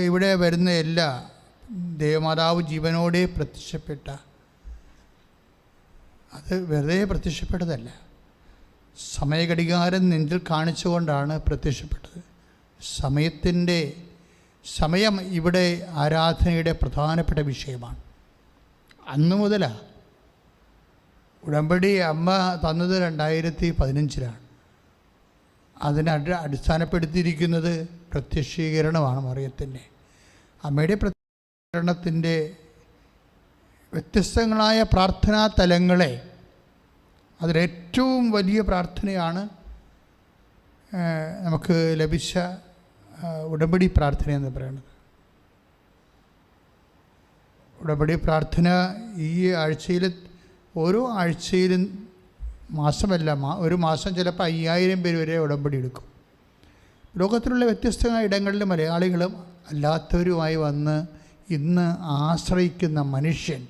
ഇവിടെ വരുന്ന എല്ലാ ദേവമാതാവ് ജീവനോടെ പ്രത്യക്ഷപ്പെട്ട, അത് വെറുതെ പ്രത്യക്ഷപ്പെട്ടതല്ല, സമയഘടികാരം നെഞ്ചിൽ കാണിച്ചുകൊണ്ടാണ് പ്രത്യക്ഷപ്പെട്ടത്. സമയം ഇവിടെ ആരാധനയുടെ പ്രധാനപ്പെട്ട വിഷയമാണ്. അന്നു മുതലാണ്. ഉടമ്പടി അമ്മ തന്നത് 2015 അതിനെ അടിസ്ഥാനപ്പെടുത്തിയിരിക്കുന്നത് പ്രത്യക്ഷീകരണമാണ്. മറിയത്തിൻ്റെ അമ്മയുടെ പ്രത്യക്ഷീകരണത്തിൻ്റെ വ്യത്യസ്തങ്ങളായ പ്രാർത്ഥനാ തലങ്ങളെ, അതിലേറ്റവും വലിയ പ്രാർത്ഥനയാണ് നമുക്ക് ലഭിച്ച ഉടമ്പടി പ്രാർത്ഥന എന്ന് പറയുന്നത്. ഉടമ്പടി പ്രാർത്ഥന ഈ ആഴ്ചയിൽ, ഓരോ ആഴ്ചയിലും, മാസമല്ല, ഒരു മാസം ചിലപ്പോൾ 5000 പേര് വരെ ഉടമ്പടി എടുക്കും. ലോകത്തിലുള്ള വ്യത്യസ്തമായ ഇടങ്ങളിൽ മലയാളികളും അല്ലാത്തവരുമായി വന്ന് ഇന്ന് ആശ്രയിക്കുന്ന മനുഷ്യൻ,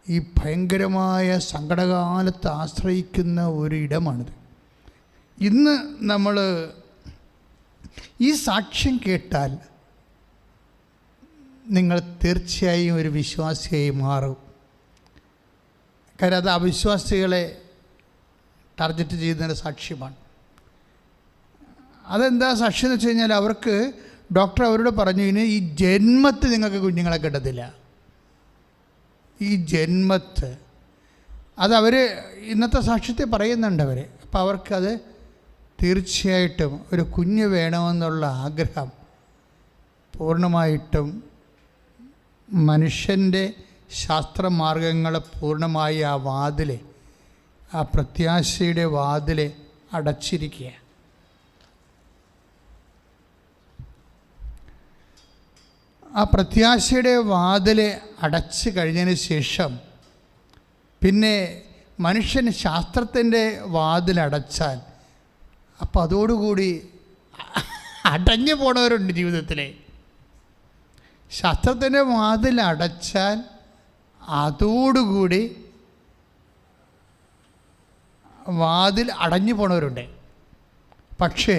ഈ ഭയങ്കരമായ സങ്കടകാലത്ത് ആശ്രയിക്കുന്ന ഒരു ഇടമാണിത്. ഇന്ന് നമ്മൾ ഈ സാക്ഷ്യം കേട്ടാൽ നിങ്ങൾ തീർച്ചയായും ഒരു വിശ്വാസിയായി മാറും. കാര്യം അത് അവിശ്വാസികളെ ടാർഗറ്റ് ചെയ്യുന്നതിൻ്റെ സാക്ഷ്യമാണ്. അതെന്താ സാക്ഷ്യം എന്ന് വെച്ച് കഴിഞ്ഞാൽ, അവർക്ക് ഡോക്ടർ അവരോട് പറഞ്ഞു, ഇനി ഈ ജന്മത്ത് നിങ്ങൾക്ക് കുഞ്ഞുങ്ങളെ കിട്ടത്തില്ല, ഈ ജന്മത്ത്. അതവർ ഇന്നത്തെ സാക്ഷ്യത്തെ പറയുന്നുണ്ട് അവർ. അപ്പോൾ അവർക്കത് തീർച്ചയായിട്ടും ഒരു കുഞ്ഞ് വേണമെന്നുള്ള ആഗ്രഹം പൂർണ്ണമായിട്ടും മനുഷ്യൻ്റെ ശാസ്ത്രമാർഗങ്ങളെ പൂർണ്ണമായി ആ വാതിൽ, ആ പ്രത്യാശയുടെ വാതിൽ അടച്ചിരിക്കുക. ആ പ്രത്യാശയുടെ വാതിൽ അടച്ചു കഴിഞ്ഞതിന് ശേഷം പിന്നെ മനുഷ്യൻ ശാസ്ത്രത്തിൻ്റെ വാതിലടച്ചാൽ, അപ്പോൾ അതോടുകൂടി അടഞ്ഞു പോണവരുണ്ട് ജീവിതത്തിൽ. ശാസ്ത്രത്തിൻ്റെ വാതിലടച്ചാൽ അതോടുകൂടി വാതിൽ അടഞ്ഞു പോണവരുണ്ട്. പക്ഷേ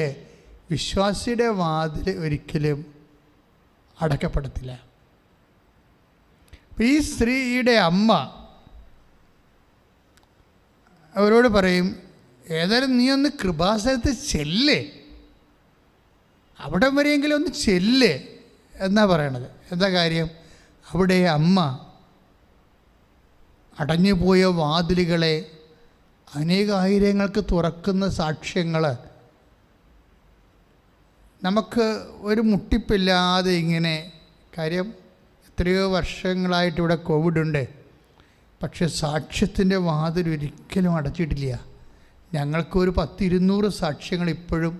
വിശ്വാസിയുടെ വാതിൽ ഒരിക്കലും അടക്കപ്പെടത്തില്ല. ഈ സ്ത്രീയുടെ അമ്മ അവരോട് പറയും, ഏതായാലും നീ ഒന്ന് കൃപാസനത്തിൽ ചെല്ല്, അവിടം വരെയെങ്കിലും ഒന്ന് ചെല്ല് എന്നാ പറയണത്. എന്താ കാര്യം? അവിടെ അമ്മ അടഞ്ഞുപോയ വാതിലുകളെ അനേകായിരങ്ങൾക്ക് തുറക്കുന്ന സാക്ഷ്യങ്ങൾ നമുക്ക് ഒരു മുട്ടിപ്പില്ലാതെ ഇങ്ങനെ. കാര്യം എത്രയോ വർഷങ്ങളായിട്ട് ഇവിടെ കോവിഡുണ്ട്, പക്ഷെ സാക്ഷ്യത്തിൻ്റെ വാതിൽ ഒരിക്കലും അടച്ചിട്ടില്ല. ഞങ്ങൾക്കൊരു 10-200 സാക്ഷ്യങ്ങൾ ഇപ്പോഴും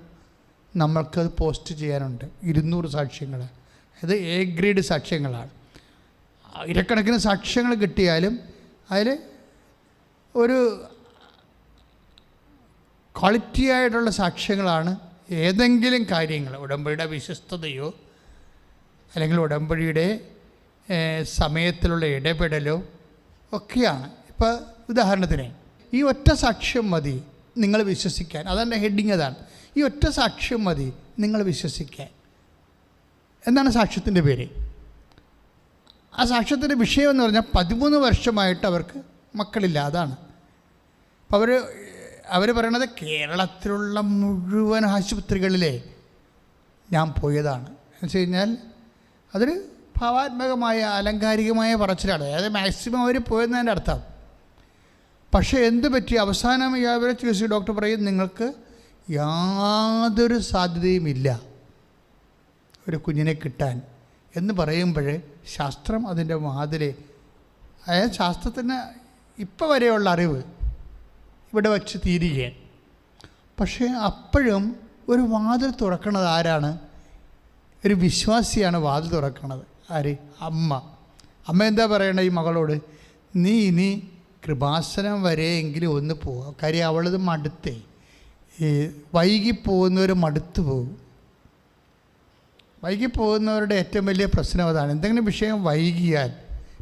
നമ്മൾക്കത് പോസ്റ്റ് ചെയ്യാനുണ്ട്. 200 സാക്ഷ്യങ്ങൾ, അത് എ ഗ്രേഡ് സാക്ഷ്യങ്ങളാണ്. ആയിരക്കണക്കിന് സാക്ഷ്യങ്ങൾ കിട്ടിയാലും അതിൽ ഒരു ക്വാളിറ്റി ആയിട്ടുള്ള സാക്ഷ്യങ്ങളാണ് ഏതെങ്കിലും കാര്യങ്ങൾ, ഉടമ്പടിയുടെ വിശ്വസ്തതയോ അല്ലെങ്കിൽ ഉടമ്പടിയുടെ സമയത്തിലുള്ള ഇടപെടലോ ഒക്കെയാണ്. ഇപ്പോൾ ഉദാഹരണത്തിന് ഈ ഒറ്റ സാക്ഷ്യം മതി നിങ്ങൾ വിശ്വസിക്കാൻ. അതെൻ്റെ ഹെഡിങ് അതാണ്. ഈ ഒറ്റ സാക്ഷ്യം മതി നിങ്ങൾ വിശ്വസിക്കാൻ. എന്താണ് സാക്ഷ്യത്തിൻ്റെ പേര്? ആ സാക്ഷ്യത്തിൻ്റെ വിഷയം എന്ന് പറഞ്ഞാൽ 13 വർഷമായിട്ട് അവർക്ക് മക്കളില്ല. അതാണ്. അപ്പോൾ അവർ പറയണത് കേരളത്തിലുള്ള മുഴുവൻ ആശുപത്രികളിലെ ഞാൻ പോയതാണ് എന്ന് വെച്ച് കഴിഞ്ഞാൽ അതൊരു ഭാവാത്മകമായ അലങ്കാരികമായ പറച്ചിലാണ്. അതായത് മാക്സിമം അവർ പോയെന്നതിൻ്റെ അർത്ഥം. പക്ഷേ എന്ത് പറ്റി? അവസാനം അവരെ ചികിത്സ ഡോക്ടർ പറയും, നിങ്ങൾക്ക് യാതൊരു സാധ്യതയുമില്ല ഒരു കുഞ്ഞിനെ കിട്ടാൻ എന്ന് പറയുമ്പോൾ ശാസ്ത്രം അതിൻ്റെ വാതിലെ, അതായത് ശാസ്ത്രത്തിന് ഇപ്പോൾ വരെയുള്ള അറിവ് ഇവിടെ വച്ച് തീരുകയാണ്. പക്ഷേ അപ്പോഴും ഒരു വാതിൽ തുറക്കണത് ആരാണ്? ഒരു വിശ്വാസിയാണ് വാതിൽ തുറക്കണത്. ആര്? അമ്മ. അമ്മ എന്താ പറയണത് ഈ മകളോട്? നീ ഇനി കൃപാസനം വരെയെങ്കിലും ഒന്ന് പോവുക. കാര്യം അവളത് മടുത്തേ. വൈകിപ്പോകുന്നവർ മടുത്തു പോകും. വൈകിപ്പോകുന്നവരുടെ ഏറ്റവും വലിയ പ്രശ്നം അതാണ്. എന്തെങ്കിലും വിഷയം വൈകിയാൽ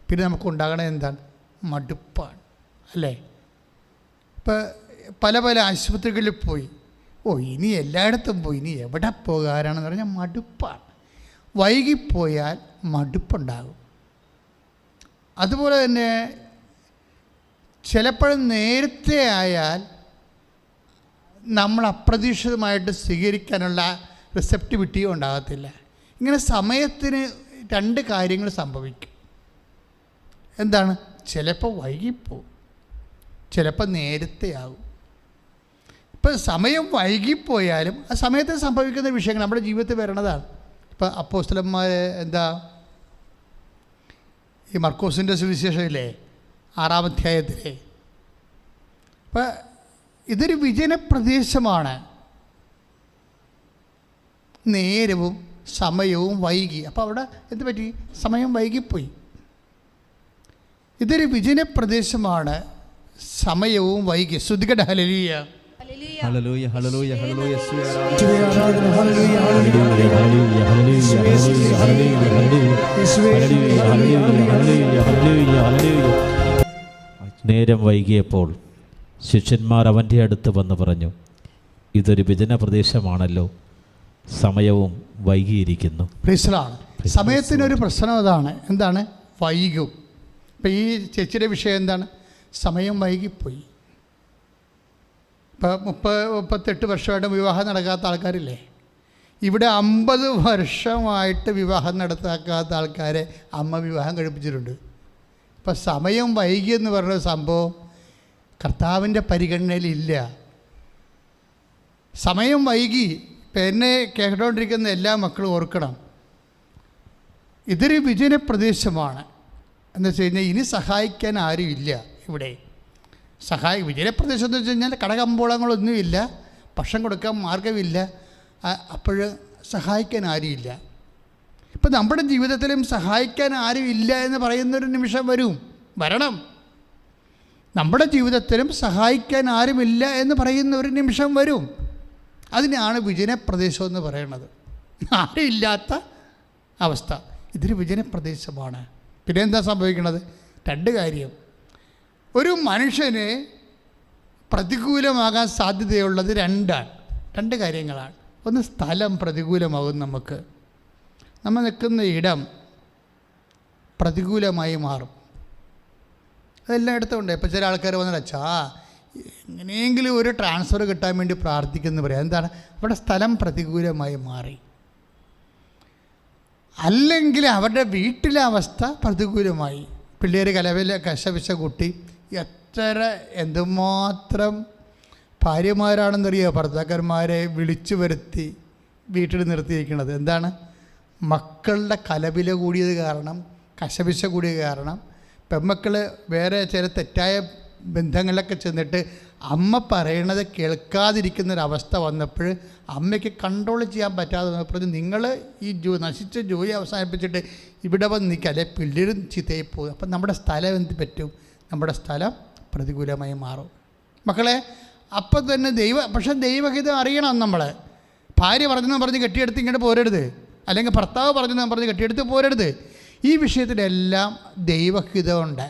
പിന്നെ നമുക്കുണ്ടാകണത് എന്താണ്? മടുപ്പാണ്, അല്ലേ? ഇപ്പോൾ പല പല ആശുപത്രികളിൽ പോയി, ഇനി എല്ലായിടത്തും പോയി, ഇനി എവിടെ പോകാനാണെന്ന് പറഞ്ഞാൽ മടുപ്പാണ്. വൈകിപ്പോയാൽ മടുപ്പുണ്ടാകും. അതുപോലെ തന്നെ ചിലപ്പോഴും നേരത്തെ ആയാൽ നമ്മൾ അപ്രതീക്ഷിതമായിട്ട് സ്വീകരിക്കാനുള്ള റിസെപ്റ്റിവിറ്റിയും ഉണ്ടാകത്തില്ല. ഇങ്ങനെ സമയത്തിന് രണ്ട് കാര്യങ്ങൾ സംഭവിക്കും. എന്താണ്? ചിലപ്പോൾ വൈകിപ്പോവും, ചിലപ്പോൾ നേരത്തെ ആകും. ഇപ്പം സമയം വൈകിപ്പോയാലും ആ സമയത്ത് സംഭവിക്കുന്ന വിഷയങ്ങൾ നമ്മുടെ ജീവിതത്തിൽ വരണതാണ്. ഇപ്പം അപ്പോസ്തലന്മാർ ഈ മർക്കോസിൻ്റെ സുവിശേഷമില്ലേ 6-ാം അധ്യായത്തിലെ, അപ്പം ഇതൊരു വിജനപ്രദേശമാണ്. നേരവും സമയവും വൈകി. അപ്പോൾ അവിടെ എന്ത് പറ്റി? സമയം വൈകിപ്പോയി. ഇതൊരു വിജനപ്രദേശമാണ്, സമയവും വൈകി. ശ്രുതികട ഹല്ലേലൂയ, ഹല്ലേലൂയ, ഹല്ലേലൂയ, ഹല്ലേലൂയ, നേരം വൈകിയപ്പോൾ ശിഷ്യന്മാർ അവൻ്റെ അടുത്ത് വന്ന് പറഞ്ഞു, ഇതൊരു വിജന പ്രദേശമാണല്ലോ, സമയവും വൈകിയിരിക്കുന്നു. സമയത്തിനൊരു പ്രശ്നം അതാണ്. എന്താണ്? വൈകും. ഇപ്പം ഈ ചേച്ചിയുടെ വിഷയം എന്താണ്? സമയം വൈകിപ്പോയി. ഇപ്പം 38 വർഷമായിട്ട് വിവാഹം നടക്കാത്ത ആൾക്കാരില്ലേ? ഇവിടെ 50 വർഷമായിട്ട് വിവാഹം നടത്താക്കാത്ത ആൾക്കാരെ അമ്മ വിവാഹം കഴിപ്പിച്ചിട്ടുണ്ട്. ഇപ്പം സമയം വൈകിയെന്ന് പറഞ്ഞ സംഭവം കർത്താവിൻ്റെ പരിഗണനയിലില്ല. സമയം വൈകി. ഇപ്പം എന്നെ കേട്ടുകൊണ്ടിരിക്കുന്ന എല്ലാ മക്കളും ഓർക്കണം, ഇതൊരു വിജനപ്രദേശമാണ്. എന്ന് വെച്ച് കഴിഞ്ഞാൽ ഇനി സഹായിക്കാൻ ആരും ഇല്ല ഇവിടെ. വിജനപ്രദേശം എന്ന് വെച്ച് കഴിഞ്ഞാൽ കടകമ്പോളങ്ങളൊന്നുമില്ല, ഭക്ഷണം കൊടുക്കാൻ മാർഗമില്ല, അപ്പോൾ സഹായിക്കാൻ ആരുമില്ല. ഇപ്പം നമ്മുടെ ജീവിതത്തിലും സഹായിക്കാൻ ആരും ഇല്ല എന്ന് പറയുന്നൊരു നിമിഷം വരണം. നമ്മുടെ ജീവിതത്തിലും സഹായിക്കാൻ ആരുമില്ല എന്ന് പറയുന്ന ഒരു നിമിഷം വരും. അതിനാണ് വിജനപ്രദേശം എന്ന് പറയുന്നത്. ആരുമില്ലാത്ത അവസ്ഥ. ഇതൊരു വിജനപ്രദേശമാണ്. പിന്നെ എന്താ സംഭവിക്കുന്നത്? രണ്ട് കാര്യം. ഒരു മനുഷ്യന് പ്രതികൂലമാകാൻ സാധ്യതയുള്ളത് രണ്ട് കാര്യങ്ങളാണ്. ഒന്ന്, സ്ഥലം പ്രതികൂലമാകും. നമ്മൾ നിൽക്കുന്ന ഇടം പ്രതികൂലമായി മാറും. അതെല്ലായിടത്തും ഉണ്ട്. ഇപ്പോൾ ചില ആൾക്കാർ വന്നിട്ട് അച്ഛാ എങ്ങനെയെങ്കിലും ഒരു ട്രാൻസ്ഫർ കിട്ടാൻ വേണ്ടി പ്രാർത്ഥിക്കുന്നു പറയാം. എന്താണ്? അവിടെ സ്ഥലം പ്രതികൂലമായി മാറി. അല്ലെങ്കിൽ അവരുടെ വീട്ടിലെ അവസ്ഥ പ്രതികൂലമായി. പിള്ളേർ കശപിശ കുട്ടി. എന്തുമാത്രം ഭാര്യമാരാണെന്നറിയോ ഭർത്താക്കന്മാരെ വിളിച്ചു വരുത്തി വീട്ടിൽ നിർത്തിയിരിക്കുന്നത്? എന്താണ്? മക്കളുടെ കലപില കൂടിയത് കാരണം, കശപിശ കൂടിയത് കാരണം പെൺമക്കൾ വേറെ ചില തെറ്റായ ബന്ധങ്ങളിലൊക്കെ ചെന്നിട്ട് അമ്മ പറയണത് കേൾക്കാതിരിക്കുന്നൊരവസ്ഥ വന്നപ്പോൾ അമ്മയ്ക്ക് കൺട്രോൾ ചെയ്യാൻ പറ്റാതെ വന്നപ്പോൾ നിങ്ങൾ ഈ നശിച്ച ജോലി അവസാനിപ്പിച്ചിട്ട് ഇവിടെ വന്ന് നിൽക്കാതെ പിള്ളേരും ചീത്തയായി പോകും. അപ്പം നമ്മുടെ സ്ഥലം എന്ത് പറ്റും? നമ്മുടെ സ്ഥലം പ്രതികൂലമായി മാറും. മക്കളെ, അപ്പം തന്നെ പക്ഷേ ദൈവഹിതം അറിയണം. നമ്മൾ ഭാര്യ പറഞ്ഞെന്ന് കെട്ടിയെടുത്ത് ഇങ്ങോട്ട് പോരരുത്, അല്ലെങ്കിൽ ഭർത്താവ് പറഞ്ഞെന്ന് കെട്ടിയെടുത്ത് പോരരുത്. ഈ വിഷയത്തിലെല്ലാം ദൈവഹിതമുണ്ട്.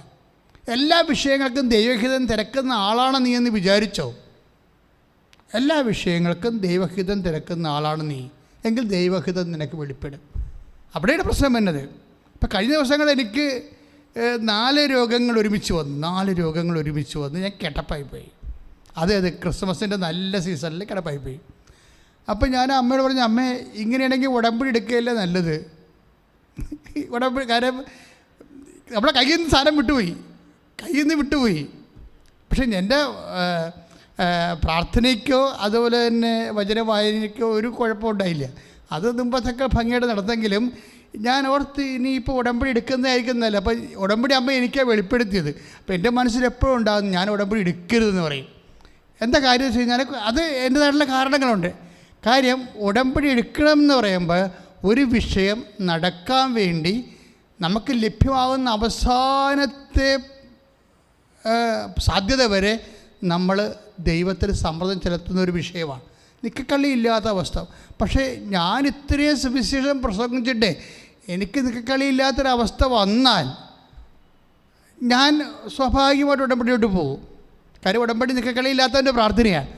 എല്ലാ വിഷയങ്ങൾക്കും ദൈവഹിതം തിരക്കുന്ന ആളാണ് നീ എന്ന് വിചാരിച്ചോ? എല്ലാ വിഷയങ്ങൾക്കും ദൈവഹിതം തിരക്കുന്ന ആളാണ് നീ എങ്കിൽ ദൈവഹിതം നിനക്ക് വെളിപ്പെടും. അവിടെയാണ് പ്രശ്നം വരുന്നത്. ഇപ്പം കഴിഞ്ഞ ദിവസങ്ങൾ എനിക്ക് 4 രോഗങ്ങൾ ഒരുമിച്ച് വന്നു. ഞാൻ കിടപ്പായിപ്പോയി. അതെ, ക്രിസ്മസിൻ്റെ നല്ല സീസണിൽ കിടപ്പായിപ്പോയി. അപ്പം ഞാൻ അമ്മയോട് പറഞ്ഞു, അമ്മേ ഇങ്ങനെയാണെങ്കിൽ ഉടമ്പടി എടുക്കുകയല്ലേ നല്ലത്. കാര്യം നമ്മളെ കയ്യിൽ നിന്ന് സാധനം വിട്ടുപോയി. പക്ഷെ എൻ്റെ പ്രാർത്ഥനയ്ക്കോ അതുപോലെ തന്നെ വചനവായനയ്ക്കോ ഒരു കുഴപ്പമുണ്ടായില്ല. അത് മുമ്പത്തൊക്കെ ഭംഗിയായിട്ട് നടന്നെങ്കിലും ഞാൻ ഓർത്ത് ഇനിയിപ്പോൾ ഉടമ്പടി എടുക്കുന്നതായിരിക്കുന്നതല്ല. അപ്പം ഉടമ്പടി അമ്മ എനിക്കാണ് വെളിപ്പെടുത്തിയത്. അപ്പം എൻ്റെ മനസ്സിൽ എപ്പോഴും ഉണ്ടാകും ഞാൻ ഉടമ്പടി എടുക്കരുതെന്ന് പറയും. എന്താ കാര്യം വെച്ച് കഴിഞ്ഞാൽ അത് എൻ്റേതായിട്ടുള്ള കാരണങ്ങളുണ്ട്. കാര്യം ഉടമ്പടി എടുക്കണം എന്ന് പറയുമ്പോൾ ഒരു വിഷയം നടക്കാൻ വേണ്ടി നമുക്ക് ലഭ്യമാകുന്ന അവസാനത്തെ സാധ്യത വരെ നമ്മൾ ദൈവത്തിൽ സമ്മർദ്ദം ചെലുത്തുന്ന ഒരു വിഷയമാണ്. നിക്കക്കളിയില്ലാത്ത അവസ്ഥ. പക്ഷേ ഞാൻ ഇത്രയും സുവിശേഷം പ്രസംഗിച്ചിട്ടേ എനിക്ക് നിക്കക്കളിയില്ലാത്തൊരവസ്ഥ വന്നാൽ ഞാൻ സ്വാഭാവികമായിട്ട് ഉടമ്പടിയോട്ട് പോകും. കാര്യം ഉടമ്പടി നിക്കക്കളിയില്ലാത്തവൻ്റെ പ്രാർത്ഥനയാണ്.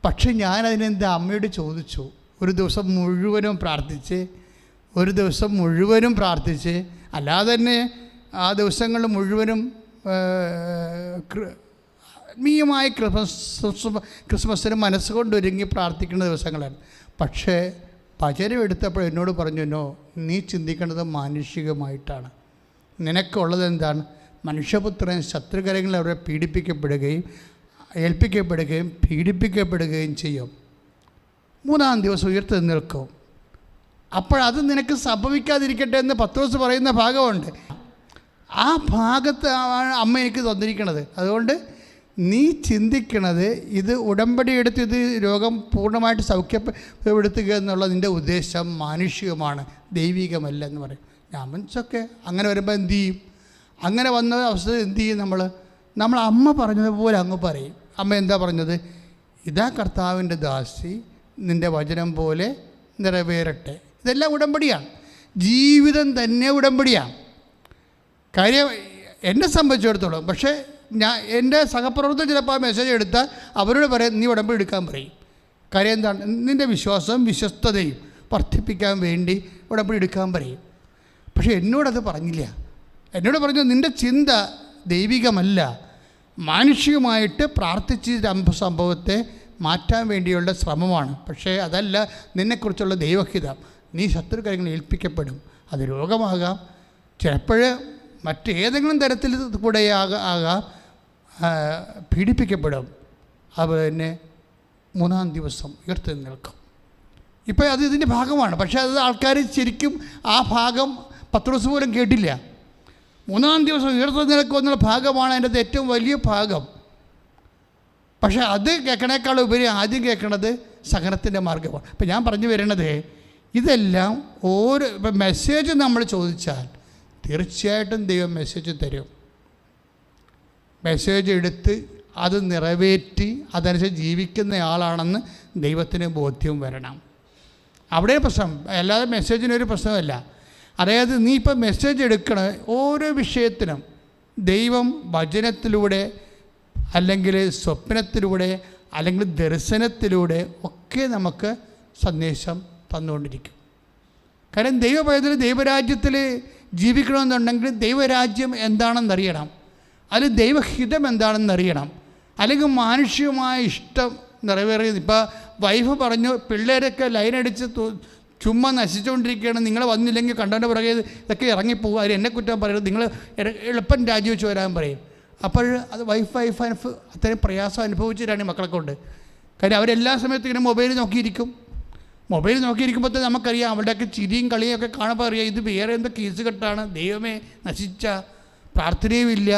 പക്ഷെ ഞാൻ അതിനെന്താ അമ്മയോട് ചോദിച്ചു. ഒരു ദിവസം മുഴുവനും പ്രാർത്ഥിച്ച് ഒരു ദിവസം മുഴുവനും പ്രാർത്ഥിച്ച്, അല്ലാതെ തന്നെ ആ ദിവസങ്ങൾ മുഴുവനും ആത്മീയമായ ക്രിസ്മസിന് മനസ്സുകൊണ്ട് ഒരുങ്ങി പ്രാർത്ഥിക്കുന്ന ദിവസങ്ങളാണ്. പക്ഷേ വചനം എടുത്തപ്പോൾ എന്നോട് പറഞ്ഞു, നോ, നീ ചിന്തിക്കേണ്ടത് മാനുഷികമായിട്ടാണ്. നിനക്കുള്ളത് എന്താണ്? മനുഷ്യപുത്രൻ ശത്രുകരങ്ങളിൽ അവരെ പീഡിപ്പിക്കപ്പെടുകയും ഏൽപ്പിക്കപ്പെടുകയും പീഡിപ്പിക്കപ്പെടുകയും ചെയ്യും. 3-ാം ദിവസം ഉയർത്തി നിൽക്കും. അപ്പോഴത് നിനക്ക് സംഭവിക്കാതിരിക്കട്ടെ എന്ന് പത്രോസ് പറയുന്ന ഭാഗമുണ്ട്. ആ ഭാഗത്ത് അമ്മ എനിക്ക് തന്നിരിക്കണത്. അതുകൊണ്ട് നീ ചിന്തിക്കണത് ഇത് ഉടമ്പടി എടുത്ത് ഇത് രോഗം പൂർണ്ണമായിട്ട് സൗഖ്യപ്പെടുത്തുക എന്നുള്ള നിൻ്റെ ഉദ്ദേശം മാനുഷികമാണ്, ദൈവികമല്ല എന്ന് പറയും. ഞാൻ മനസ്സൊക്കെ അങ്ങനെ വരുമ്പോൾ എന്തു ചെയ്യും? അങ്ങനെ വന്ന അവസ്ഥ എന്തു ചെയ്യും? നമ്മൾ അമ്മ പറഞ്ഞതുപോലെ അങ്ങ് പറയും. അമ്മ എന്താ പറഞ്ഞത്? ഇതാ കർത്താവിൻ്റെ ദാസി, നിൻ്റെ വചനം പോലെ നിറവേറട്ടെ. ഇതെല്ലാം ഉടമ്പടിയാണ്. ജീവിതം തന്നെ ഉടമ്പടിയാണ്. കാര്യം എന്നെ സംബന്ധിച്ചിടത്തോളം. പക്ഷേ എൻ്റെ സഹപ്രവർത്തകർ ചിലപ്പോൾ ആ മെസ്സേജ് എടുത്താൽ അവരോട് പറയും, നീ ഉടമ്പടി എടുക്കാൻ പറയും. കാര്യം എന്താണ്? നിൻ്റെ വിശ്വാസവും വിശ്വസ്തതയും വർദ്ധിപ്പിക്കാൻ വേണ്ടി ഉടമ്പടി എടുക്കാൻ പറയും. പക്ഷേ എന്നോടത് പറഞ്ഞില്ല. എന്നോട് പറഞ്ഞു, നിൻ്റെ ചിന്ത ദൈവികമല്ല, മാനുഷികമായിട്ട് പ്രാർത്ഥിച്ച സംഭവത്തെ മാറ്റാൻ വേണ്ടിയുള്ള ശ്രമമാണ്. പക്ഷേ അതല്ല നിന്നെക്കുറിച്ചുള്ള ദൈവഹിതം. നീ ശത്രുക്കരങ്ങളിൽ ഏൽപ്പിക്കപ്പെടും. അത് രോഗമാകാം, ചിലപ്പോൾ മറ്റേതെങ്കിലും തരത്തിൽ കൂടെ ആകാം, പീഡിപ്പിക്കപ്പെടും. അതുപോലെ തന്നെ 3-ാം ദിവസം ഉയർത്തി നിൽക്കും. ഇപ്പോൾ അത് ഇതിൻ്റെ ഭാഗമാണ്. പക്ഷേ അത് ആൾക്കാർ ശരിക്കും ആ ഭാഗം പത്രോസ് പോലും കേട്ടില്ല. 3-ാം ദിവസം ഉയർത്തി നിൽക്കും എന്നുള്ള ഭാഗമാണ് അതിൻ്റെ ഏറ്റവും വലിയ ഭാഗം. പക്ഷേ അത് കേൾക്കണേക്കാൾ ഉപരി ആദ്യം കേൾക്കണത് സഹനത്തിൻ്റെ മാർഗമാണ്. ഇപ്പം ഞാൻ പറഞ്ഞു വരുന്നത്, ഇതെല്ലാം ഇപ്പം മെസ്സേജ് നമ്മൾ ചോദിച്ചാൽ തീർച്ചയായിട്ടും ദൈവം മെസ്സേജ് തരും. മെസ്സേജ് എടുത്ത് അത് നിറവേറ്റി അതനുസരിച്ച് ജീവിക്കുന്നയാളാണെന്ന് ദൈവത്തിന് ബോധ്യം വരണം. അവിടെ പ്രശ്നം, അല്ലാതെ മെസ്സേജിനൊരു പ്രശ്നമല്ല. അതായത് നീ ഇപ്പം മെസ്സേജ് എടുക്കണ ഓരോ വിഷയത്തിനും ദൈവം വചനത്തിലൂടെ അല്ലെങ്കിൽ സ്വപ്നത്തിലൂടെ അല്ലെങ്കിൽ ദർശനത്തിലൂടെ ഒക്കെ നമുക്ക് സന്ദേശം തന്നുകൊണ്ടിരിക്കും. കാരണം ദൈവപൈതൽ ദൈവരാജ്യത്തിൽ ജീവിക്കണമെന്നുണ്ടെങ്കിൽ ദൈവരാജ്യം എന്താണെന്നറിയണം, അതിൽ ദൈവഹിതം എന്താണെന്നറിയണം. അല്ലെങ്കിൽ മാനുഷികമായ ഇഷ്ടം നിറവേറിയത്. ഇപ്പോൾ വൈഫ് പറഞ്ഞു, പിള്ളേരൊക്കെ ലൈനടിച്ച് ചുമ്മാ നശിച്ചുകൊണ്ടിരിക്കുകയാണ്, നിങ്ങൾ വന്നില്ലെങ്കിൽ കണ്ടവൻ്റെ പുറകെ ഇതൊക്കെ ഇറങ്ങിപ്പോകും, അതിൽ എന്നെ കുറ്റം പറയരുത്, നിങ്ങൾ എളുപ്പം രാജിവെച്ച് വരാൻ പറയും. അപ്പോൾ അത് വൈഫ് അത്രയും പ്രയാസം അനുഭവിച്ചിട്ടാണ് മക്കളെ കൊണ്ട്. കാര്യം അവരെല്ലാ സമയത്തും ഇങ്ങനെ മൊബൈൽ നോക്കിയിരിക്കും. മൊബൈൽ നോക്കിയിരിക്കുമ്പോൾ നമുക്കറിയാം, അവരുടെയൊക്കെ ചിരിയും കളിയും ഒക്കെ കാണുമ്പോൾ അറിയാം, ഇത് വേറെ എന്തോ കേസ് കെട്ടാണ്, ദൈവമേ നശിച്ച, പ്രാർത്ഥനയുമില്ല,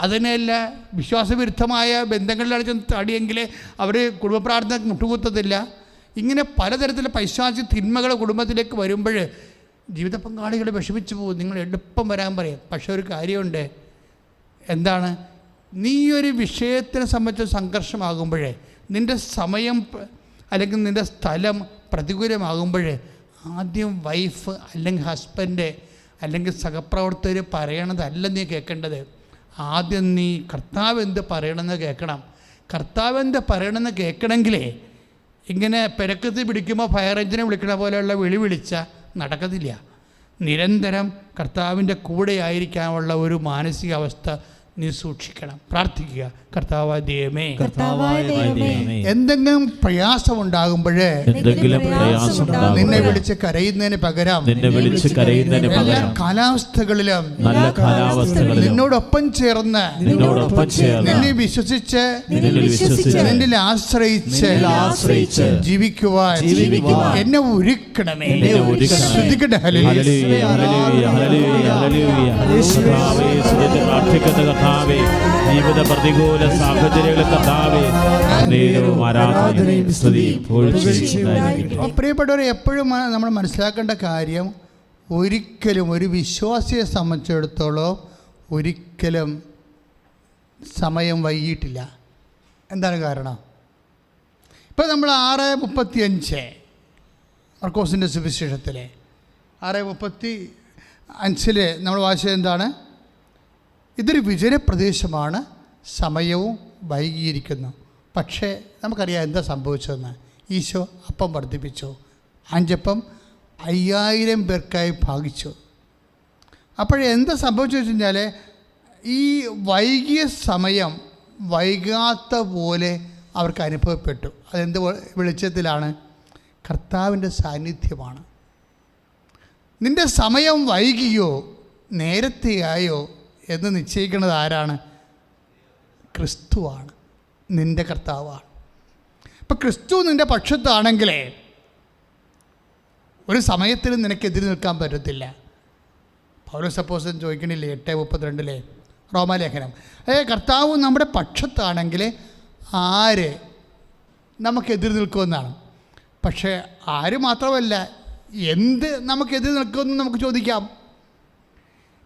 അതിനെയല്ല വിശ്വാസവിരുദ്ധമായ ബന്ധങ്ങളിലാണ് ചെന്ന് തടിയെങ്കിൽ അവർ കുടുംബപ്രാർത്ഥന മുട്ടുകുത്തത്തില്ല. ഇങ്ങനെ പലതരത്തിലുള്ള പൈശാചിക തിന്മകൾ കുടുംബത്തിലേക്ക് വരുമ്പോൾ ജീവിത പങ്കാളികൾ വിഷമിച്ചു പോകും. നിങ്ങൾ എളുപ്പം വരാൻ പറയും. പക്ഷേ ഒരു കാര്യമുണ്ട്, എന്താണ്? നീ ഒരു വിഷയത്തിനെ സംബന്ധിച്ച് സംഘർഷമാകുമ്പോഴേ, നിൻ്റെ സമയം അല്ലെങ്കിൽ നിൻ്റെ സ്ഥലം പ്രതികൂലമാകുമ്പോഴേ ആദ്യം വൈഫ് അല്ലെങ്കിൽ ഹസ്ബൻഡ് അല്ലെങ്കിൽ സഹപ്രവർത്തകർ പറയണതല്ല നീ കേൾക്കേണ്ടത്. ആദ്യം നീ കർത്താവ് എന്ത് പറയണമെന്ന് കേൾക്കണം. കർത്താവ് എന്ത് പറയണമെന്ന് കേൾക്കണമെങ്കിലേ ഇങ്ങനെ പെരക്കത്ത് പിടിക്കുമ്പോൾ ഫയർ എഞ്ചിനെ വിളിക്കണ പോലെയുള്ള വിളിച്ചാൽ നടക്കത്തില്ല. നിരന്തരം കർത്താവിൻ്റെ കൂടെ ആയിരിക്കാനുള്ള ഒരു മാനസികാവസ്ഥ നീ സൂക്ഷിക്കണം. പ്രാർത്ഥിക്കുക, കർത്താവായ ദൈവമേ, എന്തെങ്കിലും പ്രയാസമുണ്ടാകുമ്പോഴേ നിന്നെ വിളിച്ച് കരയുന്നതിന് പകരം എല്ലാ കാലാവസ്ഥകളിലും നിന്നോടൊപ്പം ചേർന്ന് നിന്നെ വിശ്വസിച്ച് നിന്നിൽ ആശ്രയിച്ച് ജീവിക്കുവാൻ എന്നെ ഒരുക്കണമേ. ശ്രദ്ധിക്കട്ടെ. ജീവിത പ്രതികൂല സാഹചര്യങ്ങളെ കർത്താവേ പ്രിയപ്പെട്ടവരെ, എപ്പോഴും നമ്മൾ മനസ്സിലാക്കേണ്ട കാര്യം, ഒരിക്കലും ഒരു വിശ്വാസിയെ സംബന്ധിച്ചിടത്തോളം ഒരിക്കലും സമയം വൈകിട്ടില്ല. എന്താണ് കാരണം? ഇപ്പോൾ നമ്മൾ 6:35 മർക്കോസിൻ്റെ സുവിശേഷത്തിലെ 6:35 നമ്മൾ വായിച്ചത് എന്താണ്? ഇതൊരു വിജനപ്രദേശമാണ്, സമയവും വൈകിയിരിക്കുന്നു. പക്ഷേ നമുക്കറിയാം എന്താ സംഭവിച്ചതെന്ന്. ഈശോ അപ്പം വർദ്ധിപ്പിച്ചു. 5 അപ്പം 5000 പേർക്കായി ഭാഗിച്ചു. അപ്പോഴെന്താ സംഭവിച്ചു വെച്ച് കഴിഞ്ഞാൽ, ഈ വൈകിയ സമയം വൈകാത്ത പോലെ അവർക്ക് അനുഭവപ്പെട്ടു. അതെന്ത് വെളിച്ചത്തിലാണ്? കർത്താവിൻ്റെ സാന്നിധ്യമാണ്. നിൻ്റെ സമയം വൈകിയോ നേരത്തെയായോ എന്ന് നിശ്ചയിക്കുന്നത് ആരാണ്? ക്രിസ്തുവാണ്, നിൻ്റെ കർത്താവാണ്. അപ്പം ക്രിസ്തു നിൻ്റെ പക്ഷത്താണെങ്കിലേ ഒരു സമയത്തിനും നിനക്കെതിരെ നിൽക്കാൻ പറ്റത്തില്ല. പൗലോസ് അപ്പോസ്തലൻ ചോദിക്കണില്ലേ 8:32 റോമാലേഖനം, കർത്താവ് നമ്മുടെ പക്ഷത്താണെങ്കിൽ ആര് നമുക്കെതിരെ നിൽക്കുമെന്നാണ്. പക്ഷേ ആര് മാത്രമല്ല, എന്ത് നമുക്കെതിരെ നിൽക്കുമെന്ന് നമുക്ക് ചോദിക്കാം.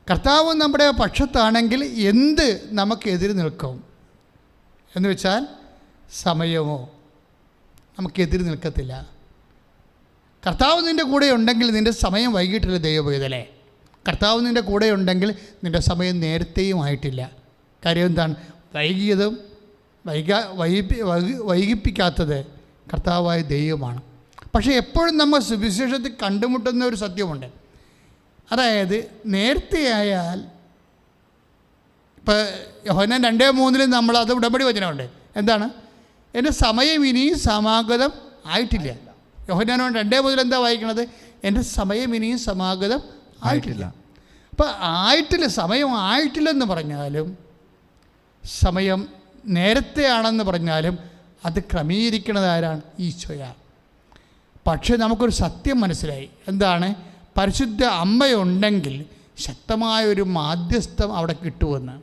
കർത്താവ് നമ്മുടെ പക്ഷത്താണെങ്കിൽ എന്ത് നമുക്കെതിരെ നിൽക്കും എന്ന് വെച്ചാൽ സമയമോ നമുക്കെതിരെ നിൽക്കത്തില്ല. കർത്താവ് നിൻ്റെ കൂടെ ഉണ്ടെങ്കിൽ നിൻ്റെ സമയം വൈകിട്ടില്ല ദൈവവേദലേ. കർത്താവ് നിൻ്റെ കൂടെ ഉണ്ടെങ്കിൽ നിൻ്റെ സമയം നേരത്തെയും ആയിട്ടില്ല. കാര്യം എന്താണ്? വൈകിയതും വൈകിപ്പിക്കാത്തത് കർത്താവായ ദൈവമാണ്. പക്ഷേ എപ്പോഴും നമ്മൾ സുവിശേഷത്തിൽ കണ്ടുമുട്ടുന്ന ഒരു സത്യമുണ്ട്. അതായത് നേരത്തെ ആയാൽ, ഇപ്പോൾ യോഹന്നാൻ 2:3 നമ്മളത് ഉടമ്പടി വചനമുണ്ട്. എന്താണ്? എൻ്റെ സമയം ഇനിയും സമാഗതം ആയിട്ടില്ല. യോഹന്നാൻ 2:3 എന്താ വായിക്കണത്? എൻ്റെ സമയം ഇനിയും സമാഗതം ആയിട്ടില്ല. അപ്പം ആയിട്ടില്ല, സമയം ആയിട്ടില്ലെന്ന് പറഞ്ഞാലും സമയം നേരത്തെ ആണെന്ന് പറഞ്ഞാലും അത് ക്രമീകരിക്കുന്നത് ആരാണ്? ഈശോയാണ്. പക്ഷേ നമുക്കൊരു സത്യം മനസ്സിലായി. എന്താണ്? പരിശുദ്ധ അമ്മയുണ്ടെങ്കിൽ ശക്തമായൊരു മാധ്യസ്ഥം അവിടെ കിട്ടുമെന്ന്.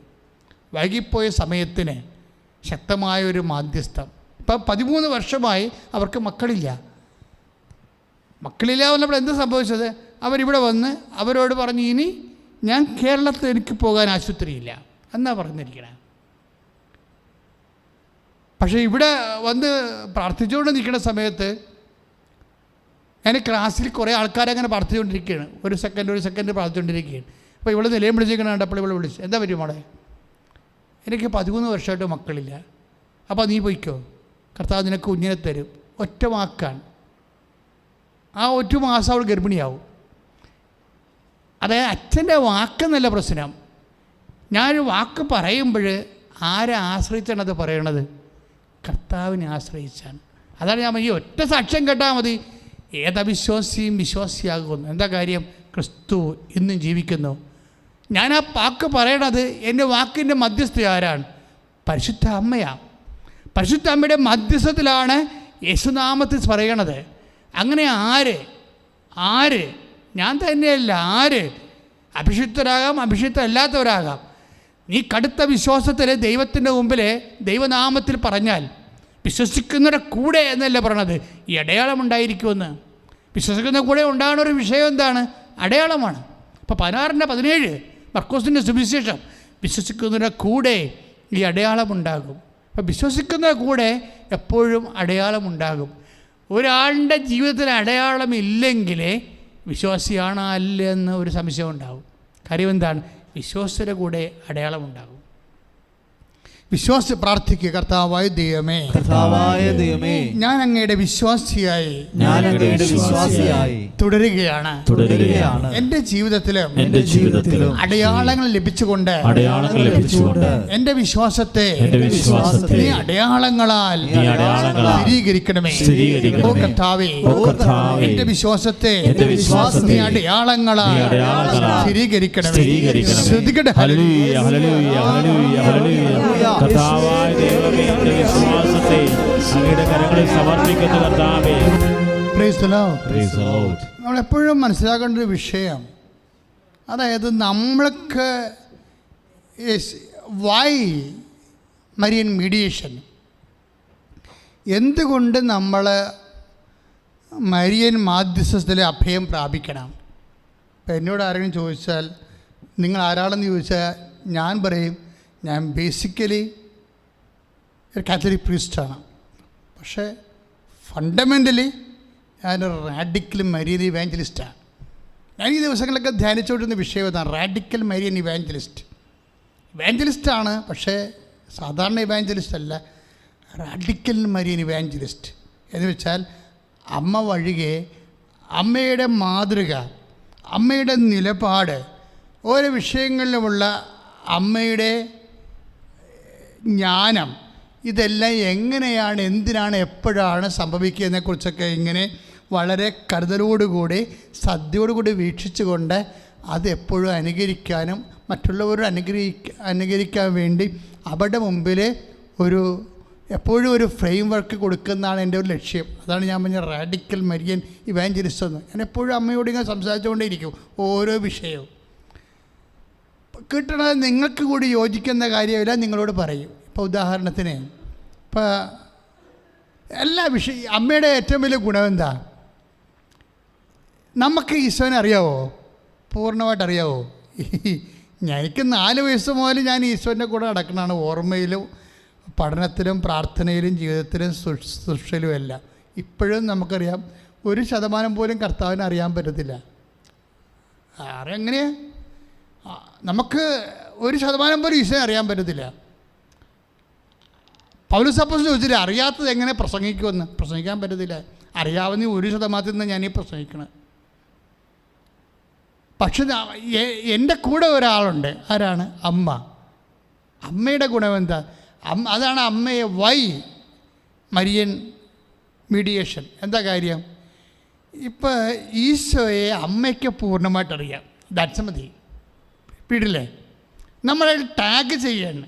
വൈകിപ്പോയ സമയത്തിന് ശക്തമായൊരു മാധ്യസ്ഥം. ഇപ്പം 13 വർഷമായി അവർക്ക് മക്കളില്ല. മക്കളില്ല വന്നപ്പോൾ എന്ത് സംഭവിച്ചത്? അവരിവിടെ വന്ന് അവരോട് പറഞ്ഞു, ഇനി ഞാൻ കേരളത്തിൽ എനിക്ക് പോകാൻ ആശുപത്രിയില്ല എന്നാണ് പറഞ്ഞിരിക്കണേ. പക്ഷേ ഇവിടെ വന്ന് പ്രാർത്ഥിച്ചുകൊണ്ട് നിൽക്കുന്ന സമയത്ത് ഞാൻ ക്ലാസ്സിൽ കുറേ ആൾക്കാരങ്ങനെ പ്രാർത്ഥിച്ചുകൊണ്ടിരിക്കുകയാണ്. ഒരു സെക്കൻഡ് പ്രാർത്ഥിച്ചുകൊണ്ടിരിക്കുകയാണ്. അപ്പോൾ ഇവിടെ നിലയം വിളിച്ചിരിക്കണം കണ്ടപ്പോൾ ഇവിടെ വിളിച്ചു, എന്താ പറ്റും മോളെ? എനിക്ക് 13 വർഷമായിട്ട് മക്കളില്ല. അപ്പോൾ നീ പോയിക്കോ, കർത്താവ് നിനക്ക് കുഞ്ഞിനെ തരും. ഒറ്റ വാക്കാണ്. ആ 1 മാസം അവൾ ഗർഭിണിയാവും. അതായത് അച്ഛൻ്റെ വാക്കെന്നല്ല പ്രശ്നം. ഞാനൊരു വാക്ക് പറയുമ്പോൾ ആരെ ആശ്രയിച്ചാണ് അത് പറയണത്? കർത്താവിനെ ആശ്രയിച്ചാണ്. അതാണ് ഞാൻ ഈ ഒറ്റ സാക്ഷ്യം കേട്ടാൽ മതി ഏതവിശ്വാസിയും വിശ്വാസിയാകുന്നു. എന്താ കാര്യം? ക്രിസ്തു ഇന്നും ജീവിക്കുന്നു. ഞാൻ ആ വാക്ക് പറയണത് എൻ്റെ വാക്കിൻ്റെ മധ്യസ്ഥ ആരാണ്? പരിശുദ്ധ അമ്മയാണ്. പരിശുദ്ധ അമ്മയുടെ മധ്യസ്ഥത്തിലാണ് യേശുനാമത്തിൽ പറയണത്. അങ്ങനെ ആര് ഞാൻ തന്നെയല്ല, ആര് അഭിഷിക്തരാകാം, അഭിഷിക്തരല്ലാത്തവരാകാം. നീ കടുത്ത വിശ്വാസത്തിൽ ദൈവത്തിൻ്റെ മുമ്പിൽ ദൈവനാമത്തിൽ പറഞ്ഞാൽ വിശ്വസിക്കുന്നവരുടെ കൂടെ എന്നല്ല പറയണത്, ഈ അടയാളം ഉണ്ടായിരിക്കുമെന്ന്. വിശ്വസിക്കുന്ന കൂടെ ഉണ്ടാകുന്ന ഒരു വിഷയം എന്താണ്? അടയാളമാണ്. അപ്പോൾ 16:17 മർക്കോസിൻ്റെ സുവിശേഷം, വിശ്വസിക്കുന്നവരുടെ കൂടെ ഈ അടയാളമുണ്ടാകും. അപ്പോൾ വിശ്വസിക്കുന്ന കൂടെ എപ്പോഴും അടയാളമുണ്ടാകും. ഒരാളുടെ ജീവിതത്തിൽ അടയാളമില്ലെങ്കിൽ വിശ്വാസിയാണോ അല്ലെന്ന് ഒരു സംശയം ഉണ്ടാകും. കാര്യം എന്താണ്? വിശ്വാസയുടെ കൂടെ അടയാളമുണ്ടാകും. വിശ്വാസ പ്രാർത്ഥിക്കുക. കർത്താവായ ദൈവമേ, ഞാൻ അങ്ങയുടെ വിശ്വാസിയായി തുടരുകയാണ്. എൻ്റെ ജീവിതത്തിലും അടയാളങ്ങൾ ലഭിച്ചുകൊണ്ട് എൻ്റെ വിശ്വാസത്തെ നീ അടയാളങ്ങളാൽ സ്ഥിരീകരിക്കണമേ. ഓ കർത്താവേ, എൻ്റെ വിശ്വാസത്തെ നീ അടയാളങ്ങളാൽ സ്ഥിരീകരിക്കണമേ. ശ്രദ്ധിക്കട്ടെ. കർത്താവായ ദൈവമേ, എൻ്റെ വിശ്വാസത്തെ അങ്ങയുടെ കരങ്ങളിൽ സമർപ്പിക്കുന്ന കർത്താവേ. നമ്മളെപ്പോഴും മനസ്സിലാക്കേണ്ട ഒരു വിഷയം, അതായത് നമ്മൾക്ക് വൈ മരിയൻ മീഡിയേഷൻ, എന്തുകൊണ്ട് നമ്മൾ മരിയൻ മാധ്യസ്ഥത്തിലെ അഭയം പ്രാപിക്കണം? ഇപ്പം എന്നോട് ആരെങ്കിലും ചോദിച്ചാൽ നിങ്ങൾ ആരാണെന്ന് ചോദിച്ചാൽ ഞാൻ പറയും, ഞാൻ ബേസിക്കലി ഒരു കാത്തലിക് പ്രീസ്റ്റാണ്. പക്ഷേ ഫണ്ടമെൻ്റലി ഞാനൊരു റാഡിക്കൽ മരിയൻ ഇവാഞ്ചലിസ്റ്റാണ്. ഞാൻ ഈ ദിവസങ്ങളിലൊക്കെ ധ്യാനിച്ചുകൊണ്ടിരുന്ന വിഷയം ഇതാണ്, റാഡിക്കൽ മരിയൻ ഇവാഞ്ചലിസ്റ്റാണ്. പക്ഷേ സാധാരണ ഇവാഞ്ചലിസ്റ്റ് അല്ല, റാഡിക്കൽ മരിയൻ ഇവാഞ്ചലിസ്റ്റ് എന്ന് വെച്ചാൽ അമ്മ വഴികെ അമ്മയുടെ മാതൃക, അമ്മയുടെ നിലപാട്, ഓരോ വിഷയങ്ങളിലുമുള്ള അമ്മയുടെ ജ്ഞാനം, ഇതെല്ലാം എങ്ങനെയാണ്, എന്തിനാണ്, എപ്പോഴാണ് സംഭവിക്കുന്നതിനെക്കുറിച്ചൊക്കെ ഇങ്ങനെ വളരെ കരുതലോടുകൂടി ശ്രദ്ധയോടുകൂടി വീക്ഷിച്ചുകൊണ്ട് അതെപ്പോഴും അനുകരിക്കാനും മറ്റുള്ളവരോട് അനുകരിക്കാൻ വേണ്ടി അവരുടെ മുമ്പിൽ എപ്പോഴും ഒരു ഫ്രെയിം വർക്ക് കൊടുക്കുന്നതാണ് എൻ്റെ ഒരു ലക്ഷ്യം. അതാണ് ഞാൻ പറഞ്ഞ റാഡിക്കൽ മരിയൻ ഇവാഞ്ചലിസ്റ്റ് എന്ന്. ഞാൻ എപ്പോഴും അമ്മയോട് ഇങ്ങനെ സംസാരിച്ചുകൊണ്ടേയിരിക്കും. ഓരോ വിഷയവും കിട്ടണത് നിങ്ങൾക്ക് കൂടി യോജിക്കുന്ന കാര്യമില്ല നിങ്ങളോട് പറയും. ഇപ്പോൾ ഉദാഹരണത്തിന് എല്ലാ അമ്മയുടെ ഏറ്റവും വലിയ ഗുണം എന്താ? നമുക്ക് ഈശോനെ അറിയാവോ? പൂർണ്ണമായിട്ട് അറിയാവോ? എനിക്ക് 4 വയസ്സ് മുതൽ ഞാൻ ഈശോൻ്റെ കൂടെ നടക്കുന്നതാണ്. ഓർമ്മയിലും പഠനത്തിലും പ്രാർത്ഥനയിലും ജീവിതത്തിലും ശുശ്രൂഷയിലും എല്ലാം. ഇപ്പോഴും നമുക്കറിയാം 1% പോലും കർത്താവിനെ അറിയാൻ പറ്റത്തില്ല. എങ്ങനെയാ? നമുക്ക് 1% പോലും ഈശോനെ അറിയാൻ പറ്റത്തില്ല. പൗലോസ് അപ്പോസ്തലൻ ചോദിച്ചില്ല, അറിയാത്തത് എങ്ങനെ പ്രസംഗിക്കുമെന്ന്? പ്രസംഗിക്കാൻ പറ്റത്തില്ല. അറിയാവുന്ന 1% നിന്ന് ഞാനീ പ്രസംഗിക്കണം. പക്ഷെ എൻ്റെ കൂടെ ഒരാളുണ്ട്. ആരാണ്? അമ്മ. അമ്മയുടെ ഗുണം എന്താ? അതാണ് അമ്മയെ മരിയൻ മീഡിയേഷൻ. എന്താ കാര്യം? ഇപ്പോൾ ഈശോയെ അമ്മയ്ക്ക് പൂർണ്ണമായിട്ടറിയാം. ദാറ്റ്സ് മതി. വീട്ടില്ലേ നമ്മളെ ടാഗ് ചെയ്യാണ്.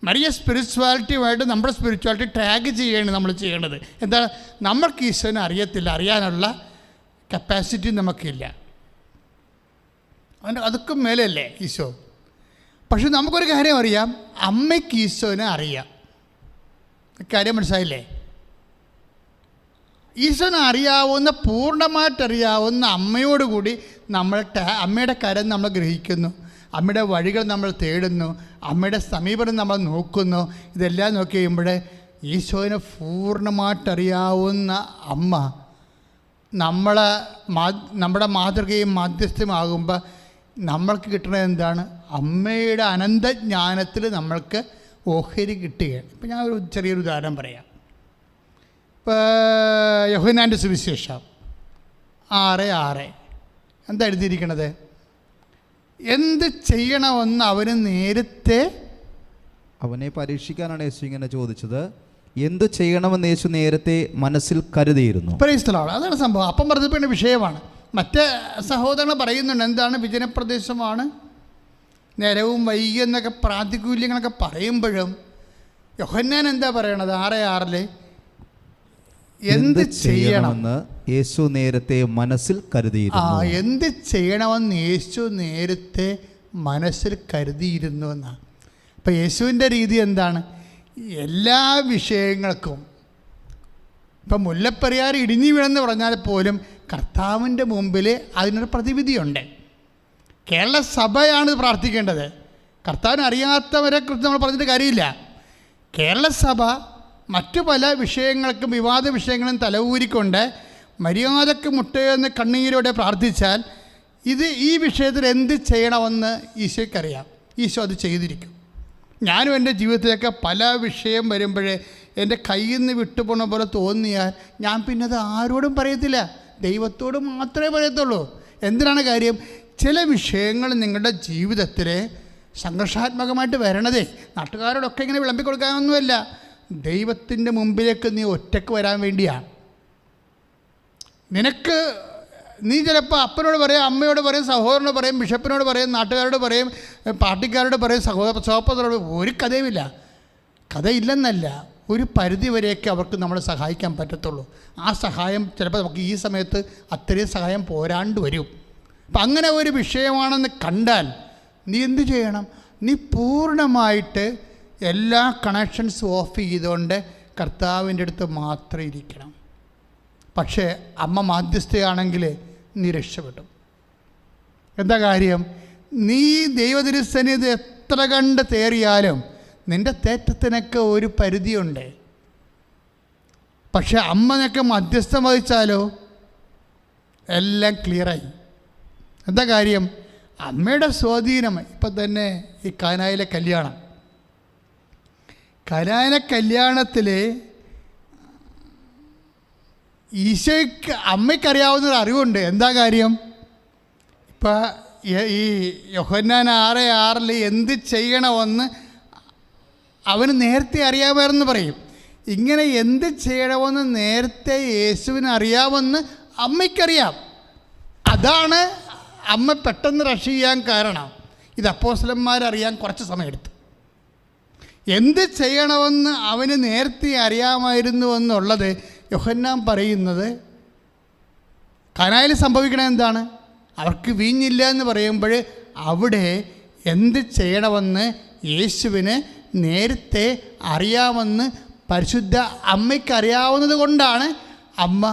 മരിയ സ്പിരിച്വാലിറ്റിയുമായിട്ട് നമ്മുടെ സ്പിരിച്വാലിറ്റി ടാഗ് ചെയ്യാണ് നമ്മൾ ചെയ്യേണ്ടത്. എന്താ? നമ്മൾക്ക് ഈശോനെ അറിയത്തില്ല, അറിയാനുള്ള കപ്പാസിറ്റി നമുക്കില്ല. അതൊക്കെ മേലല്ലേ ഈശോ. പക്ഷെ നമുക്കൊരു കാര്യം അറിയാം, അമ്മയ്ക്ക് ഈശോനെ അറിയാം. കാര്യം മനസ്സിലായില്ലേ? ഈശോനെ അറിയാവുന്ന, പൂർണ്ണമായിട്ടറിയാവുന്ന അമ്മയോടുകൂടി നമ്മൾ അമ്മയുടെ കരം നമ്മൾ ഗ്രഹിക്കുന്നു, അമ്മയുടെ വഴികൾ നമ്മൾ തേടുന്നു, അമ്മയുടെ സമീപനം നമ്മൾ നോക്കുന്നു. ഇതെല്ലാം നോക്കി കഴിയുമ്പോൾ ഈശോനെ പൂർണ്ണമായിട്ടറിയാവുന്ന അമ്മ നമ്മുടെ മാതൃകയും മാധ്യസ്ഥമാകുമ്പോൾ നമ്മൾക്ക് കിട്ടുന്നത് എന്താണ്? അമ്മയുടെ അനന്തജ്ഞാനത്തിൽ നമ്മൾക്ക് ഓഹരി കിട്ടുകയാണ്. ഇപ്പം ഞാൻ ഒരു ചെറിയൊരു ഉദാഹരണം പറയാം. ഇപ്പോൾ യോഹന്നാൻ്റെ സുവിശേഷം 6:6 എന്താ എഴുതിയിരിക്കണത്? എന്ത് ചെയ്യണമെന്ന് അവനെ പരീക്ഷിക്കാനാണ് യേശു ഇങ്ങനെ ചോദിച്ചത്. എന്ത് ചെയ്യണമെന്ന് യേശു നേരത്തെ മനസ്സിൽ കരുതിയിരുന്നു. Praise the Lord. അതാണ് സംഭവം. അപ്പം പറഞ്ഞപ്പോൾ വിഷയമാണ്. മറ്റ് സഹോദരങ്ങൾ പറയുന്നുണ്ട്, എന്താണ് വിജനപ്രദേശമാണ്, നേരവും വൈകി എന്നൊക്കെ പ്രാതികൂല്യങ്ങളൊക്കെ പറയുമ്പോഴും യോഹന്നാൻ എന്താ പറയണത്? 6:6 എന്ത് ചെയ്യണമെന്ന് യേശു നേരത്തെ മനസ്സിൽ കരുതിയിരുന്നു. എന്ത് ചെയ്യണമെന്ന് യേശു നേരത്തെ മനസ്സിൽ കരുതിയിരുന്നു എന്നാണ്. അപ്പം യേശുവിൻ്റെ രീതി എന്താണ്? എല്ലാ വിഷയങ്ങൾക്കും, ഇപ്പം മുല്ലപ്പെരിയാർ ഇടിഞ്ഞു വീണെന്ന് പറഞ്ഞാൽ പോലും കർത്താവിൻ്റെ മുമ്പിൽ അതിനൊരു പ്രതിവിധിയുണ്ട്. കേരള സഭയാണ് പ്രാർത്ഥിക്കേണ്ടത്. കർത്താവിനെ അറിയാത്തവരെ കുറിച്ച് നമ്മൾ പറഞ്ഞിട്ട് കാര്യമില്ല. കേരള സഭ മറ്റു പല വിഷയങ്ങൾക്കും വിവാദ വിഷയങ്ങളും തലഊരിക്കൊണ്ട് മര്യാദക്ക് മുട്ടയെന്ന് കണ്ണീരോടെ പ്രാർത്ഥിച്ചാൽ ഈ വിഷയത്തിൽ എന്ത് ചെയ്യണമെന്ന് ഈശോയ്ക്കറിയാം. ഈശോ അത് ചെയ്തിരിക്കും. ഞാനും എൻ്റെ ജീവിതത്തിലൊക്കെ പല വിഷയം വരുമ്പോഴേ എൻ്റെ കയ്യിൽ നിന്ന് വിട്ടുപോണ പോലെ തോന്നിയാൽ ഞാൻ പിന്നെ അത് ആരോടും പറയത്തില്ല, ദൈവത്തോട് മാത്രമേ പറയത്തുള്ളൂ. എന്തിനാണ് കാര്യം? ചില വിഷയങ്ങൾ നിങ്ങളുടെ ജീവിതത്തിൽ സംഘർഷാത്മകമായിട്ട് വരണതേ നാട്ടുകാരോടൊക്കെ ഇങ്ങനെ വിളമ്പിക്കൊടുക്കാനൊന്നുമല്ല, ദൈവത്തിൻ്റെ മുമ്പിലേക്ക് നീ ഒറ്റയ്ക്ക് വരാൻ വേണ്ടിയാണ്. നീ ചിലപ്പോൾ അപ്പനോട് പറയും, അമ്മയോട് പറയും, സഹോദരനോട് പറയും, ബിഷപ്പിനോട് പറയും, നാട്ടുകാരോട് പറയും, പാർട്ടിക്കാരോട് പറയും, സഹോദരോട് ഒരു കഥയുമില്ല. കഥയില്ലെന്നല്ല, ഒരു പരിധി വരെയൊക്കെ അവർക്ക് നമ്മളെ സഹായിക്കാൻ പറ്റത്തുള്ളൂ. ആ സഹായം ചിലപ്പോൾ നമുക്ക് ഈ സമയത്ത് അത്രയും സഹായം പോരാണ്ട് വരും. അപ്പം അങ്ങനെ ഒരു വിഷയമാണെന്ന് കണ്ടാൽ നീ എന്ത് ചെയ്യണം? നീ പൂർണ്ണമായിട്ട് എല്ലാ കണക്ഷൻസും ഓഫ് ചെയ്തുകൊണ്ട് കർത്താവിൻ്റെ അടുത്ത് മാത്രം ഇരിക്കണം. പക്ഷേ അമ്മ മാധ്യസ്ഥയാണെങ്കിൽ നീ രക്ഷപ്പെടും. എന്താ കാര്യം? നീ ദൈവതിരുസന്നിധി എത്ര കണ്ട് തേറിയാലും നിൻ്റെ തേറ്റത്തിനൊക്കെ ഒരു പരിധിയുണ്ട്. പക്ഷെ അമ്മനൊക്കെ മധ്യസ്ഥം വഹിച്ചാലോ എല്ലാം ക്ലിയറായി. എന്താ കാര്യം? അമ്മയുടെ സ്വാധീനം. ഇപ്പം തന്നെ ഈ കാനായിലെ കല്യാണത്തിൽ ഈശോയ്ക്ക് അമ്മയ്ക്കറിയാവുന്നൊരു അറിവുണ്ട്. എന്താ കാര്യം? ഇപ്പം ഈ യോഹന്നാൻ 6:6 എന്ത് ചെയ്യണമെന്ന് അവന് നേരത്തെ അറിയാമായിരുന്നു പറയും. ഇങ്ങനെ എന്ത് ചെയ്യണമെന്ന് നേരത്തെ യേശുവിന് അറിയാമെന്ന് അമ്മയ്ക്കറിയാം. അതാണ് അമ്മ പെട്ടെന്ന് റഷ് ചെയ്യാൻ കാരണം. ഇത് അപ്പോസ്തലന്മാരറിയാൻ കുറച്ച് സമയമെടുത്തു. എന്ത് ചെയ്യണമെന്ന് അവന് നേരത്തെ അറിയാമായിരുന്നു എന്നുള്ളത് യോഹന്നാൻ പറയുന്നത് കാനായിൽ സംഭവിക്കണത് എന്താണ്? അവർക്ക് വീഞ്ഞില്ല എന്ന് പറയുമ്പോൾ അവിടെ എന്ത് ചെയ്യണമെന്ന് യേശുവിന് നേരത്തെ അറിയാമെന്ന് പരിശുദ്ധ അമ്മയ്ക്കറിയാവുന്നത് കൊണ്ടാണ് അമ്മ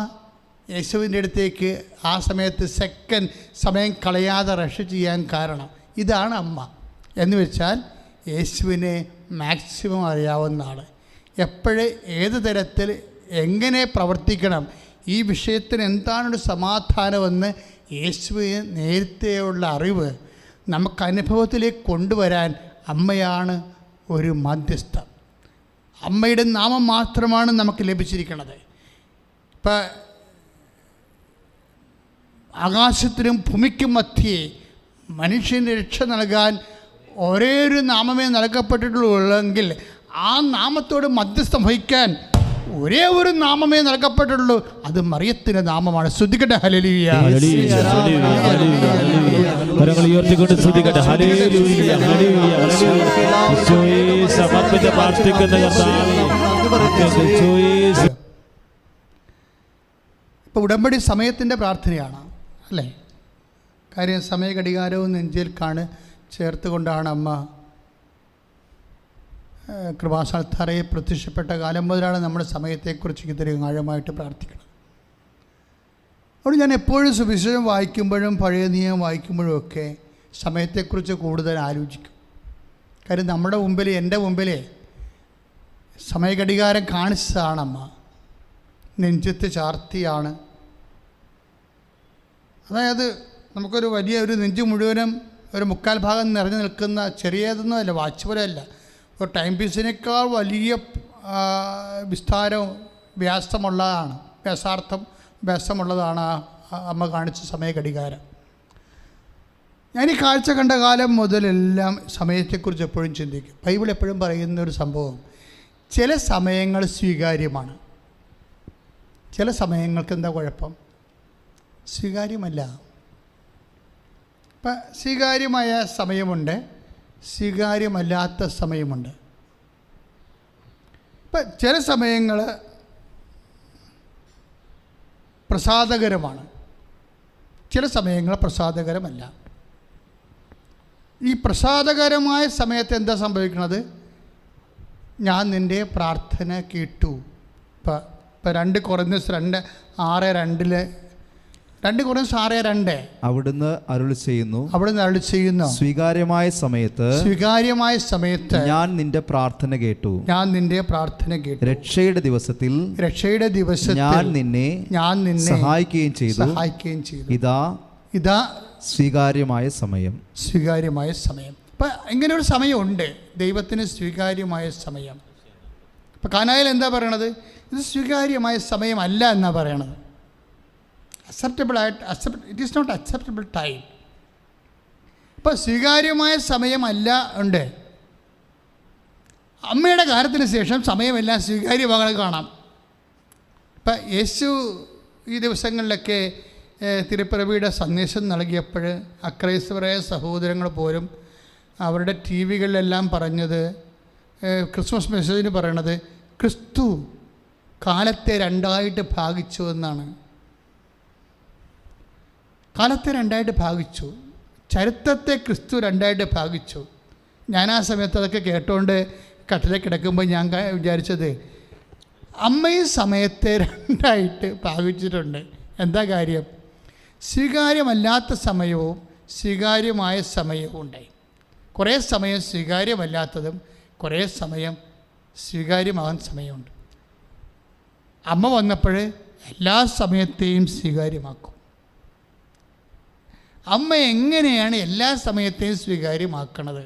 യേശുവിൻ്റെ അടുത്തേക്ക് ആ സമയത്ത് സമയം കളയാതെ റഷ് ചെയ്യാൻ കാരണം. ഇതാണ് അമ്മ എന്ന് വെച്ചാൽ യേശുവിനെ മാക്സിമം അറിയാവുന്ന ആൾ. എപ്പോഴും ഏത് തരത്തിൽ എങ്ങനെ പ്രവർത്തിക്കണം, ഈ വിഷയത്തിന് എന്താണൊരു സമാധാനമെന്ന് യേശുവിന് നേരത്തെയുള്ള അറിവ് നമുക്ക് അനുഭവത്തിലേക്ക് കൊണ്ടുവരാൻ അമ്മയാണ് ഒരു മധ്യസ്ഥ. അമ്മയുടെ നാമം മാത്രമാണ് നമുക്ക് ലഭിച്ചിരിക്കുന്നത്. ഇപ്പം ആകാശത്തിനും ഭൂമിക്കും മധ്യേ മനുഷ്യന് രക്ഷ നൽകാൻ ഒരേ ഒരു നാമമേ നൽകപ്പെട്ടിട്ടുള്ളൂവെങ്കിൽ ആ നാമത്തോട് മധ്യസ്ഥം വഹിക്കാൻ ഒരേ ഒരു നാമമേ നൽകപ്പെട്ടുള്ളൂ. അത് മറിയത്തിൻ്റെ നാമമാണ്. ശ്രദ്ധിക്കട്ടെ. ഹല്ലേലൂയ. ഇപ്പോൾ ഉടമ്പടി സമയത്തിൻ്റെ പ്രാർത്ഥനയാണ് അല്ലേ? കാര്യം സമയഘടികാരവും നെഞ്ചിൽ ചേർത്തുകൊണ്ടാണ് അമ്മ കൃപാസ്ഥാനത്തറയിൽ പ്രത്യക്ഷപ്പെട്ട കാലം മുതലാണ് നമ്മുടെ സമയത്തെക്കുറിച്ച് ഇത്രയും ആഴമായിട്ട് പ്രാർത്ഥിക്കണം. അതുകൊണ്ട് ഞാൻ എപ്പോഴും സുവിശേഷം വായിക്കുമ്പോഴും പഴയ നിയമം വായിക്കുമ്പോഴും ഒക്കെ സമയത്തെക്കുറിച്ച് കൂടുതൽ ആലോചിക്കും. കാര്യം നമ്മുടെ മുമ്പിൽ, എൻ്റെ മുമ്പിൽ സമയഘടികാരം കാണിച്ചതാണ് അമ്മ. നെഞ്ചത്ത് ചാർത്തിയാണ്. അതായത് നമുക്കൊരു ഒരു നെഞ്ച് മുഴുവനും ഒരു 3/4 ഭാഗം നിറഞ്ഞു നിൽക്കുന്ന ചെറിയതൊന്നുമല്ല, വാച്ച് പോലെയല്ല, ഒരു ടൈം പീസിനേക്കാൾ വലിയ വിസ്താരവും വ്യാസമുള്ളതാണ് അമ്മ കാണിച്ച സമയഘടികാരം. ഞാൻ ഈ കാഴ്ച കണ്ട കാലം മുതലെല്ലാം സമയത്തെക്കുറിച്ച് എപ്പോഴും ചിന്തിക്കും. ബൈബിൾ എപ്പോഴും പറയുന്ന ഒരു സംഭവം, ചില സമയങ്ങൾ സ്വീകാര്യമാണ്, ചില സമയങ്ങൾക്ക് എന്താ കുഴപ്പം? സ്വീകാര്യമല്ല. ഇപ്പം സ്വീകാര്യമായ സമയമുണ്ട്, സ്വീകാര്യമല്ലാത്ത സമയമുണ്ട്. ഇപ്പം ചില സമയങ്ങൾ പ്രസാദകരമാണ്, ചില സമയങ്ങൾ പ്രസാദകരമല്ല. ഈ പ്രസാദകരമായ സമയത്ത് എന്താ സംഭവിക്കുന്നത്? ഞാൻ നിൻ്റെ പ്രാർത്ഥന കേട്ടു. ഇപ്പം 2 കൊറിന്തോസ് 2:6-2 2 കൊറിന്തോസ് 6:2 അവിടുന്ന് അരുളി ചെയ്യുന്നു, സ്വീകാര്യമായ സമയത്ത് ഞാൻ നിന്റെ പ്രാർത്ഥന കേട്ടു. രക്ഷയുടെ ദിവസത്തിൽ ഞാൻ നിന്നെ സഹായിക്കുകയും ചെയ്തു. ഇതാ സ്വീകാര്യമായ സമയം. അപ്പം ഇങ്ങനെ ഒരു സമയമുണ്ട് ദൈവത്തിന്, സ്വീകാര്യമായ സമയം. ഇപ്പം കാനായിൽ എന്താ പറയണത്? ഇത് സ്വീകാര്യമായ സമയമല്ല എന്നാണ് പറയണത്. It is not acceptable time. ഇപ്പം സ്വീകാര്യമായ സമയമല്ല ഉണ്ട്. അമ്മയുടെ കാര്യത്തിന് ശേഷം സമയമെല്ലാം സ്വീകാര്യമാകണം കാണാം. ഇപ്പം യേശു ഈ ദിവസങ്ങളിലൊക്കെ തിരുപ്പിറവിയുടെ സന്ദേശം നൽകിയപ്പോൾ അക്രൈസ്തവരായ സഹോദരങ്ങൾ പോലും അവരുടെ ടി വികളിലെല്ലാം പറഞ്ഞത്, ക്രിസ്മസ് മെസ്സേജിന് പറയണത്, ക്രിസ്തു കാലത്തെ 2 ഭാഗിച്ചു എന്നാണ്. കാലത്തെ 2 ഭാഗിച്ചു, ചരിത്രത്തെ ക്രിസ്തു 2 ഭാഗിച്ചു. ഞാൻ ആ സമയത്ത് അതൊക്കെ കേട്ടുകൊണ്ട് കട്ടിലെ കിടക്കുമ്പോൾ ഞാൻ വിചാരിച്ചത്, അമ്മയും സമയത്തെ 2 ഭാഗിച്ചിട്ടുണ്ട്. എന്താ കാര്യം? സ്വീകാര്യമല്ലാത്ത സമയവും സ്വീകാര്യമായ സമയവും ഉണ്ടായി. കുറേ സമയം സ്വീകാര്യമല്ലാത്തതും കുറേ സമയം സ്വീകാര്യമാകാൻ സമയമുണ്ട്. അമ്മ വന്നപ്പോൾ എല്ലാ സമയത്തെയും സ്വീകാര്യമാക്കും. അമ്മ എങ്ങനെയാണ് എല്ലാ സമയത്തെയും സ്വീകാര്യമാക്കണത്?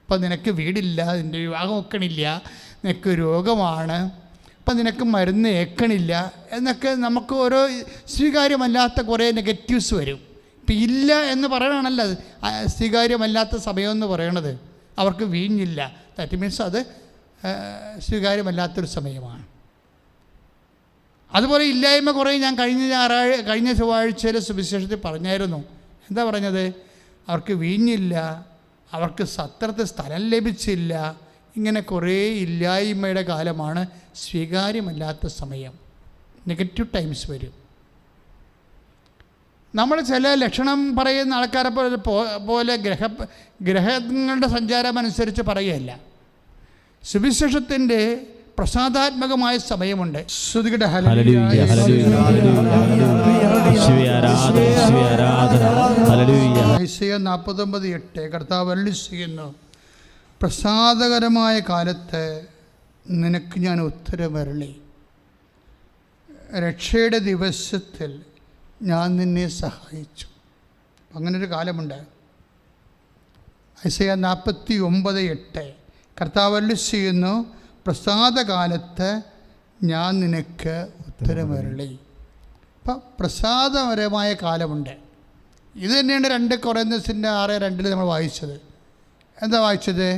ഇപ്പം നിനക്ക് വീടില്ല, നിൻ്റെ വിവാഹം ഒക്കണില്ല, നിനക്ക് രോഗമാണ്, അപ്പം നിനക്ക് മരുന്ന് ഏക്കണില്ല എന്നൊക്കെ നമുക്ക് ഓരോ സ്വീകാര്യമല്ലാത്ത കുറേ നെഗറ്റീവ്സ് വരും. ഇപ്പം ഇല്ല എന്ന് പറയണമല്ലോ സ്വീകാര്യമല്ലാത്ത സമയമെന്ന് പറയണത്. അവർക്ക് വീഞ്ഞില്ല, ദാറ്റ് മീൻസ് അത് സ്വീകാര്യമല്ലാത്തൊരു സമയമാണ്. അതുപോലെ ഇല്ലായ്മ കുറേ ഞാൻ കഴിഞ്ഞ ചൊവ്വാഴ്ചയിൽ സുവിശേഷത്തിൽ പറഞ്ഞായിരുന്നു. എന്താ പറഞ്ഞത്? അവർക്ക് വീഞ്ഞില്ല, അവർക്ക് സത്രത്തിൽ സ്ഥലം ലഭിച്ചില്ല, ഇങ്ങനെ കുറേ ഇല്ലായ്മയുടെ കാലമാണ്, സ്വീകാര്യമല്ലാത്ത സമയം, നെഗറ്റീവ് ടൈംസ് വരും. നമ്മൾ ചില ലക്ഷണം പറയുന്ന ആൾക്കാരെ പോലെ ഗ്രഹങ്ങളുടെ സഞ്ചാരം അനുസരിച്ച് പറയുകയല്ല. സുവിശേഷത്തിൻ്റെ പ്രസാദാത്മകമായ സമയമുണ്ട്. ശ്രുതികട ഐസയ്യ 49:8 കർത്താവ് അരുളി ചെയ്യുന്നു, പ്രസാദകരമായ കാലത്ത് നിനക്ക് ഞാൻ ഉത്തരമരുളി, രക്ഷയുടെ ദിവസത്തിൽ ഞാൻ നിന്നെ സഹായിച്ചു. അങ്ങനൊരു കാലമുണ്ട്. ഐസയ്യ 49:8 കർത്താവ് അരുളി ചെയ്യുന്നു, പ്രസാദകാലത്ത് ഞാൻ നിനക്ക് ഉത്തരമരുളി. അപ്പം പ്രസാദപരമായ കാലമുണ്ട്. ഇത് തന്നെയാണ് 2 കൊറിന്തോസിൻ്റെ 6:2 നമ്മൾ വായിച്ചത്. എന്താ വായിച്ചത്?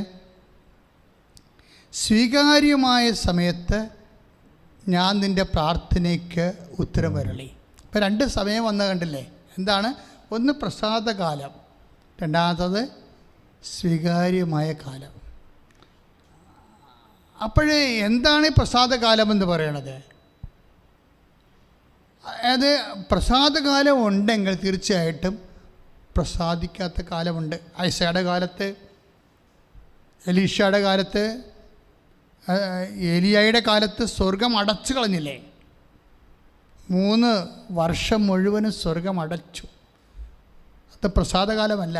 സ്വീകാര്യമായ സമയത്ത് ഞാൻ നിൻ്റെ പ്രാർത്ഥനയ്ക്ക് ഉത്തരമരുളി. ഇപ്പം 2 സമയം വന്ന് കണ്ടില്ലേ? എന്താണ്? ഒന്ന് പ്രസാദകാലം, രണ്ടാമത്തത് സ്വീകാര്യമായ കാലം. അപ്പോഴേ എന്താണ് പ്രസാദകാലം എന്ന് പറയണത്? അത് പ്രസാദകാലം ഉണ്ടെങ്കിൽ തീർച്ചയായിട്ടും പ്രസാദിക്കാത്ത കാലമുണ്ട്. ഐസയുടെ കാലത്ത്, എലീഷയുടെ കാലത്ത്, ഏലിയായുടെ കാലത്ത് സ്വർഗം അടച്ചു കളഞ്ഞില്ലേ? 3 വർഷം മുഴുവനും സ്വർഗം അടച്ചു. അത് പ്രസാദകാലമല്ല.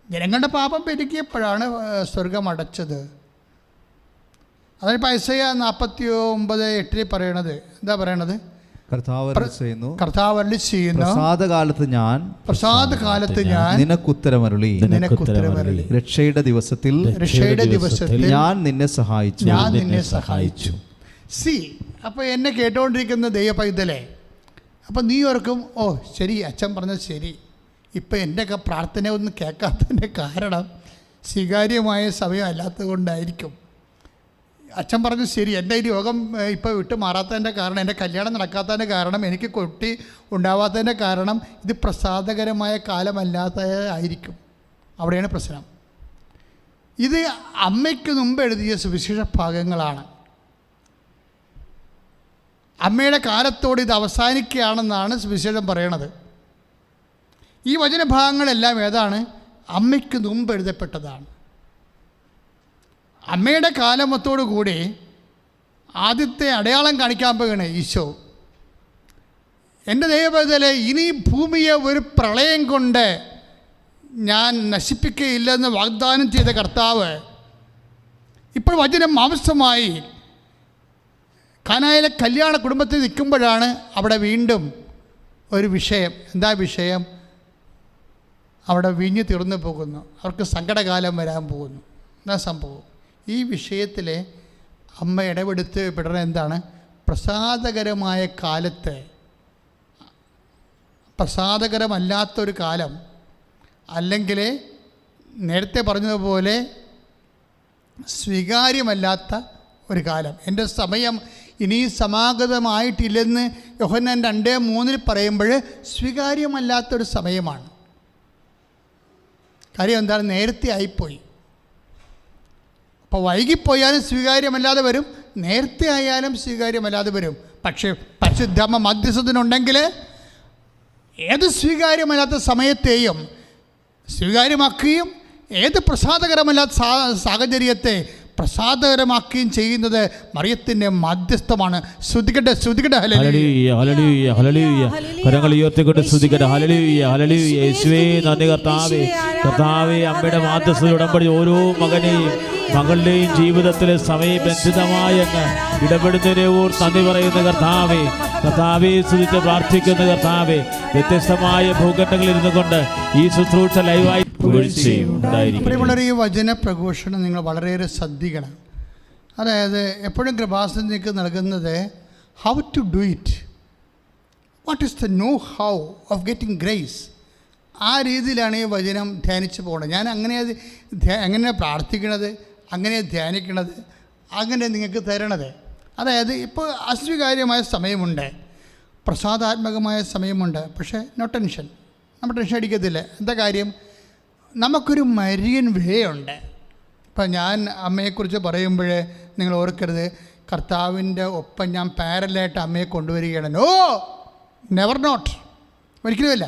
ജനങ്ങളുടെ പാപം പെരുകിയപ്പോഴാണ് സ്വർഗം അടച്ചത്. അതിനിപ്പോൾ ഐസയ്യ 49:8 പറയണത് എന്താ പറയണത്? കർത്താവ് അരുളി ചെയ്യുന്നു, പ്രസാദകാലത്ത് ഞാൻ നിനക്കുത്തരമരുളി, രക്ഷയുടെ ദിവസത്തിൽ ഞാൻ നിന്നെ സഹായിച്ചു. സി, അപ്പോൾ എന്നെ കേട്ടുകൊണ്ടിരിക്കുന്ന ദൈവ പൈതലേ, അപ്പം നീ ഓർക്കും, ഓ ശരി, അച്ഛൻ പറഞ്ഞത് ശരി. ഇപ്പം എൻ്റെ പ്രാർത്ഥന ഒന്നും കേൾക്കാത്തതിൻ്റെ കാരണം സ്വീകാര്യമായ സമയം അല്ലാത്തത് കൊണ്ടായിരിക്കും. അച്ഛൻ പറഞ്ഞു ശരി, എൻ്റെ ഈ രോഗം ഇപ്പോൾ വിട്ടു മാറാത്തതിൻ്റെ കാരണം, എൻ്റെ കല്യാണം നടക്കാത്തതിൻ്റെ കാരണം, എനിക്ക് കുട്ടി ഉണ്ടാവാത്തതിൻ്റെ കാരണം ഇത് പ്രസാദകരമായ കാലമല്ലാത്തതായിരിക്കും. അവിടെയാണ് പ്രശ്നം. ഇത് അമ്മയ്ക്ക് മുമ്പ് എഴുതിയ സുവിശേഷ ഭാഗങ്ങളാണ്. അമ്മയുടെ കാലത്തോട് ഇത് അവസാനിക്കുകയാണെന്നാണ് സുവിശേഷം പറയണത്. ഈ വചനഭാഗങ്ങളെല്ലാം ഏതാണ്? അമ്മയ്ക്ക് മുമ്പ് എഴുതപ്പെട്ടതാണ്. അമ്മയുടെ കാലമത്തോടു കൂടി ആദ്യത്തെ അടയാളം കാണിക്കാൻ പോകുകയാണ് ഈശോ. എൻ്റെ ദൈവപൈതലേ, ഇനി ഭൂമിയെ ഒരു പ്രളയം കൊണ്ട് ഞാൻ നശിപ്പിക്കുകയില്ലെന്ന് വാഗ്ദാനം ചെയ്ത കർത്താവ് ഇപ്പോൾ വചനം മാംസമായി കാനായിലെ കല്യാണ കുടുംബത്തിൽ നിൽക്കുമ്പോഴാണ് അവിടെ വീണ്ടും ഒരു വിഷയം. എന്താ വിഷയം? അവിടെ വീഞ്ഞ് തീർന്നു പോകുന്നു, അവർക്ക് സങ്കടകാലം വരാൻ പോകുന്നു. എന്താ സംഭവം? ഈ വിഷയത്തിൽ അമ്മ ഇടപെടുത്ത് പെടുന്നത് എന്താണ്? പ്രസാദകരമായ കാലത്ത്, പ്രസാദകരമല്ലാത്തൊരു കാലം, അല്ലെങ്കിൽ നേരത്തെ പറഞ്ഞതുപോലെ സ്വീകാര്യമല്ലാത്ത ഒരു കാലം. എൻ്റെ സമയം ഇനി സമാഗതമായിട്ടില്ലെന്ന് യോഹന്നാൻ 2:3 പറയുമ്പോൾ സ്വീകാര്യമല്ലാത്തൊരു സമയമാണ്. കാര്യം എന്താണ്? നേരത്തെ ആയിപ്പോയി. അപ്പോൾ വൈകിപ്പോയാലും സ്വീകാര്യമല്ലാതെ വരും, നേരത്തെ ആയാലും സ്വീകാര്യമല്ലാതെ വരും. പക്ഷേ പരിശുദ്ധമ്മ മധ്യസ്ഥനുണ്ടെങ്കിൽ ഏത് സ്വീകാര്യമല്ലാത്ത സമയത്തെയും സ്വീകാര്യമാക്കുകയും ഏത് പ്രസാദകരമല്ലാത്ത സാഹചര്യത്തെ പ്രസാദകരമാക്കുകയും ചെയ്യുന്നത് മറിയത്തിൻ്റെ മധ്യസ്ഥമാണ്. ശ്രുതികട്ടെ, ശ്രുതികട്ടെ, ഹല്ലേലൂയ, ഹല്ലേലൂയ, ഹല്ലേലൂയ. കരങ്ങൾ ഉയർത്തിക്കൊണ്ട് ശ്രുതികട്ടെ. ഹല്ലേലൂയ, ഹല്ലേലൂയ. യേശുവേ നന്ദി കർത്താവേ. കർത്താവേ, അമ്മയുടെ മാധ്യസ്ഥ ഉടമ്പടി ഓരോ മകനെയും മകളുടെയും ജീവിതത്തിലെ സമയബന്ധിതമായ ഇടപെടുന്നതിനെ ഓർത്ത് നന്ദി പറയുന്ന കർത്താവേ. കർത്താവേ സ്തുതിച്ച് പ്രാർത്ഥിക്കുന്ന കർത്താവേ, വ്യത്യസ്തമായ ഭൂഖണ്ഡങ്ങളിൽ ഇരുന്നു കൊണ്ട് ഈ ശുശ്രൂഷ ലൈവായി ഉണ്ടായിരിക്കും. ഈ വചന പ്രഘോഷണം നിങ്ങൾ വളരെയേറെ ശ്രദ്ധിക്കണം. അതായത് എപ്പോഴും കൃപാസനത്തിലേക്ക് നൽകുന്നത് how to do it, what is the know how of getting grace. ആ രീതിയിലാണ് ഈ വചനം ധ്യാനിച്ച് പോകുന്നത്. ഞാൻ അങ്ങനെ പ്രാർത്ഥിക്കണത്, അങ്ങനെ ധ്യാനിക്കണത്, അങ്ങനെ നിങ്ങൾക്ക് തരണത്. അതായത് ഇപ്പോൾ അസ്വീകാര്യമായ സമയമുണ്ട്, പ്രസാദാത്മകമായ സമയമുണ്ട്, പക്ഷേ നോ ടെൻഷൻ, നമ്മൾ ടെൻഷൻ അടിക്കത്തില്ല. എന്താ കാര്യം? നമുക്കൊരു മരിയൻ വേ ഉണ്ട്. ഇപ്പം ഞാൻ അമ്മയെക്കുറിച്ച് പറയുമ്പോൾ നിങ്ങൾ ഓർക്കരുത് കർത്താവിൻ്റെ ഒപ്പം ഞാൻ പാരലായിട്ട് അമ്മയെ കൊണ്ടുവരികയാണ്. നോ, നെവർ നോട്ട്, ഒരിക്കലുമല്ല.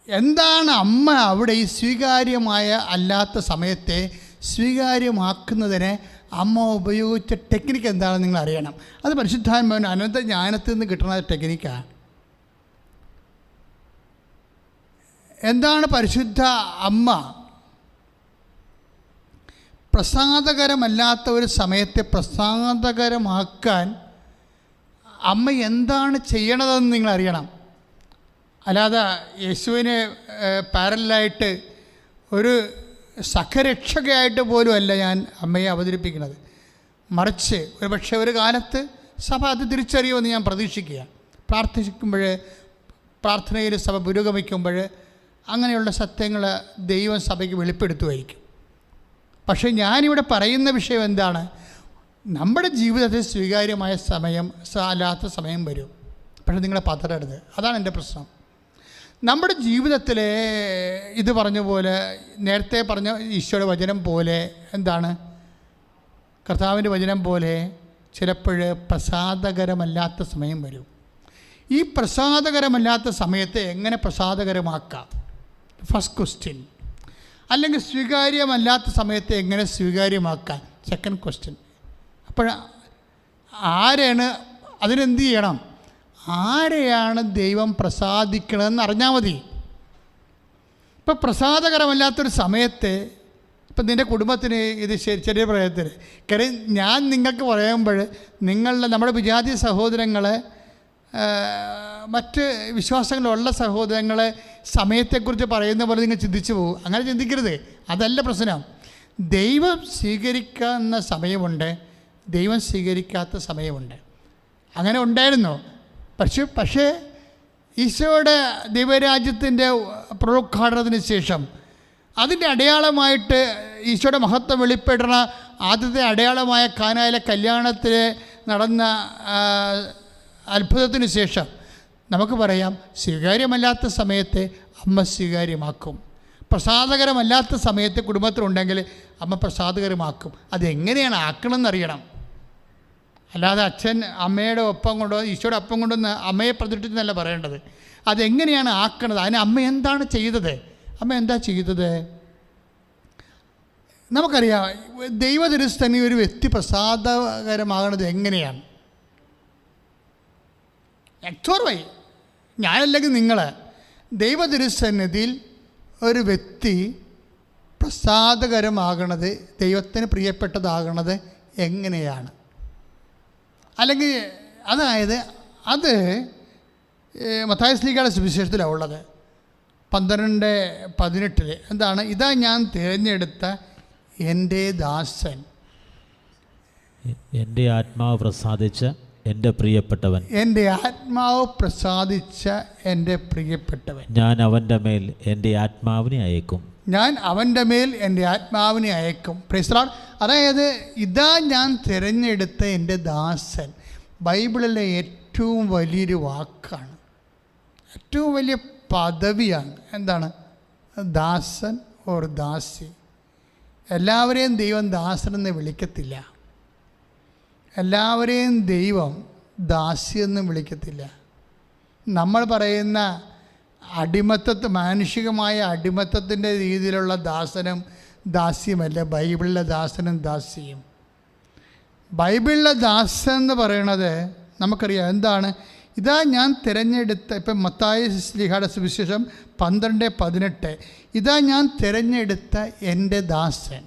എന്താണ് അമ്മ അവിടെ ഈ സ്വീകാര്യമായ അല്ലാത്ത സമയത്തെ സ്വീകാര്യമാക്കുന്നതിന് അമ്മ ഉപയോഗിച്ച ടെക്നിക്ക് എന്താണെന്ന് നിങ്ങൾ അറിയണം. അത് പരിശുദ്ധാത്മാവിന് അനന്ത ജ്ഞാനത്തിൽ നിന്ന് കിട്ടുന്ന ടെക്നിക്കാണ്. എന്താണ് പരിശുദ്ധ അമ്മ പ്രസാദകരമല്ലാത്ത ഒരു സമയത്തെ പ്രസാദകരമാക്കാൻ അമ്മ എന്താണ് ചെയ്യണതെന്ന് നിങ്ങൾ അറിയണം. അല്ലാതെ യേശുവിന് പാരലായിട്ട് ഒരു സഖരക്ഷകയായിട്ട് പോലും അല്ല ഞാൻ അമ്മയെ അവതരിപ്പിക്കുന്നത്. മറിച്ച് ഒരുപക്ഷെ ഒരു കാലത്ത് സഭ അത് തിരിച്ചറിയുമെന്ന് ഞാൻ പ്രതീക്ഷിക്കുക. പ്രാർത്ഥിക്കുമ്പോൾ, പ്രാർത്ഥനയിൽ സഭ പുരോഗമിക്കുമ്പോൾ അങ്ങനെയുള്ള സത്യങ്ങൾ ദൈവം സഭയ്ക്ക് വെളിപ്പെടുത്തുമായിരിക്കും. പക്ഷേ ഞാനിവിടെ പറയുന്ന വിഷയം എന്താണ്? നമ്മുടെ ജീവിതത്തിൽ സ്വീകാര്യമായ സമയം അല്ലാത്ത സമയം വരും. പക്ഷേ നിങ്ങളെ പതറരുത്, അതാണ് എൻ്റെ പ്രശ്നം. നമ്മുടെ ജീവിതത്തിലെ ഇത് പറഞ്ഞ പോലെ, നേരത്തെ പറഞ്ഞ ഈശോയുടെ വചനം പോലെ, എന്താണ് കർത്താവിൻ്റെ വചനം പോലെ ചിലപ്പോൾ പ്രസാദകരമല്ലാത്ത സമയം വരും. ഈ പ്രസാദകരമല്ലാത്ത സമയത്തെ എങ്ങനെ പ്രസാദകരമാക്കാം? First question. അല്ലെങ്കിൽ സ്വീകാര്യമല്ലാത്ത സമയത്തെ എങ്ങനെ സ്വീകാര്യമാക്കാൻ? Second question. അപ്പോൾ ആരെയാണ് അതിനെന്ത് ചെയ്യണം? ആരെയാണ് ദൈവം പ്രസാദിക്കണമെന്ന് അറിഞ്ഞാൽ മതി. ഇപ്പം പ്രസാദകരമല്ലാത്തൊരു സമയത്ത് ഇപ്പം നിൻ്റെ കുടുംബത്തിന് ഇത് ചെറിയ പ്രയത്നം. കാര്യം ഞാൻ നിങ്ങൾക്ക് പറയുമ്പോൾ നമ്മുടെ വിജാതി സഹോദരങ്ങളെ, മറ്റ് വിശ്വാസങ്ങളുള്ള സഹോദരങ്ങളെ സമയത്തെക്കുറിച്ച് പറയുന്ന പോലെ നിങ്ങൾ ചിന്തിച്ചു പോകും. അങ്ങനെ ചിന്തിക്കരുത്, അതല്ല പ്രശ്നം. ദൈവം സ്വീകരിക്കുന്ന സമയമുണ്ട്, ദൈവം സ്വീകരിക്കാത്ത സമയമുണ്ട്. അങ്ങനെ ഉണ്ടായിരുന്നു. പക്ഷേ ഈശോയുടെ ദൈവരാജ്യത്തിൻ്റെ പുനരുദ്ഘാടനത്തിന് ശേഷം അതിൻ്റെ അടയാളമായിട്ട് ഈശോയുടെ മഹത്വം വെളിപ്പെടുന്ന ആദ്യത്തെ അടയാളമായ കാനായിലെ കല്യാണത്തിൽ നടന്ന അത്ഭുതത്തിന് ശേഷം നമുക്ക് പറയാം, സ്വീകാര്യമല്ലാത്ത സമയത്തെ അമ്മ സ്വീകാര്യമാക്കും. പ്രസാദകരമല്ലാത്ത സമയത്ത് കുടുംബത്തിലുണ്ടെങ്കിൽ അമ്മ പ്രസാദകരമാക്കും. അതെങ്ങനെയാണ് ആക്കണമെന്നറിയണം. അല്ലാതെ അച്ഛൻ അമ്മയുടെ ഒപ്പം കൊണ്ടുവന്ന് ഈശോയുടെ ഒപ്പം കൊണ്ടുവന്ന് അമ്മയെ പ്രതിഷ്ഠിച്ചെന്നല്ല പറയേണ്ടത്. അതെങ്ങനെയാണ് ആക്കണത്? അതിന് അമ്മ എന്താണ് ചെയ്തത്? അമ്മ എന്താ ചെയ്തത്? നമുക്കറിയാം, ദൈവതിരുസ്ഥനി ഒരു വ്യക്തി പ്രസാദകരമാകണത് എങ്ങനെയാണ്? എക്സോർവായി ഞാനല്ലെങ്കിൽ നിങ്ങൾ ദൈവതിരുസന്നിധിയിൽ ഒരു വ്യക്തി പ്രസാദകരമാകണത്, ദൈവത്തിന് പ്രിയപ്പെട്ടതാകണത് എങ്ങനെയാണ്? അല്ലെങ്കിൽ അതായത് അത് മത്തായി ശ്ലീഹയുടെ സുവിശേഷത്തിലാണ് ഉള്ളത്. 12:18 എന്താണ്? ഇതാ ഞാൻ തിരഞ്ഞെടുത്ത എൻ്റെ ദാസൻ, എൻ്റെ ആത്മാവ് പ്രസാദിച്ച എൻ്റെ പ്രിയപ്പെട്ടവൻ, എൻ്റെ ആത്മാവ് പ്രസാദിച്ച എൻ്റെ പ്രിയപ്പെട്ടവൻ, ഞാൻ അവൻ്റെ മേൽ എൻ്റെ ആത്മാവിനെ അയക്കും, ഞാൻ അവൻ്റെ മേൽ എൻ്റെ ആത്മാവിനെ അയക്കും. Price the Lord. അതായത് ഇതാ ഞാൻ തിരഞ്ഞെടുത്ത എൻ്റെ ദാസൻ ബൈബിളിലെ ഏറ്റവും വലിയൊരു വാക്കാണ്, ഏറ്റവും വലിയ പദവിയാണ്. എന്താണ് ദാസൻ ഓർ ദാസി? എല്ലാവരെയും ദൈവം ദാസനെന്ന് വിളിക്കത്തില്ല, എല്ലാവരെയും ദൈവം ദാസിയെന്നും വിളിക്കത്തില്ല. നമ്മൾ പറയുന്ന മാനുഷികമായ അടിമത്തത്തിൻ്റെ രീതിയിലുള്ള ദാസനും ദാസ്യമല്ല ബൈബിളിലെ ദാസനും ദാസിയും. ബൈബിളിലെ ദാസൻ എന്ന് പറയണത് നമുക്കറിയാം എന്താണ്? ഇതാ ഞാൻ തിരഞ്ഞെടുത്ത, ഇപ്പം മത്തായി ശ്ലീഹയുടെ സുവിശേഷം 12:18 ഇതാ ഞാൻ തിരഞ്ഞെടുത്ത എൻ്റെ ദാസൻ,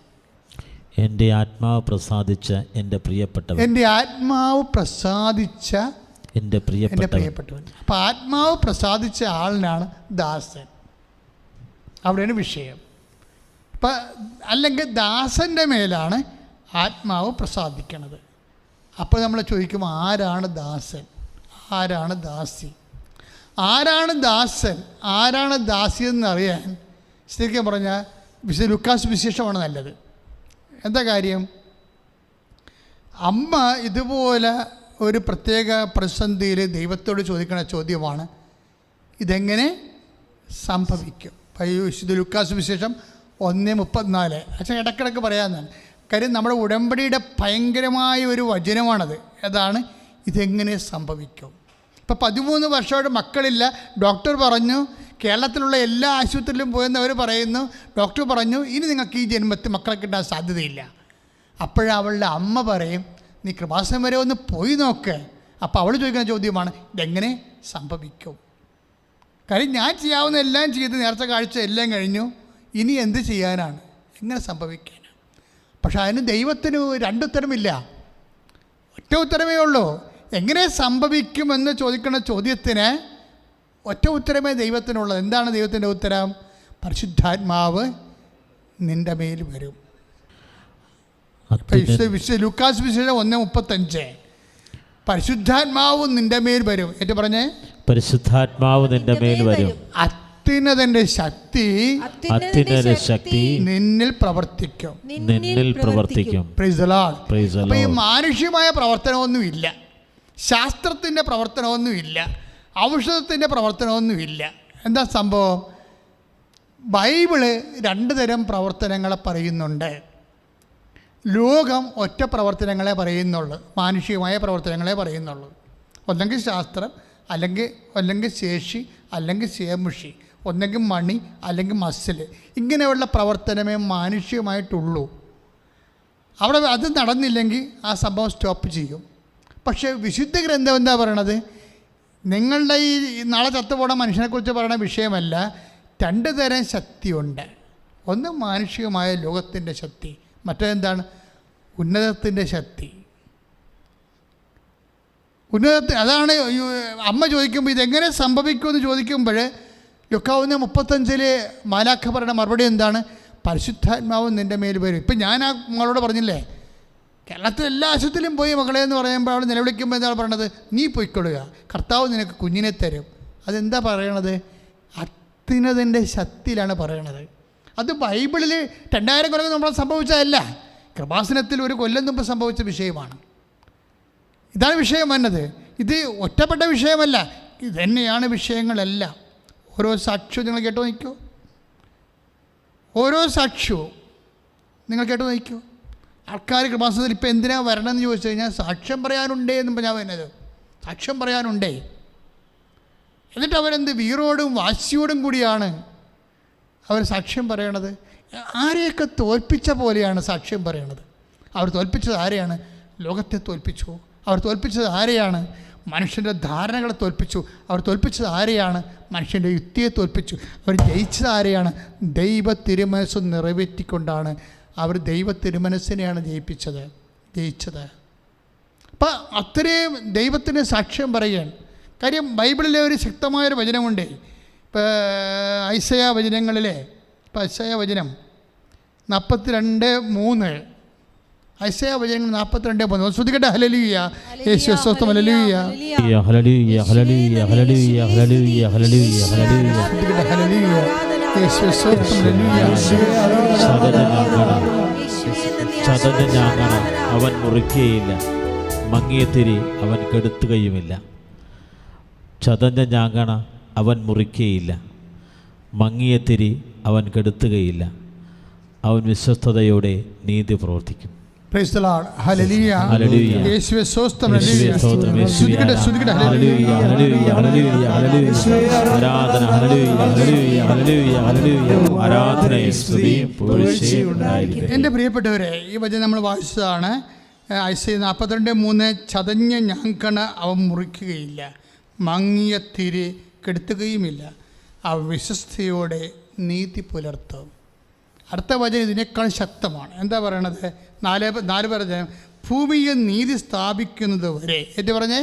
എൻ്റെ ആത്മാവ് പ്രസാദിച്ച എൻ്റെ പ്രിയപ്പെട്ടവൻ, എൻ്റെ ആത്മാവ് പ്രസാദിച്ച എൻ്റെ പ്രിയപ്പെട്ടവൻ. അപ്പം ആത്മാവ് പ്രസാദിച്ച ആളിനാണ് ദാസൻ. അവിടെയാണ് വിഷയം. അപ്പം അല്ലെങ്കിൽ ദാസൻ്റെ മേലാണ് ആത്മാവ് പ്രസാദിക്കണത്. അപ്പോൾ നമ്മൾ ചോദിക്കും, ആരാണ് ദാസൻ, ആരാണ് ദാസി? ആരാണ് ദാസൻ, ആരാണ് ദാസി എന്നറിയാൻ ശരിക്കും പറഞ്ഞാൽ വിശുദ്ധ ലൂക്കാസ് വിശേഷമാണ് നല്ലത്. എന്താ കാര്യം? അമ്മ ഇതുപോലെ ഒരു പ്രത്യേക പ്രതിസന്ധിയിൽ ദൈവത്തോട് ചോദിക്കുന്ന ചോദ്യമാണ്, ഇതെങ്ങനെ സംഭവിക്കും? വിശുദ്ധ ലൂക്കാസ് വിശേഷം 1:34. അച്ഛൻ ഇടയ്ക്കിടയ്ക്ക് പറയാമെന്നാണ്. കാര്യം നമ്മുടെ ഉടമ്പടിയുടെ ഭയങ്കരമായ ഒരു വചനമാണത്. അതാണ് ഇതെങ്ങനെ സംഭവിക്കും. ഇപ്പോൾ 13 വർഷമായിട്ട് മക്കളില്ല. ഡോക്ടർ പറഞ്ഞു, കേരളത്തിലുള്ള എല്ലാ ആശുപത്രിയിലും പോയെന്നവർ പറയുന്നു, ഡോക്ടർ പറഞ്ഞു ഇനി നിങ്ങൾക്ക് ഈ ജന്മത്തിൽ മക്കളെ കിട്ടാൻ സാധ്യതയില്ല. അപ്പോഴവളുടെ അമ്മ പറയും, നീ കൃപാസനം വരെ ഒന്ന് പോയി നോക്ക്. അപ്പോൾ അവൾ ചോദിക്കുന്ന ചോദ്യമാണ്, ഇതെങ്ങനെ സംഭവിക്കും? കാര്യം ഞാൻ ചെയ്യാവുന്ന എല്ലാം ചെയ്ത് നേരത്തെ കാഴ്ച എല്ലാം കഴിഞ്ഞു, ഇനി എന്ത് ചെയ്യാനാണ്, എങ്ങനെ സംഭവിക്കാനാണ്? പക്ഷെ അതിന് ദൈവത്തിന് 2 ഉത്തരമില്ല, ഒറ്റ ഉത്തരമേ ഉള്ളൂ. എങ്ങനെ സംഭവിക്കുമെന്ന് ചോദിക്കുന്ന ചോദ്യത്തിന് ഒറ്റ ഉത്തരമേ ദൈവത്തിനുള്ളത്. എന്താണ് ദൈവത്തിൻ്റെ ഉത്തരം? പരിശുദ്ധാത്മാവ് നിൻ്റെ മേൽ വരും. ലൂക്കാസ് വിശേഷം 1:35. പരിശുദ്ധാത്മാവ് നിൻ്റെ മേൽ വരും. ഏറ്റു പറഞ്ഞേ, പരിശുദ്ധാത്മാവ് നിൻ്റെ മേൽ വരും. അത്യുന്നതന്റെ ശക്തി നിന്നിൽ പ്രവർത്തിക്കും. Praise the Lord. അപ്പോൾ ഈ മാനുഷികമായ പ്രവർത്തനമൊന്നുമില്ല, ശാസ്ത്രത്തിൻ്റെ പ്രവർത്തനമൊന്നുമില്ല, ഔഷധത്തിൻ്റെ പ്രവർത്തനമൊന്നുമില്ല. എന്താ സംഭവം? ബൈബിള് 2 തരം പ്രവർത്തനങ്ങളെ പറയുന്നുണ്ട്. ലോകം ഒറ്റ പ്രവർത്തനങ്ങളെ പറയുന്നുള്ളൂ, മാനുഷികമായ പ്രവർത്തനങ്ങളെ പറയുന്നുള്ളൂ. ഒന്നെങ്കിൽ ശാസ്ത്രം, അല്ലെങ്കിൽ ശേഷി, അല്ലെങ്കിൽ ശേമുഷി, ഒന്നെങ്കിൽ മണി, അല്ലെങ്കിൽ മസിൽ. ഇങ്ങനെയുള്ള പ്രവർത്തനമേ മാനുഷികമായിട്ടുള്ളൂ. അവിടെ അത് നടന്നില്ലെങ്കിൽ ആ സംഭവം സ്റ്റോപ്പ് ചെയ്യും. പക്ഷേ വിശുദ്ധ ഗ്രന്ഥം എന്താ പറയണത്? നിങ്ങളുടെ ഈ നാളെ ചത്തുപോണ മനുഷ്യനെക്കുറിച്ച് പറയുന്ന വിഷയമല്ല. 2 തരം ശക്തിയുണ്ട്. ഒന്ന് മാനുഷികമായ ലോകത്തിൻ്റെ ശക്തി, മറ്റേതെന്താണ്? ഉന്നതത്തിൻ്റെ ശക്തി. അതാണ് അമ്മ ചോദിക്കുമ്പോൾ ഇതെങ്ങനെ സംഭവിക്കുമെന്ന് ചോദിക്കുമ്പോൾ ലൂക്കാ 1:35 മാലാഖ പറയുന്ന മറുപടി എന്താണ്? പരിശുദ്ധാത്മാവ് നിൻ്റെ മേൽ വരും. ഇപ്പം ഞാൻ ആ മകളോട് പറഞ്ഞില്ലേ, കേരളത്തിൽ എല്ലാ ആശുപത്രിയിലും പോയി മകളെ എന്ന് പറയുമ്പോൾ അവൾ നിലവിളിക്കുമ്പോൾ എന്താണ് പറയണത്? നീ പൊയ്ക്കൊള്ളുക, കർത്താവ് നിനക്ക് കുഞ്ഞിനെ തരും. അതെന്താ പറയണത്? അത്യുന്നതൻ്റെ ശക്തിയിലാണ് പറയണത്. അത് ബൈബിളിൽ 2000 കൊല്ലം നമ്മൾ സംഭവിച്ചതല്ല, കൃപാസനത്തിൽ 1 കൊല്ലം മുമ്പ് സംഭവിച്ച വിഷയമാണ്. ഇതാണ് വിഷയം വന്നത്. ഇത് ഒറ്റപ്പെട്ട വിഷയമല്ല, ഇതുതന്നെയാണ് വിഷയങ്ങളെല്ലാം. ഓരോ സാക്ഷ്യവും നിങ്ങൾ കേട്ടോ നിൽക്കൂ, ഓരോ സാക്ഷ്യവും നിങ്ങൾ കേട്ടോ നിൽക്കൂ. ആൾക്കാർ കൃപാസനത്തിൽ ഇപ്പോൾ എന്തിനാണ് വരണമെന്ന് ചോദിച്ചു കഴിഞ്ഞാൽ സാക്ഷ്യം പറയാനുണ്ടേ എന്ന് ഞാൻ വരുന്നത്. സാക്ഷ്യം പറയാനുണ്ടേ. എന്നിട്ട് അവരെന്ത് വീറോടും വാശിയോടും കൂടിയാണ് അവർ സാക്ഷ്യം പറയണത്. ആരെയൊക്കെ തോൽപ്പിച്ച പോലെയാണ് സാക്ഷ്യം പറയണത്. അവർ തോൽപ്പിച്ചത് ആരെയാണ്? ലോകത്തെ തോൽപ്പിച്ചു. അവർ തോൽപ്പിച്ചത് ആരെയാണ്? മനുഷ്യൻ്റെ ധാരണകളെ തോൽപ്പിച്ചു. അവർ തോൽപ്പിച്ചത് ആരെയാണ്? മനുഷ്യൻ്റെ യുക്തിയെ തോൽപ്പിച്ചു. അവർ ജയിച്ചത് ആരെയാണ്? ദൈവ തിരുമനസ്സ് നിറവേറ്റിക്കൊണ്ടാണ് അവർ ദൈവ തിരുമനസ്സിനെയാണ് ജയിച്ചത്. അപ്പം അത്രയും ദൈവത്തിന് സാക്ഷ്യം പറയുകയാണ്. കാര്യം ബൈബിളിലെ ഒരു ശക്തമായൊരു വചനമുണ്ട്. ഇപ്പോൾ ഐസയ വചനങ്ങളിലെ, ഇപ്പോൾ ഐസയ വചനം 42:3, ഐസയ വചനങ്ങൾ 42:3 ശ്രദ്ധിക്കട്ടെ. ഹല്ലേലൂയ, യേശുവേ സ്തോത്രം. ഹല്ലേലൂയ, ഹല്ലേലൂയ, ഹല്ലേലൂയ, ഹല്ലേലൂയ, ഹല്ലേലൂയ, ഹല്ലേലൂയ, ഹല്ലേലൂയ, ഹല്ലേലൂയ, യേശുവേ സ്തോത്രം. ചതഞ്ഞ ഞാങ്ങണ അവൻ മുറിക്കുകയില്ല, മങ്ങിയ തിരി അവൻ കെടുത്തുകയുമില്ല. ചതഞ്ഞ ഞാങ്ങണ അവൻ മുറിക്കുകയില്ല, മങ്ങിയ തിരി അവൻ കെടുത്തുകയില്ല. അവൻ വിശ്വസ്തയോടെ നീതി പ്രവർത്തിക്കും. Praise the Lord. ഹല്ലേലൂയ, ഹല്ലേലൂയ, യേശുവേ സ്തോത്രം. ഹല്ലേലൂയ, സ്തുതിക്കട്ടെ, സ്തുതിക്കട്ടെ. ഹല്ലേലൂയ, ഹല്ലേലൂയ, ഹല്ലേലൂയ, ഹല്ലേലൂയ, ആരാധന. ഹല്ലേലൂയ, ഹല്ലേലൂയ, ഹല്ലേലൂയ, ഹല്ലേലൂയ, ആരാധനയും സ്തുതിയും പുകഴ്ചയും ഉണ്ടായിരിക്കട്ടെ. എൻ്റെ പ്രിയപ്പെട്ടവരെ, ഈ വചനം നമ്മൾ വായിച്ചതാണ്. ഐസയ 42:3, ചതഞ്ഞ ഞാങ്കണ അവൻ മുറിക്കുകയില്ല, മങ്ങിയ തിരി കെടുത്തുകയുമില്ല, അവ വിശ്വസ്തയോടെ നീതി പുലർത്തും. അടുത്ത വചനം ഇതിനേക്കാൾ ശക്തമാണ്. എന്താ പറയണത്? 4 പറഞ്ഞ ഭൂമിയെ നീതി സ്ഥാപിക്കുന്നത് വരെ. ഏറ്റു പറഞ്ഞേ,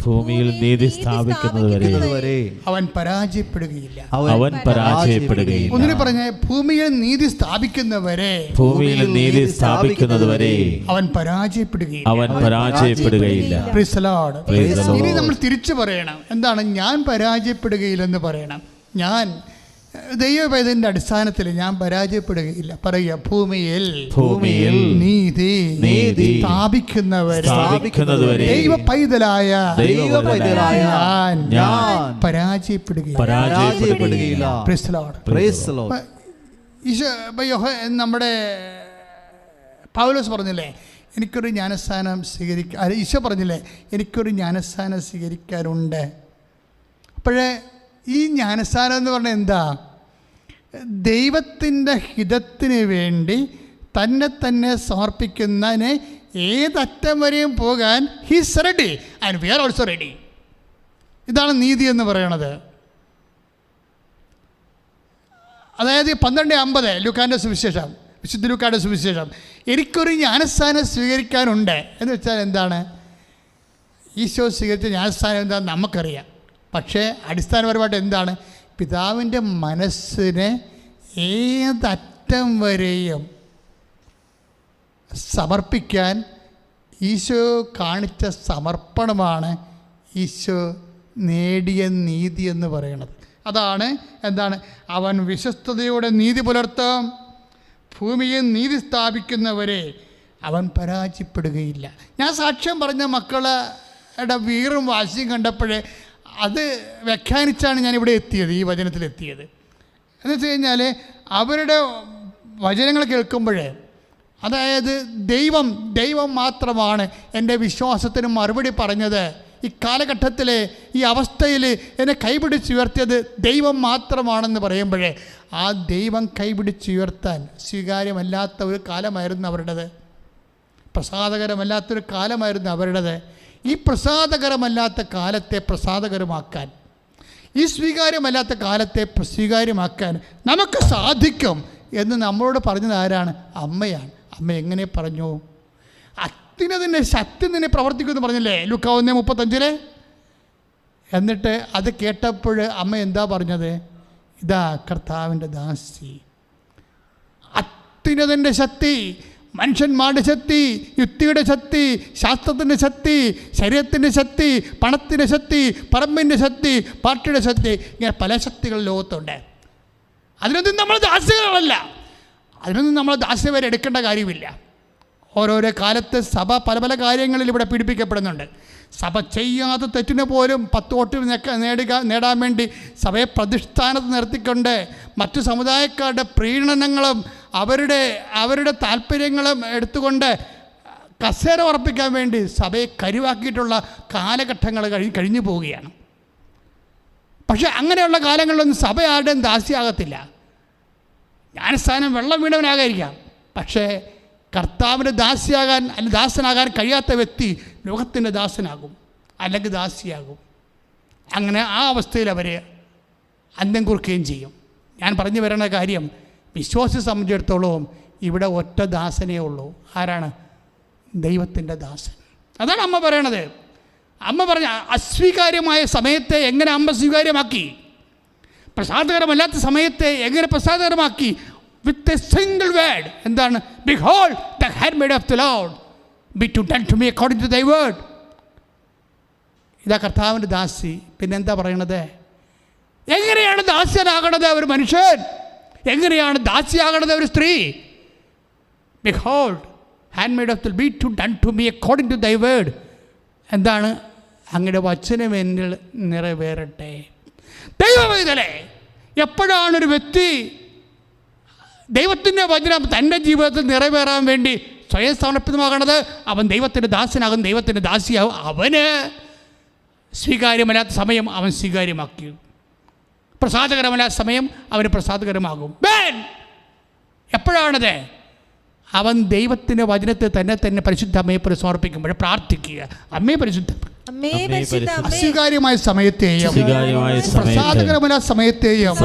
ഭൂമിയിൽ നീതി സ്ഥാപിക്കുന്നതുവരെ അവൻ പരാജയപ്പെടുകയില്ല. അവൻ പരാജയപ്പെടുകയില്ല. ഒന്നിനു പറഞ്ഞ ഭൂമിയിൽ നീതി സ്ഥാപിക്കുന്നവരെ അവൻ പരാജയപ്പെടുകയില്ല. അവൻ പരാജയപ്പെടുകയില്ല. Praise the Lord. Praise the Lord. ഇനി നമ്മൾ തിരിച്ചു പറയണം. എന്താണ്? ഞാൻ പരാജയപ്പെടുകയില്ലെന്ന് പറയണം. ഞാൻ ദൈവവേദന്റെ അടിസ്ഥാനത്തിൽ ഞാൻ പരാജയപ്പെടുകയില്ല. പറയുക, ഭൂമിയിൽ നീതി സ്ഥാപിക്കുന്നവരെ ദൈവ പൈതലായ ഞാൻ പരാജയപ്പെടുകയില്ല. Praise the Lord. നമ്മുടെ പൗലോസ് പറഞ്ഞില്ലേ, എനിക്കൊരു ജ്ഞാനസ്ഥാനം ഈശോ പറഞ്ഞില്ലേ, എനിക്കൊരു ജ്ഞാനസ്ഥാനം സ്വീകരിക്കാനുണ്ട്. അപ്പോഴേ ഈ ജ്ഞാനസ്ഥാനം എന്ന് പറഞ്ഞാൽ എന്താ? ദൈവത്തിൻ്റെ ഹിതത്തിന് വേണ്ടി തന്നെ സമർപ്പിക്കുന്നതിന് ഏതറ്റം വരെയും പോകാൻ he's ready and we are also ready. ഇതാണ് നീതി എന്ന് പറയണത്. അതായത് 12:50 ലൂക്കാൻ്റെ സുവിശേഷം, വിശുദ്ധ ലൂക്കായുടെ സുവിശേഷം, എനിക്കൊരു ജ്ഞാനസ്ഥാനം സ്വീകരിക്കാനുണ്ട് എന്ന് വെച്ചാൽ എന്താണ്? ഈശോ സ്വീകരിച്ച ജ്ഞാനസ്ഥാനം എന്താണെന്ന് നമുക്കറിയാം. പക്ഷേ അടിസ്ഥാനപരമായിട്ട് എന്താണ്? പിതാവിൻ്റെ മനസ്സിനെ ഏതറ്റം വരെയും സമർപ്പിക്കാൻ ഈശോ കാണിച്ച സമർപ്പണമാണ് ഈശോ നേടിയ നീതി എന്ന് പറയുന്നത്. അതാണ് എന്താണ്? അവൻ വിശ്വസ്തയോടെ നീതി പുലർത്തും, ഭൂമിയെ നീതി സ്ഥാപിക്കുന്നവരെ അവൻ പരാജയപ്പെടുകയില്ല. ഞാൻ സാക്ഷ്യം പറഞ്ഞ മക്കളുടെ വീറും വാശിയും കണ്ടപ്പോഴേ അത് വ്യാഖ്യാനിച്ചാണ് ഞാനിവിടെ എത്തിയത്, ഈ വചനത്തിലെത്തിയത്. എന്ന് വെച്ച് കഴിഞ്ഞാൽ അവരുടെ വചനങ്ങൾ കേൾക്കുമ്പോഴേ, അതായത് ദൈവം മാത്രമാണ് എൻ്റെ വിശ്വാസത്തിന് മറുപടി പറഞ്ഞത്. ഈ കാലഘട്ടത്തിൽ ഈ അവസ്ഥയിൽ എന്നെ കൈപിടിച്ചുയർത്തിയത് ദൈവം മാത്രമാണെന്ന് പറയുമ്പോഴേ, ആ ദൈവം കൈപിടിച്ചുയർത്താൻ സ്വീകാര്യമല്ലാത്ത ഒരു കാലമായിരുന്നു അവരുടേത്. പ്രസാദകരമല്ലാത്തൊരു കാലമായിരുന്നു അവരുടേത്. ഈ പ്രസാദകരമല്ലാത്ത കാലത്തെ പ്രസാദകരമാക്കാൻ, ഈ സ്വീകാര്യമല്ലാത്ത കാലത്തെ സ്വീകാര്യമാക്കാൻ നമുക്ക് സാധിക്കും എന്ന് നമ്മളോട് പറഞ്ഞത് ആരാണ്? അമ്മയാണ്. അമ്മ എങ്ങനെ പറഞ്ഞു? അത്യുന്നതിൻ്റെ ശക്തി നിന്നെ പ്രവർത്തിക്കുമെന്ന് പറഞ്ഞില്ലേ ലൂക്കാ 1:35. എന്നിട്ട് അത് കേട്ടപ്പോൾ അമ്മ എന്താ പറഞ്ഞത്? ഇതാ കർത്താവിൻ്റെ ദാസി. അത്യുന്നതിൻ്റെ ശക്തി, മനുഷ്യന്മാരുടെ ശക്തി, യുക്തിയുടെ ശക്തി, ശാസ്ത്രത്തിൻ്റെ ശക്തി, ശരീരത്തിൻ്റെ ശക്തി, പണത്തിൻ്റെ ശക്തി, പറമ്പിൻ്റെ ശക്തി, പാർട്ടിയുടെ ശക്തി, ഇങ്ങനെ പല ശക്തികൾ ലോകത്തുണ്ട്. അതിനൊന്നും നമ്മൾ ദാസ്യങ്ങളല്ല. അതിനൊന്നും നമ്മൾ ദാസ്യവരെ എടുക്കേണ്ട കാര്യമില്ല. ഓരോരോ കാലത്ത് സഭ പല പല കാര്യങ്ങളിൽ ഇവിടെ പീഡിപ്പിക്കപ്പെടുന്നുണ്ട്. സഭ ചെയ്യാത്ത തെറ്റിന് പോലും 10 വോട്ട് നേടാൻ വേണ്ടി സഭയെ പ്രതിഷ്ഠാനത്ത് നിർത്തിക്കൊണ്ട് മറ്റു സമുദായക്കാരുടെ പ്രീണനങ്ങളും അവരുടെ താല്പര്യങ്ങളും എടുത്തുകൊണ്ട് കസേര ഉറപ്പിക്കാൻ വേണ്ടി സഭയെ കരുവാക്കിയിട്ടുള്ള കാലഘട്ടങ്ങൾ കഴിഞ്ഞു പോവുകയാണ്. പക്ഷേ അങ്ങനെയുള്ള കാലങ്ങളിലൊന്നും സഭ ആരുടെയും ദാസ്യമാകത്തില്ല. ജ്ഞാനസ്ഥാനം വെള്ളം വീണവനാകാതിരിക്കാം, പക്ഷേ കർത്താവിൻ്റെ ദാസിയാകാൻ അല്ലെങ്കിൽ ദാസനാകാൻ കഴിയാത്ത വ്യക്തി ലോകത്തിൻ്റെ ദാസനാകും, അല്ലെങ്കിൽ ദാസിയാകും. അങ്ങനെ ആ അവസ്ഥയിൽ അവർ അന്ത്യം കുറിക്കുകയും ചെയ്യും. ഞാൻ പറഞ്ഞു വരേണ്ട കാര്യം, വിശ്വാസിയെ സംബന്ധിച്ചിടത്തോളം ഇവിടെ ഒറ്റ ദാസനേ ഉള്ളൂ. ആരാണ്? ദൈവത്തിൻ്റെ ദാസൻ. അതാണ് അമ്മ പറയണത്. അമ്മ പറഞ്ഞ അസ്വീകാര്യമായ സമയത്തെ എങ്ങനെ അമ്മ സ്വീകാര്യമാക്കി, പ്രസാദകരമല്ലാത്ത സമയത്തെ എങ്ങനെ പ്രസാദകരമാക്കി. With a single word. എന്താണ്? Behold the handmaid of the Lord, be to done to me according to thy word. ഇതാ കർത്താവിൻ്റെ ദാസി. പിന്നെന്താ പറയണത്? എങ്ങനെയാണ് ദാസ്യനാകണത് ഒരു മനുഷ്യൻ? എങ്ങനെയാണ് ദാസിയാകണത് ഒരു സ്ത്രീ? Behold handmaid of the be to done to me according to thy word. എന്താണ്? അങ്ങയുടെ വചനം എന്നിൽ നിറവേറട്ടെ. ദൈവവേദനേ, എപ്പോഴാണൊരു വ്യക്തി ദൈവത്തിൻ്റെ വചനം തൻ്റെ ജീവിതത്തിൽ നിറവേറാൻ വേണ്ടി സ്വയം സമർപ്പിതമാകണത്? അവൻ ദൈവത്തിൻ്റെ ദാസനാകും, ദൈവത്തിൻ്റെ ദാസിയാകും. അവന് സ്വീകാര്യമല്ലാത്ത സമയം അവൻ സ്വീകാര്യമാക്കി, പ്രസാദകരമല്ലാത്ത സമയം അവന് പ്രസാദകരമാകും. എപ്പോഴാണത്? അവൻ ദൈവത്തിൻ്റെ വചനത്തെ തന്നെ പരിശുദ്ധ അമ്മയെ പോലെ സമർപ്പിക്കുമ്പോൾ പ്രാർത്ഥിക്കുക. അമ്മയെ പരിശുദ്ധ അസ്വീകാര്യമായ സമയത്തെയും പ്രസാദകരമായ സമയത്തെയും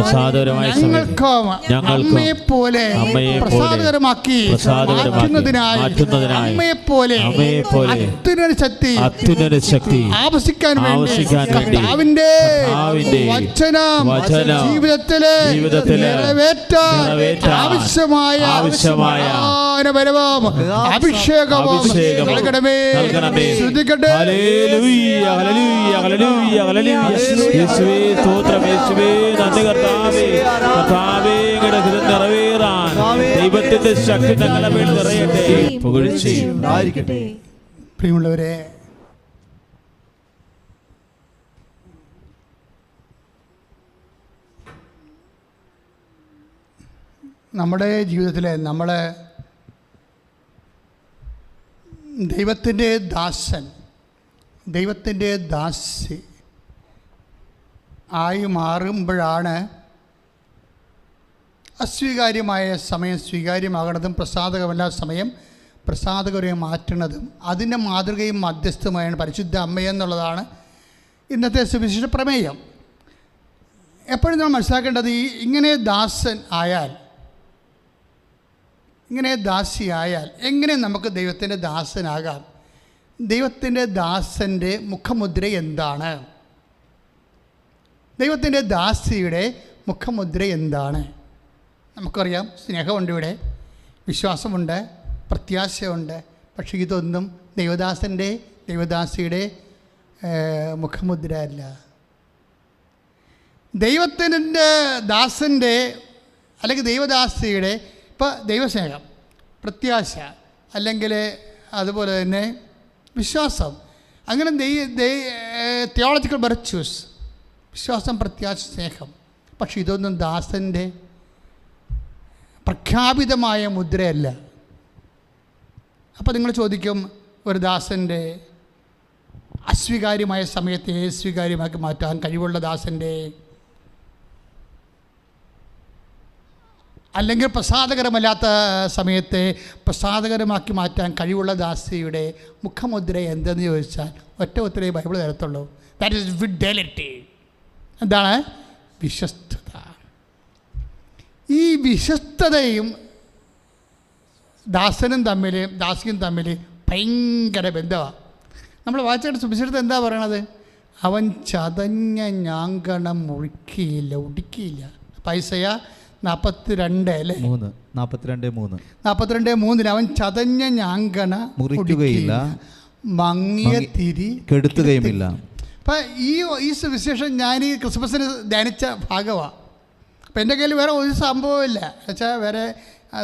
ഞങ്ങൾക്ക് അമ്മയെ പോലെ പ്രസാദകരമാക്കി മാറ്റുന്നതിനായി അമ്മയെപ്പോലെ അത്യുന്നത ശക്തി ആവശ്യിക്കാൻ വേണ്ടി കർത്താവിന്റെ വചനം ജീവിതത്തിലെ നിറവേറ്റാൻ ആവശ്യമായ അഭിഷേകവും നൽകണമേ. ശ്രദ്ധിക്കട്ടെ. ദൈവത്തിന്റെ ശക്തി ഞങ്ങളുടെ മേൽ നിറയട്ടെ. പ്രിയമുള്ളവരെ, നമ്മുടെ ജീവിതത്തിൽ നമ്മൾ ദൈവത്തിൻ്റെ ദാസൻ, ദൈവത്തിൻ്റെ ദാസി ആയി മാറുമ്പോഴാണ് അസ്വീകാര്യമായ സമയം സ്വീകാര്യമാകണതും പ്രസാദകമല്ലാത്ത സമയം പ്രസാദകരെ മാറ്റുന്നതും അതിൻ്റെ മാതൃകയും മധ്യസ്ഥവുമാണ് പരിശുദ്ധ അമ്മയെന്നുള്ളതാണ് ഇന്നത്തെ സുവിശേഷ പ്രമേയം. എപ്പോഴും നമ്മൾ മനസ്സിലാക്കേണ്ടത് ഇങ്ങനെ ദാസൻ ആയാൽ, ഇങ്ങനെ ദാസിയായാൽ എങ്ങനെ നമുക്ക് ദൈവത്തിൻ്റെ ദാസനാകാം? ദൈവത്തിൻ്റെ ദാസൻ്റെ മുഖമുദ്ര എന്താണ്? ദൈവത്തിൻ്റെ ദാസിയുടെ മുഖമുദ്ര എന്താണ്? നമുക്കറിയാം, സ്നേഹമുണ്ട്, ഇവിടെ വിശ്വാസമുണ്ട്, പ്രത്യാശയുണ്ട്. പക്ഷേ ഇതൊന്നും ദൈവദാസിയുടെ മുഖമുദ്ര അല്ല. ദൈവത്തിൻ്റെ ദാസൻ്റെ അല്ലെങ്കിൽ ദൈവദാസിയുടെ ഇപ്പോൾ ദൈവസ്നേഹം, പ്രത്യാശ, അല്ലെങ്കിൽ അതുപോലെ തന്നെ വിശ്വാസം, അങ്ങനെ തിയോളജിക്കൽ വെർച്യൂസ്, വിശ്വാസം, പ്രത്യാശ, സ്നേഹം. പക്ഷെ ഇതൊന്നും ദാസൻ്റെ പ്രഖ്യാപിതമായ മുദ്രയല്ല. അപ്പോൾ നിങ്ങൾ ചോദിക്കും, ഒരു ദാസൻ്റെ അസ്വീകാര്യമായ സമയത്തെ സ്വീകാര്യമാക്കി മാറ്റാൻ കഴിവുള്ള ദാസൻ്റെ, അല്ലെങ്കിൽ പ്രസാദകരമല്ലാത്ത സമയത്തെ പ്രസാദകരമാക്കി മാറ്റാൻ കഴിവുള്ള ദാസിയുടെ മുഖമുദ്ര എന്തെന്ന് ചോദിച്ചാൽ ഒറ്റ ഉത്തരവേ ബൈബിൾ തരത്തുള്ളൂ. That is fidelity. എന്താണ്? വിശ്വസ്തത. ഈ വിശ്വസ്തതയും ദാസനും തമ്മിൽ ഭയങ്കര ബന്ധമാണ്. നമ്മൾ വായിച്ചിട്ട് സുവിശേഷത്തിൽ എന്താ പറയണത്? അവൻ ചതഞ്ഞ ഞാങ്കണം ഒടുക്കിയില്ല. പൈസയ 42 അല്ലേ? 42:3 അവൻ ചതഞ്ഞ ഞാങ്കണ മുറിക്കുകയില്ല, മങ്ങിയ തിരി കെടുത്തുകയുമില്ല. അപ്പം ഈ സുവിശേഷം ഞാൻ ഈ ക്രിസ്മസിന് ധ്യാനിച്ച ഭാഗമാണ്. അപ്പം എൻ്റെ കയ്യിൽ വേറെ ഒരു സംഭവമില്ല. എന്നുവെച്ചാൽ വേറെ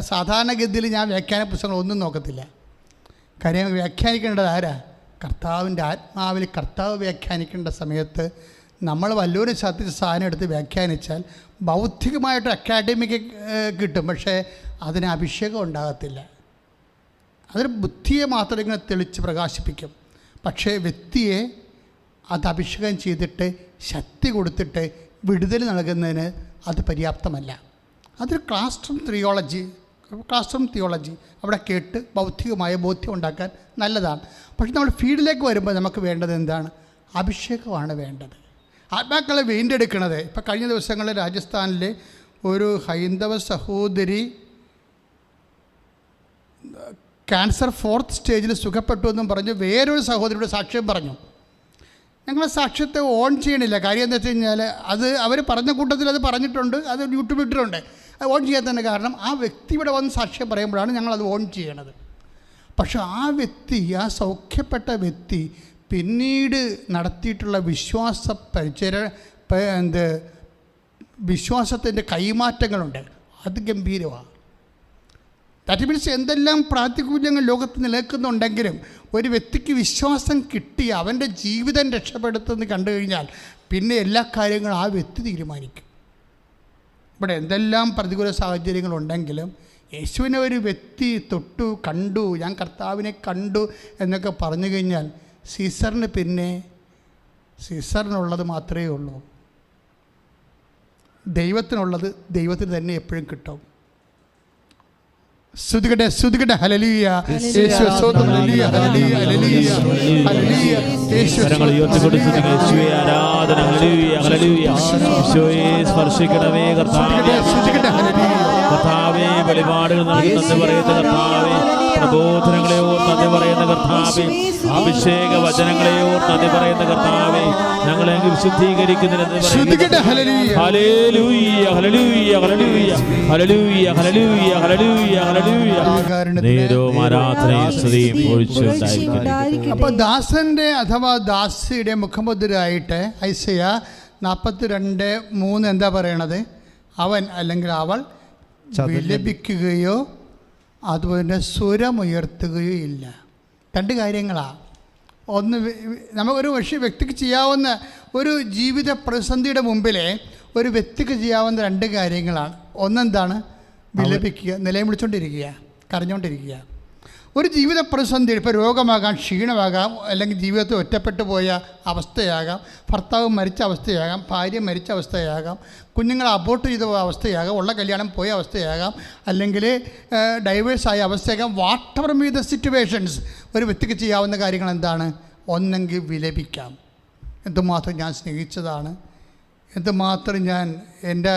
സാധാരണഗതിയിൽ ഞാൻ വ്യാഖ്യാന പുസ്തകങ്ങളൊന്നും നോക്കത്തില്ല. കാര്യം വ്യാഖ്യാനിക്കേണ്ടത് ആരാ? കർത്താവിൻ്റെ ആത്മാവിൽ കർത്താവ് വ്യാഖ്യാനിക്കേണ്ട സമയത്ത് നമ്മൾ വല്ലൊരു സാധനം എടുത്ത് വ്യാഖ്യാനിച്ചാൽ ബൗദ്ധികമായിട്ട് അക്കാഡമിക് കിട്ടും, പക്ഷേ അതിന് അഭിഷേകം ഉണ്ടാകത്തില്ല. അതൊരു ബുദ്ധിയെ മാത്രം ഇങ്ങനെ തെളിച്ച് പ്രകാശിപ്പിക്കും. പക്ഷേ വ്യക്തിയെ അത് അഭിഷേകം ചെയ്തിട്ട് ശക്തി കൊടുത്തിട്ട് വിടുതൽ നൽകുന്നതിന് അത് പര്യാപ്തമല്ല. അതൊരു ക്ലാസ് റൂം തിയോളജി അവിടെ കേട്ട് ബൗദ്ധികമായ ബോധ്യം ഉണ്ടാക്കാൻ നല്ലതാണ്. പക്ഷെ നമ്മൾ ഫീൽഡിലേക്ക് വരുമ്പോൾ നമുക്ക് വേണ്ടത് എന്താണ്? അഭിഷേകമാണ് വേണ്ടത്. ആത്മാക്കളെ വീണ്ടെടുക്കണത്. ഇപ്പം കഴിഞ്ഞ ദിവസങ്ങളിൽ രാജസ്ഥാനിലെ ഒരു ഹൈന്ദവ സഹോദരി ക്യാൻസർ 4th സ്റ്റേജിൽ സുഖപ്പെട്ടു എന്നും പറഞ്ഞ് വേറൊരു സഹോദരിയുടെ സാക്ഷ്യം പറഞ്ഞു. ഞങ്ങൾ സാക്ഷ്യത്തെ ഓൺ ചെയ്യണില്ല. കാര്യം എന്താ വെച്ച് കഴിഞ്ഞാൽ അത് അവർ പറഞ്ഞ കൂട്ടത്തിൽ അത് പറഞ്ഞിട്ടുണ്ട്, അത് യൂട്യൂബിൽ ഇട്ടിട്ടുണ്ട്. അത് ഓൺ ചെയ്യാൻ തന്നെ കാരണം ആ വ്യക്തി ഇവിടെ വന്ന് സാക്ഷ്യം പറയുമ്പോഴാണ് ഞങ്ങളത് ഓൺ ചെയ്യണത്. പക്ഷെ ആ വ്യക്തി, ആ സൗഖ്യപ്പെട്ട വ്യക്തി പിന്നീട് നടത്തിയിട്ടുള്ള വിശ്വാസത്തിൻ്റെ കൈമാറ്റങ്ങളുണ്ട്. അത് ഗംഭീരമാണ്. ദാറ്റ് മീൻസ് എന്തെല്ലാം പ്രാതികൂല്യങ്ങൾ ലോകത്ത് നിലനിൽക്കുന്നുണ്ടെങ്കിലും ഒരു വ്യക്തിക്ക് വിശ്വാസം കിട്ടി അവൻ്റെ ജീവിതം രക്ഷപ്പെടുത്തുമെന്ന് കണ്ടു കഴിഞ്ഞാൽ പിന്നെ എല്ലാ കാര്യങ്ങളും ആ വ്യക്തി തീരുമാനിക്കും. ഇവിടെ എന്തെല്ലാം പ്രതികൂല സാഹചര്യങ്ങളുണ്ടെങ്കിലും യേശുവിനെ ഒരു വ്യക്തി തൊട്ടു, കണ്ടു, ഞാൻ കർത്താവിനെ കണ്ടു എന്നൊക്കെ പറഞ്ഞു കഴിഞ്ഞാൽ സീസറിന് പിന്നെ സീസറിനുള്ളത് മാത്രമേ ഉള്ളൂ. ദൈവത്തിനുള്ളത് ദൈവത്തിന് തന്നെ എപ്പോഴും കിട്ടും. സ്തുതിക്കട്ടെ, സ്തുതിക്കട്ടെ. ഹല്ലേലൂയ. യേശു സ്തോത്രം. ഹല്ലേലൂയ, ഹല്ലേലൂയ, ഹല്ലേലൂയ, ഹല്ലേലൂയ. യേശു കരങ്ങൾ ഉയർത്തിക്കൊണ്ട് സ്തുതിക്കുക. യേശുവേ ആരാധന. ഹല്ലേലൂയ, ഹല്ലേലൂയ. യേശുവേ സ്പർശിക്കണമേ കർത്താവേ. സ്തുതിക്കട്ടെ. ഹല്ലേലൂയ. കർത്താവേ വെളിപാടുകൾ നൽകി നന്ദി പറയുന്ന കർത്താവേ, പ്രബോധനങ്ങളെ ഓർത്ത് നന്ദി പറയുന്ന കർത്താവേ, അഭിഷേക വചനങ്ങളെ ഓർത്ത് നന്ദി പറയുന്ന കർത്താവേ, ഞങ്ങളെ വിശുദ്ധീകരിക്കുന്നതിന് സ്തുതിക്കട്ടെ. ഹല്ലേലൂയ. ഹല്ലേലൂയ, ഹല്ലേലൂയ, ഹല്ലേലൂയ, ഹല്ലേലൂയ, ഹല്ലേലൂയ, ഹല്ലേലൂയ, ഹല്ലേലൂയ. നേരവും ആരാധനയും സ്തുതിയും പൊഴിച്ചുണ്ടായിരിക്കട്ടെ. അപ്പോൾ ദാസന്റെ അഥവാ ദാസിയുടെ മുഖമുദ്രയായിട്ട് ഐസയ 42:3 എന്താ പറയണത്? അവൻ അല്ലെങ്കിൽ അവൾ വിലപിക്കുകയോ അതുപോലെ സ്വരമുയർത്തുകയോ ഇല്ല. രണ്ട് കാര്യങ്ങളാണ്. ഒന്ന്, നമുക്കൊരു വ്യക്തിക്ക് ചെയ്യാവുന്ന ഒരു ജീവിത പ്രതിസന്ധിയുടെ മുമ്പിലെ ഒരു വ്യക്തിക്ക് ചെയ്യാവുന്ന രണ്ട് കാര്യങ്ങളാണ്. ഒന്നെന്താണ്? വിലപിക്കുക, നിലയം വിളിച്ചുകൊണ്ടിരിക്കുക, കരഞ്ഞുകൊണ്ടിരിക്കുക. ഒരു ജീവിത പ്രതിസന്ധി, ഇപ്പോൾ രോഗമാകാം, ക്ഷീണമാകാം, അല്ലെങ്കിൽ ജീവിതത്തിൽ ഒറ്റപ്പെട്ടു പോയ അവസ്ഥയാകാം, ഭർത്താവ് മരിച്ച അവസ്ഥയാകാം, ഭാര്യ മരിച്ച അവസ്ഥയാകാം, കുഞ്ഞുങ്ങൾ അബോർട്ട് ചെയ്ത അവസ്ഥയാകാം, ഉള്ള കല്യാണം പോയ അവസ്ഥയാകാം, അല്ലെങ്കിൽ ഡൈവേഴ്സായ അവസ്ഥയാകാം. Whatever be the situations, ഒരു വ്യക്തിക്ക് ചെയ്യാവുന്ന കാര്യങ്ങൾ എന്താണ്? ഒന്നെങ്കിൽ വിലപിക്കാം. എന്തുമാത്രം ഞാൻ സ്നേഹിച്ചതാണ്, എന്തുമാത്രം ഞാൻ എൻ്റെ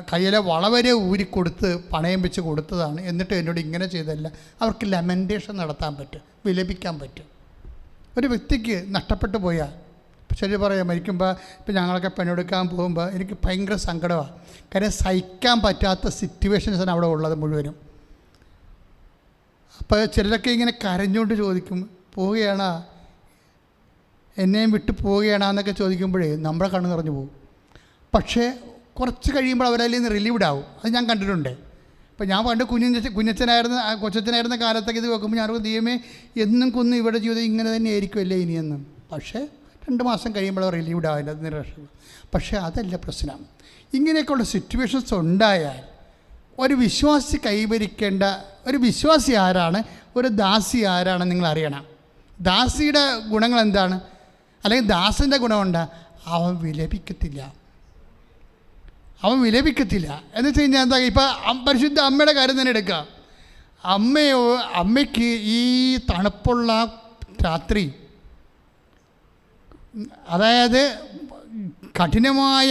കയ്യിലെ വളവരെ ഊരിക്കൊടുത്ത് പണയം വെച്ച് കൊടുത്തതാണ്, എന്നിട്ട് എന്നോട് ഇങ്ങനെ ചെയ്തല്ല. അവർക്ക് ലമെൻറ്റേഷൻ നടത്താൻ പറ്റും, വിലപിക്കാൻ പറ്റും. ഒരു വ്യക്തിക്ക് നഷ്ടപ്പെട്ടു പോയാൽ, ശരി പറയാം, മരിക്കുമ്പോൾ ഇപ്പോൾ ഞങ്ങളൊക്കെ പെണ്ണെടുക്കാൻ പോകുമ്പോൾ എനിക്ക് ഭയങ്കര സങ്കടമാണ്. കാര്യം സഹിക്കാൻ പറ്റാത്ത സിറ്റുവേഷൻസാണ് അവിടെ ഉള്ളത് മുഴുവനും. അപ്പോൾ ചിലരൊക്കെ ഇങ്ങനെ കരഞ്ഞുകൊണ്ട് ചോദിക്കും, പോവുകയാണോ, എന്നെയും വിട്ട് പോവുകയാണെന്നൊക്കെ ചോദിക്കുമ്പോഴേ നമ്മുടെ കണ്ണ് നിറഞ്ഞു പോകും. പക്ഷേ കുറച്ച് കഴിയുമ്പോൾ അവരതിൽ നിന്ന് റിലീവ്ഡ് ആവും. അത് ഞാൻ കണ്ടിട്ടുണ്ട്. ഇപ്പോൾ ഞാൻ പണ്ട് കൊച്ചച്ഛനായിരുന്ന കാലത്തൊക്കെ ഇത് നോക്കുമ്പോൾ ഞാൻ ദൈവമേ എന്നും കൊന്നും ഇവിടെ ജീവിതം ഇങ്ങനെ തന്നെ ആയിരിക്കുമല്ലേ ഇനിയെന്നും. പക്ഷേ 2 മാസം കഴിയുമ്പോൾ റിലീവ്ഡ് ആവില്ല, അത് നിരാശ. പക്ഷേ അതല്ല പ്രശ്നം. ഇങ്ങനെയൊക്കെയുള്ള സിറ്റുവേഷൻസ് ഉണ്ടായാൽ ഒരു വിശ്വാസി കൈവരിക്കേണ്ട, ഒരു വിശ്വാസി ആരാണ്, ഒരു ദാസി ആരാണ് നിങ്ങൾ അറിയണം. ദാസിയുടെ ഗുണങ്ങൾ എന്താണ്? അല്ലെങ്കിൽ ദാസൻ്റെ ഗുണമുണ്ട്, അവൻ വിലപിക്കത്തില്ല. അവൻ വിലപിക്കത്തില്ല എന്ന് വെച്ച് കഴിഞ്ഞാൽ എന്താ? ഇപ്പം പരിശുദ്ധ അമ്മയുടെ കാര്യം തന്നെ എടുക്കുക. അമ്മയ്ക്ക് ഈ തണുപ്പുള്ള രാത്രി, അതായത് കഠിനമായ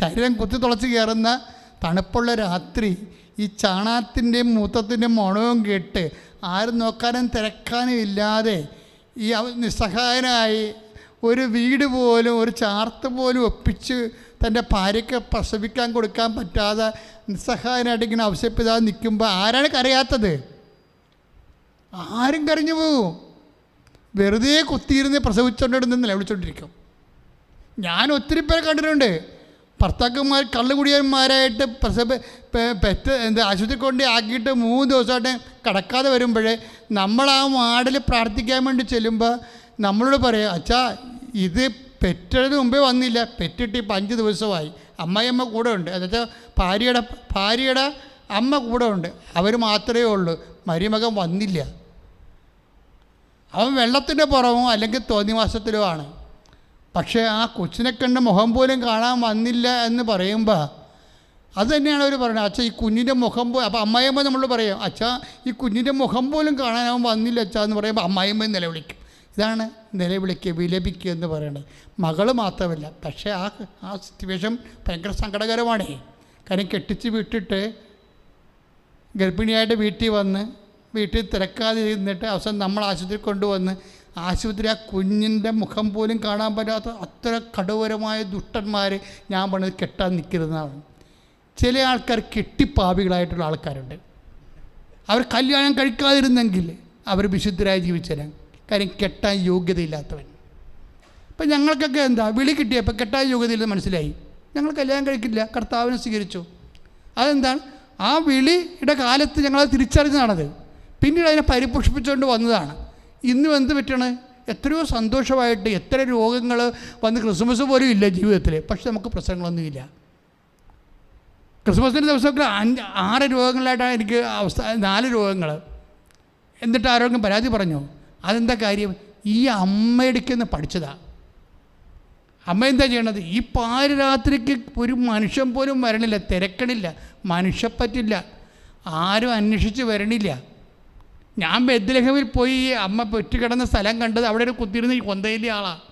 ശരീരം കുത്തിത്തുളച്ച് കയറുന്ന തണുപ്പുള്ള രാത്രി, ഈ ചാണകത്തിൻ്റെയും മൂത്രത്തിൻ്റെയും മണവും കേട്ട് ആരും നോക്കാനും തിരക്കാനും ഇല്ലാതെ ഈ നിസ്സഹായനായി ഒരു വീട് പോലും, ഒരു ചാർത്ത് പോലും ഒപ്പിച്ച് തൻ്റെ ഭാര്യയ്ക്ക് പ്രസവിക്കാൻ കൊടുക്കാൻ പറ്റാതെ നിസ്സഹായനായിട്ട് ഇങ്ങനെ ആവശ്യപ്പെടാതെ നിൽക്കുമ്പോൾ ആരാണ് കരയാത്തത്? ആരും കരഞ്ഞു പോകും. വെറുതെ കുത്തിയിരുന്ന് പ്രസവിച്ചുകൊണ്ടിരുന്ന് നിലവിളിച്ചുകൊണ്ടിരിക്കും. ഞാൻ ഒത്തിരി പേരെ കണ്ടിട്ടുണ്ട്. ഭർത്താക്കന്മാർ കള്ളുകുടിയന്മാരായിട്ട് ആശുപത്രി കൊണ്ട് ആക്കിയിട്ട് 3 ദിവസമായിട്ട് കിടക്കാതെ വരുമ്പോഴേ നമ്മൾ ആ വാർഡിൽ പ്രാർത്ഥിക്കാൻ വേണ്ടി ചെല്ലുമ്പോൾ നമ്മളോട് പറയാം, അച്ഛാ ഇത് പെറ്റതിന് മുമ്പേ വന്നില്ല, പെറ്റിട്ട് ഇപ്പം 5 ദിവസമായി, അമ്മയമ്മ കൂടെ ഉണ്ട്, എന്നുവെച്ചാൽ ഭാര്യയുടെ അമ്മ കൂടെ ഉണ്ട്, അവർ മാത്രമേ ഉള്ളൂ, മരുമകൻ വന്നില്ല. അവൻ വെള്ളത്തിൻ്റെ പുറമോ അല്ലെങ്കിൽ തോന്നിവാസത്തിലോ ആണ്. പക്ഷേ ആ കൊച്ചിനെ കണ്ട മുഖം പോലും കാണാൻ വന്നില്ല എന്ന് പറയുമ്പോൾ അത് തന്നെയാണ് അവർ പറയുന്നത്. അച്ഛാ ഈ കുഞ്ഞിൻ്റെ മുഖം അപ്പോൾ അമ്മായിയമ്മ നമ്മൾ പറയും, അച്ഛാ ഈ കുഞ്ഞിൻ്റെ മുഖം പോലും കാണാൻ അവൻ വന്നില്ല അച്ഛാ എന്ന് പറയുമ്പോൾ അമ്മായിയമ്മ നിലവിളിക്കും. ഇതാണ് നിലവിളിക്കുക, വിലപിക്കുക എന്ന് പറയുന്നത്. മകൾ മാത്രമല്ല, പക്ഷേ ആ സിറ്റുവേഷൻ ഭയങ്കര സങ്കടകരമാണ്. കാര്യം കെട്ടിച്ച് വിട്ടിട്ട് ഗർഭിണിയായിട്ട് വീട്ടിൽ തിരക്കാതെ ഇരുന്നിട്ട് അവസാനം നമ്മൾ ആശുപത്രി കൊണ്ടുവന്ന് ആശുപത്രി ആ കുഞ്ഞിൻ്റെ മുഖം പോലും കാണാൻ പറ്റാത്ത അത്ര കടൂരമായ ദുഷ്ടന്മാർ ഞാൻ പറഞ്ഞത് കെട്ടാൻ നിൽക്കുന്നതാണ്. ചില ആൾക്കാർ കെട്ടിപ്പാപികളായിട്ടുള്ള ആൾക്കാരുണ്ട്. അവർ കല്യാണം കഴിക്കാതിരുന്നെങ്കിൽ അവർ വിശുദ്ധരായി ജീവിച്ചേരാൻ. കാര്യം കെട്ടാൻ യോഗ്യതയില്ലാത്തവൻ. ഇപ്പം ഞങ്ങൾക്കൊക്കെ എന്താ വിളി കിട്ടിയപ്പോൾ കെട്ടാൻ യോഗ്യതയില്ലെന്ന് മനസ്സിലായി, ഞങ്ങൾ കല്യാണം കഴിക്കില്ല, കർത്താവിനെ സ്വീകരിച്ചു. അതെന്താണ്? ആ വിളിയുടെ കാലത്ത് ഞങ്ങളത് തിരിച്ചറിഞ്ഞതാണത്. പിന്നീട് അതിനെ പരിപോഷിപ്പിച്ചുകൊണ്ട് വന്നതാണ്. ഇന്നും എന്ത് പറ്റണ്? എത്രയോ സന്തോഷമായിട്ട് എത്ര രോഗങ്ങൾ വന്ന് ക്രിസ്മസ് പോലും ഇല്ല ജീവിതത്തിൽ, പക്ഷെ നമുക്ക് പ്രശ്നങ്ങളൊന്നുമില്ല. ക്രിസ്മസിൻ്റെ ദിവസമൊക്കെ 6 രോഗങ്ങളായിട്ടാണ് എനിക്ക് അവസ്ഥ, 4 രോഗങ്ങൾ. എന്നിട്ട് ആരോഗ്യം പരാതി പറഞ്ഞു. അതെന്താ കാര്യം? ഈ അമ്മയെടുക്കുന്ന പഠിച്ചതാണ്. അമ്മ എന്താ ചെയ്യണത്? ഈ പാതിരാത്രിക്ക് ഒരു മനുഷ്യൻ പോലും വരണില്ല, തിരക്കണില്ല, മനുഷ്യപ്പറ്റില്ല. ആരും അന്വേഷിച്ച് വരണില്ല. ഞാൻ ബെത്ലഹേമിൽ പോയി അമ്മ പെറ്റുകിടന്ന സ്ഥലം കണ്ടത് അവിടെ ഒരു കുത്തിയിരുന്ന് കൊന്തയിലെ ആളാണ്.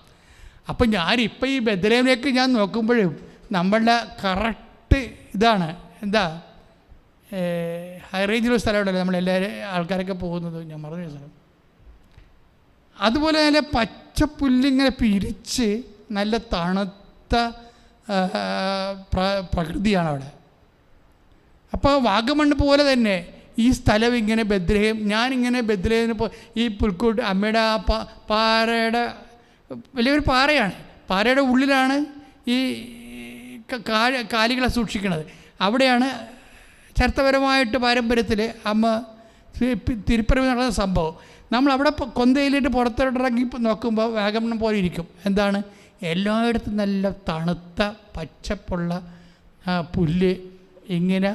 അപ്പം ഞാനിപ്പോൾ ഈ ബെത്ലഹേമിലേക്ക് ഞാൻ നോക്കുമ്പോഴും നമ്മളുടെ കറക്റ്റ് ഇതാണ് എന്താ ഹൈ റേഞ്ചിലുള്ള സ്ഥലമുണ്ടല്ലോ നമ്മളെല്ലാവരും ആൾക്കാരൊക്കെ പോകുന്നത്, ഞാൻ മറന്നു സ്ഥലം. അതുപോലെ നല്ല പച്ചപ്പുല്ലിങ്ങനെ പിരിച്ച് നല്ല തണുത്ത പ്രകൃതിയാണ് അവിടെ. അപ്പോൾ വാഗമണ്ണ് പോലെ തന്നെ ഈ സ്ഥലം ഇങ്ങനെ ബെത്ലഹേം, ഞാനിങ്ങനെ ബെത്ലഹേമിന് ഈ പുൽക്കൂട്ട് അമ്മയുടെ ആ പാറയുടെ വലിയൊരു പാറയാണ്, പാറയുടെ ഉള്ളിലാണ് ഈ കാലികളെ സൂക്ഷിക്കുന്നത്. അവിടെയാണ് ചരിത്രപരമായിട്ട് പാരമ്പര്യത്തിൽ അമ്മ തിരുപ്പറമ്പ് നടന്ന സംഭവം. നമ്മളവിടെ കൊന്തയിലിട്ട് പുറത്തോട്ടിറങ്ങി നോക്കുമ്പോൾ വാഗമൺ പോലെ ഇരിക്കും. എന്താണ്, എല്ലായിടത്തും നല്ല തണുത്ത പച്ചപ്പുള്ള പുല്ല് ഇങ്ങനെ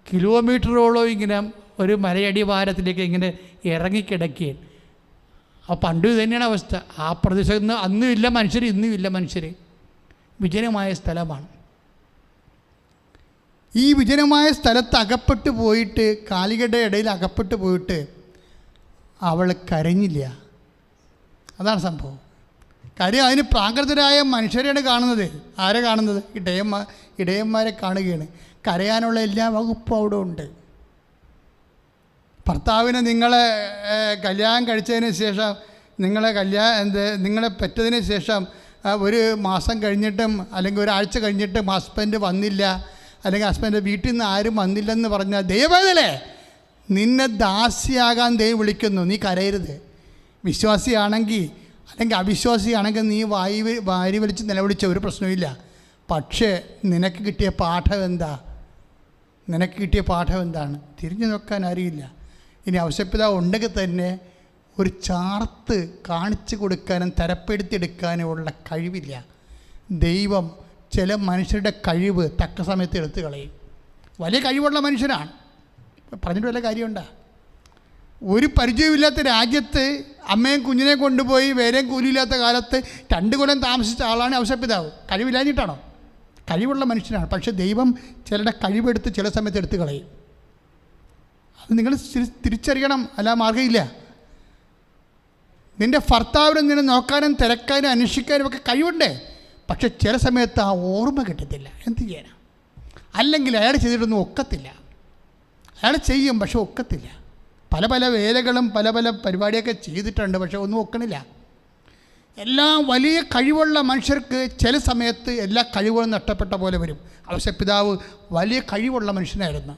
കിലോമീറ്ററോളം ഇങ്ങനെ ഒരു മലയടിവാരത്തിലേക്ക് ഇങ്ങനെ ഇറങ്ങിക്കിടക്കുകയാണ്. അപ്പോൾ പണ്ട് തന്നെയാണ് അവസ്ഥ. ആ പ്രദേശത്ത് നിന്ന് അന്നും ഇല്ല മനുഷ്യർ, ഇന്നും ഇല്ല മനുഷ്യർ. വിജനമായ സ്ഥലമാണ്. ഈ വിജനമായ സ്ഥലത്ത് അകപ്പെട്ടു പോയിട്ട്, കാലികളുടെ ഇടയിൽ അകപ്പെട്ടു പോയിട്ട് അവൾ കരഞ്ഞില്ല. അതാണ് സംഭവം. കാര്യം അതിന് പ്രാകൃതരായ മനുഷ്യരെയാണ് കാണുന്നത്. ആരെ കാണുന്നത്? ഇടയന്മാരെ കാണുകയാണ്. കരയാനുള്ള എല്ലാ വകുപ്പും അവിടെ ഉണ്ട്. ഭർത്താവിനെ നിങ്ങളെ കല്യാണം കഴിച്ചതിന് ശേഷം, നിങ്ങളെ പെറ്റതിന് ശേഷം ഒരു മാസം കഴിഞ്ഞിട്ടും അല്ലെങ്കിൽ ഒരാഴ്ച കഴിഞ്ഞിട്ടും ഹസ്ബൻഡ് വന്നില്ല, അല്ലെങ്കിൽ ഹസ്ബൻഡ് വീട്ടിൽ നിന്ന് ആരും വന്നില്ലെന്ന് പറഞ്ഞാൽ ദൈവവേദനേ, നിന്നെ ദാസിയാകാൻ ദൈവം വിളിക്കുന്നു. നീ കരയരുത്. വിശ്വാസിയാണെങ്കിൽ അല്ലെങ്കിൽ അവിശ്വാസിയാണെങ്കിൽ നീ വാരി വലിച്ച് നിലവിളിച്ച ഒരു പ്രശ്നമില്ല. പക്ഷേ നിനക്ക് കിട്ടിയ പാഠം എന്താ? തിരിഞ്ഞു നോക്കാൻ അറിയില്ല. ഇനി ഔഷധപിതാവ് ഉണ്ടെങ്കിൽ തന്നെ ഒരു ചാർത്ത് കാണിച്ചു കൊടുക്കാനും തരപ്പെടുത്തിയെടുക്കാനുമുള്ള കഴിവില്ല. ദൈവം ചില മനുഷ്യരുടെ കഴിവ് തക്ക സമയത്ത് എടുത്തു കളയും. വലിയ കഴിവുള്ള മനുഷ്യനാണ്, പറഞ്ഞിട്ട് വല്ല കാര്യമുണ്ടോ? ഒരു പരിചയമില്ലാത്ത രാജ്യത്ത് അമ്മയും കുഞ്ഞിനെ കൊണ്ടുപോയി വേറെയും കൂലിയില്ലാത്ത കാലത്ത് 2 കൊല്ലം താമസിച്ച ആളാണ് ഔഷധപിതാവ്. കഴിവില്ലാഞ്ഞിട്ടാണോ? കഴിവുള്ള മനുഷ്യനാണ്. പക്ഷേ ദൈവം ചിലരുടെ കഴിവെടുത്ത് ചില സമയത്ത് എടുത്തു കളയും. അത് നിങ്ങൾ തിരിച്ചറിയണം, അല്ല മാർഗ്ഗമില്ല. നിൻ്റെ ഭർത്താവിനെ നിന്നെ നോക്കാനും തിരക്കാനും അന്വേഷിക്കാനും ഒക്കെ കഴിവുണ്ടേ, പക്ഷെ ചില സമയത്ത് ആ ഓർമ്മ കിട്ടത്തില്ല. എന്ത് ചെയ്യാനാ? അല്ലെങ്കിൽ അയാൾ ചെയ്തിട്ടൊന്നും ഒക്കത്തില്ല. അയാൾ ചെയ്യും, പക്ഷെ ഒക്കത്തില്ല. പല വേലകളും പല പരിപാടിയൊക്കെ ചെയ്തിട്ടുണ്ട്, പക്ഷെ ഒന്നും ഒക്കണില്ല. എല്ലാ വലിയ കഴിവുള്ള മനുഷ്യർക്ക് ചില സമയത്ത് എല്ലാ കഴിവുകളും നഷ്ടപ്പെട്ട പോലെ വരും. ഔഷധപിതാവ് വലിയ കഴിവുള്ള മനുഷ്യനായിരുന്നു.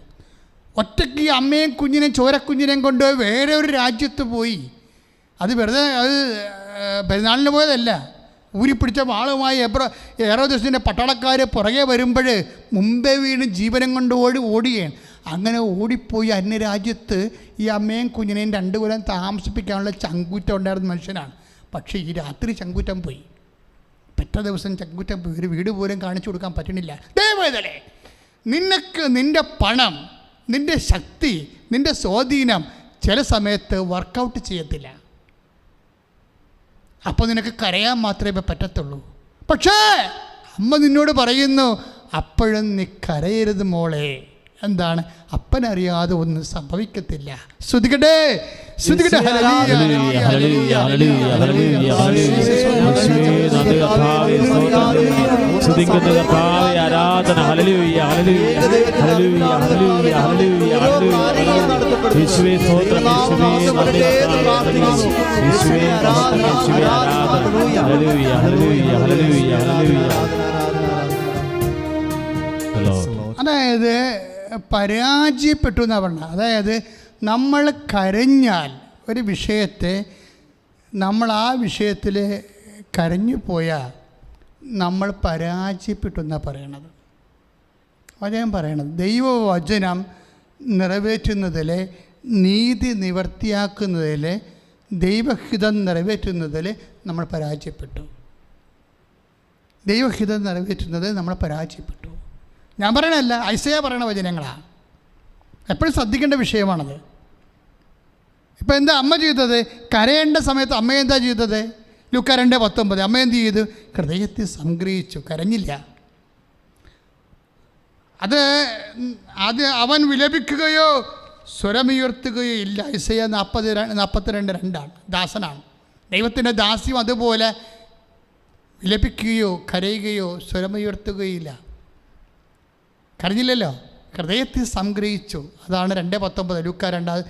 ഒറ്റയ്ക്ക് അമ്മയും കുഞ്ഞിനെയും ചോരക്കുഞ്ഞിനെയും കൊണ്ട് വേറെ ഒരു രാജ്യത്ത് പോയി. അത് വെറുതെ പെരുന്നാളിന് പോയതല്ല. ഊരിപ്പിടിച്ച വാളുമായി ഹെറോദസിൻ്റെ പട്ടാളക്കാർ പുറകെ വരുമ്പോൾ മുമ്പേ വീണ് ജീവനം കൊണ്ട് ഓടുകയാണ്. അങ്ങനെ ഓടിപ്പോയി അന്യരാജ്യത്ത് ഈ അമ്മയും കുഞ്ഞിനെയും 2 കൊല്ലം താമസിപ്പിക്കാനുള്ള ചങ്കൂറ്റം ഉണ്ടായിരുന്ന മനുഷ്യനാണ്. പക്ഷേ ഈ രാത്രി ചങ്കൂറ്റം പോയി. പെറ്റ ദിവസം ചങ്കൂറ്റം പോയി. ഒരു വീട് പോലും കാണിച്ചു കൊടുക്കാൻ പറ്റണില്ല. ദൈവവേദനേ, നിനക്ക് നിൻ്റെ പണം, നിൻ്റെ ശക്തി, നിൻ്റെ സ്വാധീനം ചില സമയത്ത് വർക്കൗട്ട് ചെയ്യത്തില്ല. അപ്പോൾ നിനക്ക് കരയാൻ മാത്രമേ പറ്റത്തുള്ളൂ. പക്ഷേ അമ്മ നിന്നോട് പറയുന്നു, അപ്പോഴും നീ കരയരുത് മോളെ. എന്താണ്? അപ്പനറിയാതെ ഒന്നും സംഭവിക്കത്തില്ല. ശ്രുതികട്ടെ, ശ്രുതികട്ടെ. ആരാധന. അതായത് പരാജയപ്പെട്ടു എന്നാണ് പറഞ്ഞത്. അതായത് നമ്മൾ കരഞ്ഞാൽ ഒരു വിഷയത്തെ, നമ്മൾ ആ വിഷയത്തിൽ കരഞ്ഞു പോയാൽ നമ്മൾ പരാജയപ്പെട്ടു എന്നാണ് പറയണത്. വചനം പറയണത് ദൈവവചനം നിറവേറ്റുന്നതിൽ, നീതി നിവർത്തിയാക്കുന്നതിൽ, ദൈവഹിതം നിറവേറ്റുന്നതിൽ നമ്മൾ പരാജയപ്പെട്ടു. ദൈവഹിതം നിറവേറ്റുന്നത് നമ്മൾ പരാജയപ്പെട്ടു. ഞാൻ പറയണല്ല, ഐസയ പറയണ വചനങ്ങളാണ്. എപ്പോഴും ശ്രദ്ധിക്കേണ്ട വിഷയമാണത്. ഇപ്പം എന്താ അമ്മ ചെയ്തത്? കരയേണ്ട സമയത്ത് അമ്മ എന്താ ചെയ്തത്? ലൂക്കാ 2:19 അമ്മ എന്ത് ചെയ്തു? ഹൃദയത്തിൽ സംഗ്രഹിച്ചു, കരഞ്ഞില്ല. അത് അവൻ വിലപിക്കുകയോ സ്വരമുയർത്തുകയില്ല. ഐസയ്യ 42:2 ദാസനാണ്. ദൈവത്തിൻ്റെ ദാസ്യം അതുപോലെ വിലപിക്കുകയോ കരയുകയോ സ്വരമുയർത്തുകയില്ല. കരഞ്ഞില്ലല്ലോ, ഹൃദയത്തിൽ സംഗ്രഹിച്ചു. അതാണ് 2:19.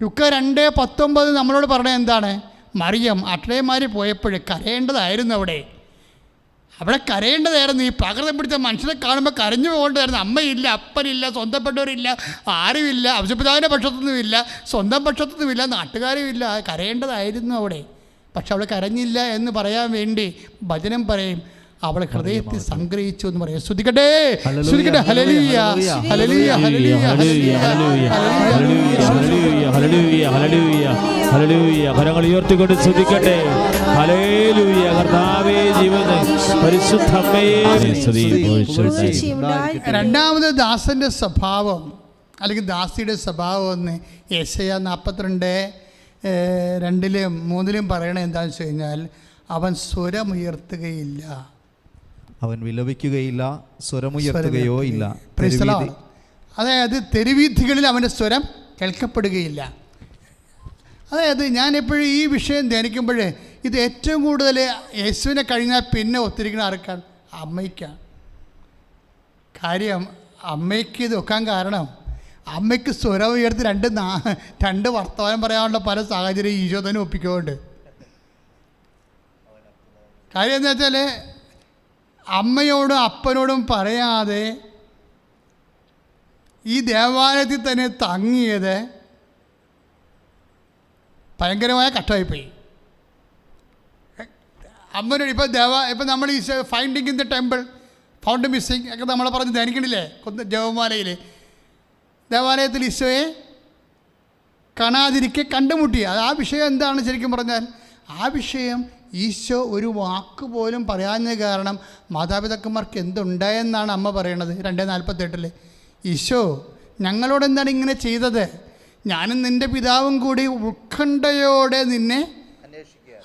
ലുക്ക 2:19 നമ്മളോട് പറഞ്ഞത് എന്താണ്? മറിയം അട്ലേമാർ പോയപ്പോൾ കരയേണ്ടതായിരുന്നു. അവിടെ കരയേണ്ടതായിരുന്നു. ഈ പ്രാകൃതം പിടിച്ച മനുഷ്യനെ കാണുമ്പോൾ കരഞ്ഞു പോകേണ്ടതായിരുന്നു. അമ്മയില്ല, അപ്പനില്ല, സ്വന്തപ്പെട്ടവരില്ല, ആരുമില്ല, ഔഷപിതാവിൻ്റെ പക്ഷത്തൊന്നുമില്ല, സ്വന്തം പക്ഷത്തൊന്നുമില്ല, നാട്ടുകാരുമില്ല. കരയേണ്ടതായിരുന്നു അവിടെ. പക്ഷെ അവൾ കരഞ്ഞില്ല എന്ന് പറയാൻ വേണ്ടി വചനം പറയും, അവൾ ഹൃദയത്തിൽ സംഗ്രഹിച്ചു എന്ന് പറയും. സ്തുതിക്കട്ടെ, സ്തുതിക്കട്ടെ. ഹല്ലേലൂയ, ഹല്ലേലൂയ, ഹല്ലേലൂയ, ഹല്ലേലൂയ, ഹല്ലേലൂയ, ഹല്ലേലൂയ, ഹല്ലേലൂയ. കരങ്ങൾ ഉയർത്തിക്കൊണ്ട് സ്തുതിക്കട്ടെ. ഹല്ലേലൂയ. കർത്താവേ, ജീവനെ പരിശുദ്ധമേ സ്തുതി. രണ്ടാമത് ദാസന്റെ സ്വഭാവം അല്ലെങ്കിൽ ദാസിയുടെ സ്വഭാവം എന്ന് യെശയ്യാ 42:2-3 പറയണത് എന്താണെന്ന് വെച്ച് കഴിഞ്ഞാൽ, അവൻ സ്വരമുയർത്തുകയില്ല, അവൻ വിലപിക്കുകയില്ല, സ്വരമുയർത്തുകയോ ഇല്ല. അതായത് തെരുവീഥികളിൽ അവൻ്റെ സ്വരം കേൾക്കപ്പെടുകയില്ല. അതായത് ഞാൻ എപ്പോഴും ഈ വിഷയം ധ്യാനിക്കുമ്പോൾ ഇത് ഏറ്റവും കൂടുതൽ യേശുവിനെ കഴിഞ്ഞാൽ പിന്നെ ഒത്തിരിക്കുന്ന ആർക്കാണ്? അമ്മയ്ക്കാണ്. കാര്യം അമ്മയ്ക്ക് ഇത് വെക്കാൻ കാരണം അമ്മയ്ക്ക് സ്വരം ഉയർത്തി രണ്ട് വർത്തമാനം പറയാനുള്ള പല സാഹചര്യം ഈശോ തന്നെ ഒപ്പിക്കുന്നുണ്ട്. കാര്യം എന്താ വെച്ചാൽ അമ്മയോടും അപ്പനോടും പറയാതെ ഈ ദേവാലയത്തിൽ തന്നെ തങ്ങിയത് ഭയങ്കരമായ കഷ്ടമായിപ്പോയി. അമ്മനോട് ഇപ്പം നമ്മൾ ഈ finding in the temple, found missing ഒക്കെ നമ്മളെ പറഞ്ഞ് ധ്യാനിക്കണില്ലേ ജപമാലയിൽ? ദേവാലയത്തിൽ ഈശോയെ കാണാതിരിക്കെ കണ്ടുമുട്ടി. അത് ആ വിഷയം എന്താണ് ശരിക്കും പറഞ്ഞാൽ? ആ വിഷയം ഈശോ ഒരു വാക്ക് പോലും പറയാഞ്ഞ കാരണം മാതാപിതാക്കന്മാർക്ക് എന്തുണ്ടായെന്നാണ് അമ്മ പറയണത് 2:48. ഈശോ ഞങ്ങളോട് എന്താണ് ഇങ്ങനെ ചെയ്തത്? ഞാനും നിൻ്റെ പിതാവും കൂടി ഉത്കണ്ഠയോടെ നിന്നെ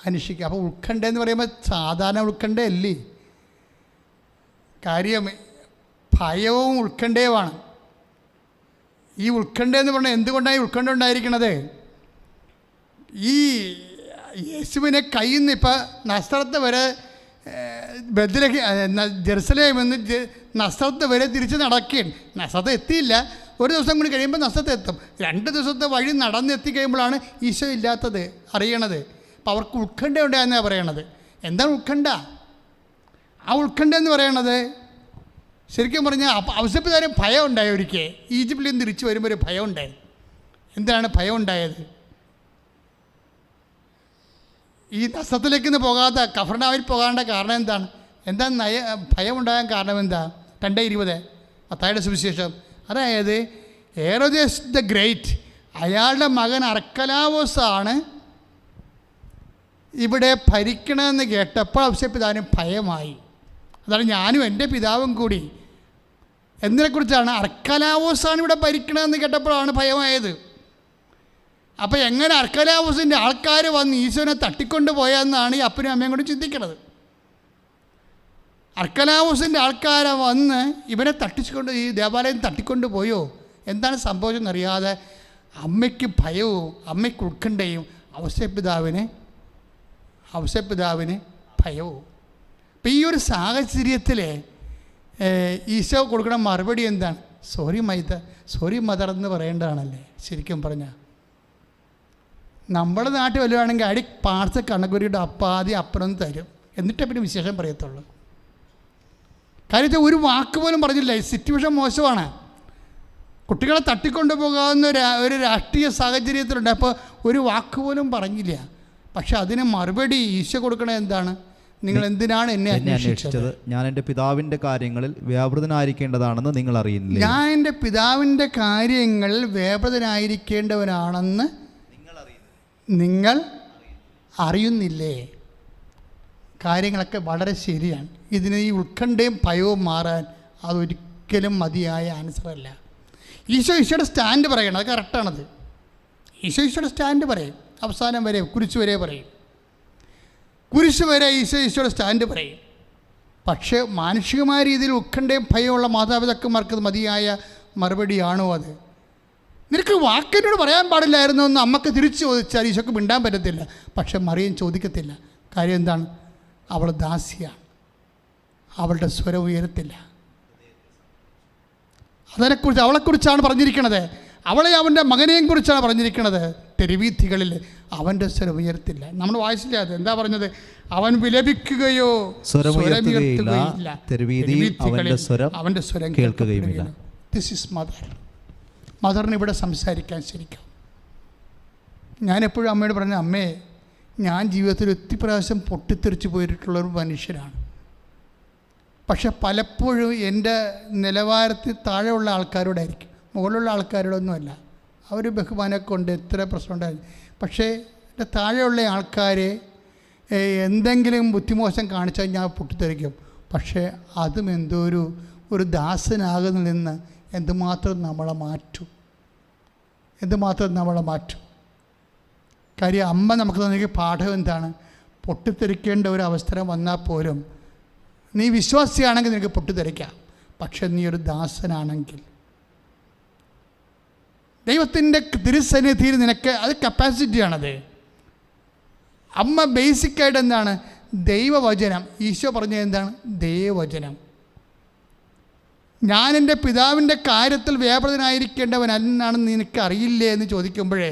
അന്വേഷിക്കുക. അപ്പോൾ ഉത്കണ്ഠ എന്ന് പറയുമ്പോൾ സാധാരണ ഉത്കണ്ഠയല്ലേ. കാര്യം ഭയവും ഉത്കണ്ഠയുമാണ്. ഈ ഉത്കണ്ഠ എന്ന് പറഞ്ഞാൽ എന്തുകൊണ്ടാണ് ഈ ഉത്കണ്ഠ ഉണ്ടായിരിക്കണത്? ഈ യേശുവിനെ കയ്യിൽ നിന്ന് ഇപ്പം നസ്രത്ത് വരെ ജെറുസലേമിൽ നിന്ന് നസ്രത്ത് വരെ തിരിച്ച് നടക്കുകയാണ്. നസ്രത്ത് എത്തിയില്ല, ഒരു ദിവസം കൂടി കഴിയുമ്പോൾ നസ്രത്ത് എത്തും. 2 ദിവസത്തെ വഴി നടന്നെത്തി കഴിയുമ്പോഴാണ് ഈശോ ഇല്ലാത്തത് അറിയണത്. അപ്പം അവർക്ക് ഉത്കണ്ഠ ഉണ്ടായെന്നാണ് പറയണത്. എന്താണ് ഉത്കണ്ഠ? ആ ഉത്കണ്ഠ എന്ന് പറയണത് ശരിക്കും പറഞ്ഞാൽ ഔസേപ്പിതാവിന് ഭയം ഉണ്ടായ ഒരിക്കൽ ഈജിപ്തിൽ നിന്ന് തിരിച്ചു വരുമ്പോൾ ഒരു ഭയം ഉണ്ടായിരുന്നു. എന്താണ് ഭയം ഉണ്ടായത്? ഈ നസ്രത്തിലേക്ക് പോകാതെ കഫർനഹൂമിൽ പോകാണ്ട കാരണം എന്താണ്? ഭയം ഉണ്ടാകാൻ കാരണം എന്താ? 2:20 മത്തായിയുടെ സുവിശേഷം. അതായത് ഹെറോദേസ് ദ ഗ്രേറ്റ്, അയാളുടെ മകൻ അർക്കലാവോസാണ് ഇവിടെ ഭരിക്കണമെന്ന് കേട്ടപ്പോൾ ഔസേപ്പിതാവിന് ഭയമായി. അതാണ് ഞാനും എൻ്റെ പിതാവും കൂടി. എന്നതിനെക്കുറിച്ചാണ്? അർക്കലാവോസാണ് ഇവിടെ ഭരിക്കണമെന്ന് കേട്ടപ്പോഴാണ് ഭയമായത്. അപ്പോൾ എങ്ങനെ അർക്കലാവോസിൻ്റെ ആൾക്കാർ വന്ന് ഈശോനെ തട്ടിക്കൊണ്ട് പോയെന്നാണ് ഈ അപ്പനും അമ്മയും കൂടി ചിന്തിക്കുന്നത്. അർക്കലാവോസിൻ്റെ ആൾക്കാരെ വന്ന് ഇവനെ തട്ടിച്ചുകൊണ്ട് ഈ ദേവാലയം തട്ടിക്കൊണ്ട് പോയോ? എന്താണ് സംഭവിച്ചെന്നറിയാതെ അമ്മയ്ക്ക് ഭയവും അമ്മയ്ക്ക് ഉത്കണ്ഠയും ഔസേപ്പിതാവിന് ഭയവും. അപ്പം ഈ ഒരു സാഹചര്യത്തിൽ ഈശോ കൊടുക്കുന്ന മറുപടി എന്താണ്? സോറി മദർ എന്ന് പറയേണ്ടതാണല്ലേ ശരിക്കും പറഞ്ഞാൽ. നമ്മുടെ നാട്ടിൽ വല്ലതാണെങ്കിൽ അടി പാർസൽ കണക്കുരിയുടെ അപ്പാതി അപ്പുറം തരും, എന്നിട്ടേ പിന്നെ വിശേഷം പറയത്തുള്ളൂ. കാര്യത്തിൽ ഒരു വാക്ക് പോലും പറഞ്ഞില്ല. ഈ സിറ്റുവേഷൻ മോശമാണ്. കുട്ടികളെ തട്ടിക്കൊണ്ടു പോകാവുന്ന ഒരു രാഷ്ട്രീയ സാഹചര്യത്തിലുണ്ട്. അപ്പോൾ ഒരു വാക്ക് പോലും പറഞ്ഞില്ല. പക്ഷെ അതിന് മറുപടി ഈശോ കൊടുക്കണത് എന്താണ്? നിങ്ങൾ എന്തിനാണ് എന്നെ അന്വേഷിച്ചത്? ഞാൻ എൻ്റെ പിതാവിൻ്റെ കാര്യങ്ങളിൽ വ്യാപൃതനായിരിക്കേണ്ടതാണെന്ന് നിങ്ങൾ അറിയുന്നില്ലേ? ഞാൻ എൻ്റെ പിതാവിൻ്റെ കാര്യങ്ങളിൽ വ്യാപൃതനായിരിക്കേണ്ടവനാണെന്ന് നിങ്ങൾ അറിയുന്നില്ലേ? കാര്യങ്ങളൊക്കെ വളരെ ശരിയാണ്. ഇതിന് ഈ ഉത്കണ്ഠയും ഭയവും മാറാൻ അതൊരിക്കലും മതിയായ ആൻസറല്ല. ഈശോയുടെ സ്റ്റാൻഡ് പറയണം, അത് കറക്റ്റാണത്. ഈശോയുടെ സ്റ്റാൻഡ് പറയും, അവസാനം വരെ കുരിശ് വരെ പറയും. കുരിശ് വരെ ഈശോയുടെ സ്റ്റാൻഡ് പറയും. പക്ഷേ മാനുഷികമായ രീതിയിൽ ഉത്കണ്ഠയും ഭയമുള്ള മാതാപിതാക്കന്മാർക്ക് മതിയായ മറുപടിയാണോ അത്? നിനക്ക് ഒരു വാക്കിനോട് പറയാൻ പാടില്ലായിരുന്നു എന്ന് അമ്മക്ക് തിരിച്ചു ചോദിച്ചാൽ ഈശോക്ക് മിണ്ടാൻ പറ്റത്തില്ല. പക്ഷെ മറിയം ചോദിക്കത്തില്ല. കാര്യം എന്താണ്? അവൾ ദാസിയാണ്, അവളുടെ സ്വരം ഉയരത്തില്ല. അതിനെക്കുറിച്ച് അവളെക്കുറിച്ചാണ് പറഞ്ഞിരിക്കുന്നത്. അവളെ അവൻ്റെ മകനെയും കുറിച്ചാണ് പറഞ്ഞിരിക്കുന്നത്. തെരുവീഥികളിൽ അവൻ്റെ സ്വരം ഉയർത്തില്ല. നമ്മൾ വായിച്ചില്ല അത് എന്താ പറഞ്ഞത്? അവൻ വിലപിക്കുകയോ സ്വരമുയർത്തുകയില്ല, തെരുവീഥികളിൽ അവൻ്റെ സ്വരം കേൾക്കുകയുമില്ല. This is mother. മദറിന് ഇവിടെ സംസാരിക്കാൻ ശരിക്കും. ഞാനെപ്പോഴും അമ്മയോട് പറഞ്ഞു, അമ്മേ, ഞാൻ ജീവിതത്തിൽ ഒത്തിരി പ്രാവശ്യം പൊട്ടിത്തെറിച്ച് പോയിട്ടുള്ളൊരു മനുഷ്യനാണ്. പക്ഷെ പലപ്പോഴും എൻ്റെ നിലവാരത്തിൽ താഴെയുള്ള ആൾക്കാരോടായിരിക്കും, മുകളിലുള്ള ആൾക്കാരോടൊന്നുമല്ല. അവർ ബഹുമാനമൊക്കെ ഉണ്ട്, എത്ര പ്രശ്നം ഉണ്ടായിരുന്നു. പക്ഷേ എൻ്റെ താഴെയുള്ള ആൾക്കാരെ എന്തെങ്കിലും ബുദ്ധിമോശം കാണിച്ചാൽ ഞാൻ പൊട്ടിത്തെറിക്കും. പക്ഷേ അതും എന്തോ ഒരു ദാസനാകുന്ന നിന്ന് എന്തുമാത്രം നമ്മളെ മാറ്റും, എന്തുമാത്രം നമ്മളെ മാറ്റും. കാര്യം അമ്മ നമുക്ക് തന്നിരിക്കുന്ന പാഠം എന്താണ്? പൊട്ടിത്തെറിക്കേണ്ട ഒരു അവസരം വന്നാൽ പോലും നീ വിശ്വാസിയാണെങ്കിൽ നിനക്ക് പൊട്ടിത്തെറിക്കാം. പക്ഷെ നീ ഒരു ദാസനാണെങ്കിൽ ദൈവത്തിൻ്റെ തിരുസന്നിധിയിൽ നിനക്ക് അത് കപ്പാസിറ്റിയാണത്. അമ്മ ബേസിക്കായിട്ട് എന്താണ്? ദൈവവചനം. ഈശോ പറഞ്ഞത് എന്താണ്? ദൈവവചനം. ഞാൻ എൻ്റെ പിതാവിൻ്റെ കാര്യത്തിൽ വ്യാപൃതനായിരിക്കേണ്ടവനാണെന്ന് നിനക്ക് അറിയില്ലേ എന്ന് ചോദിക്കുമ്പോഴേ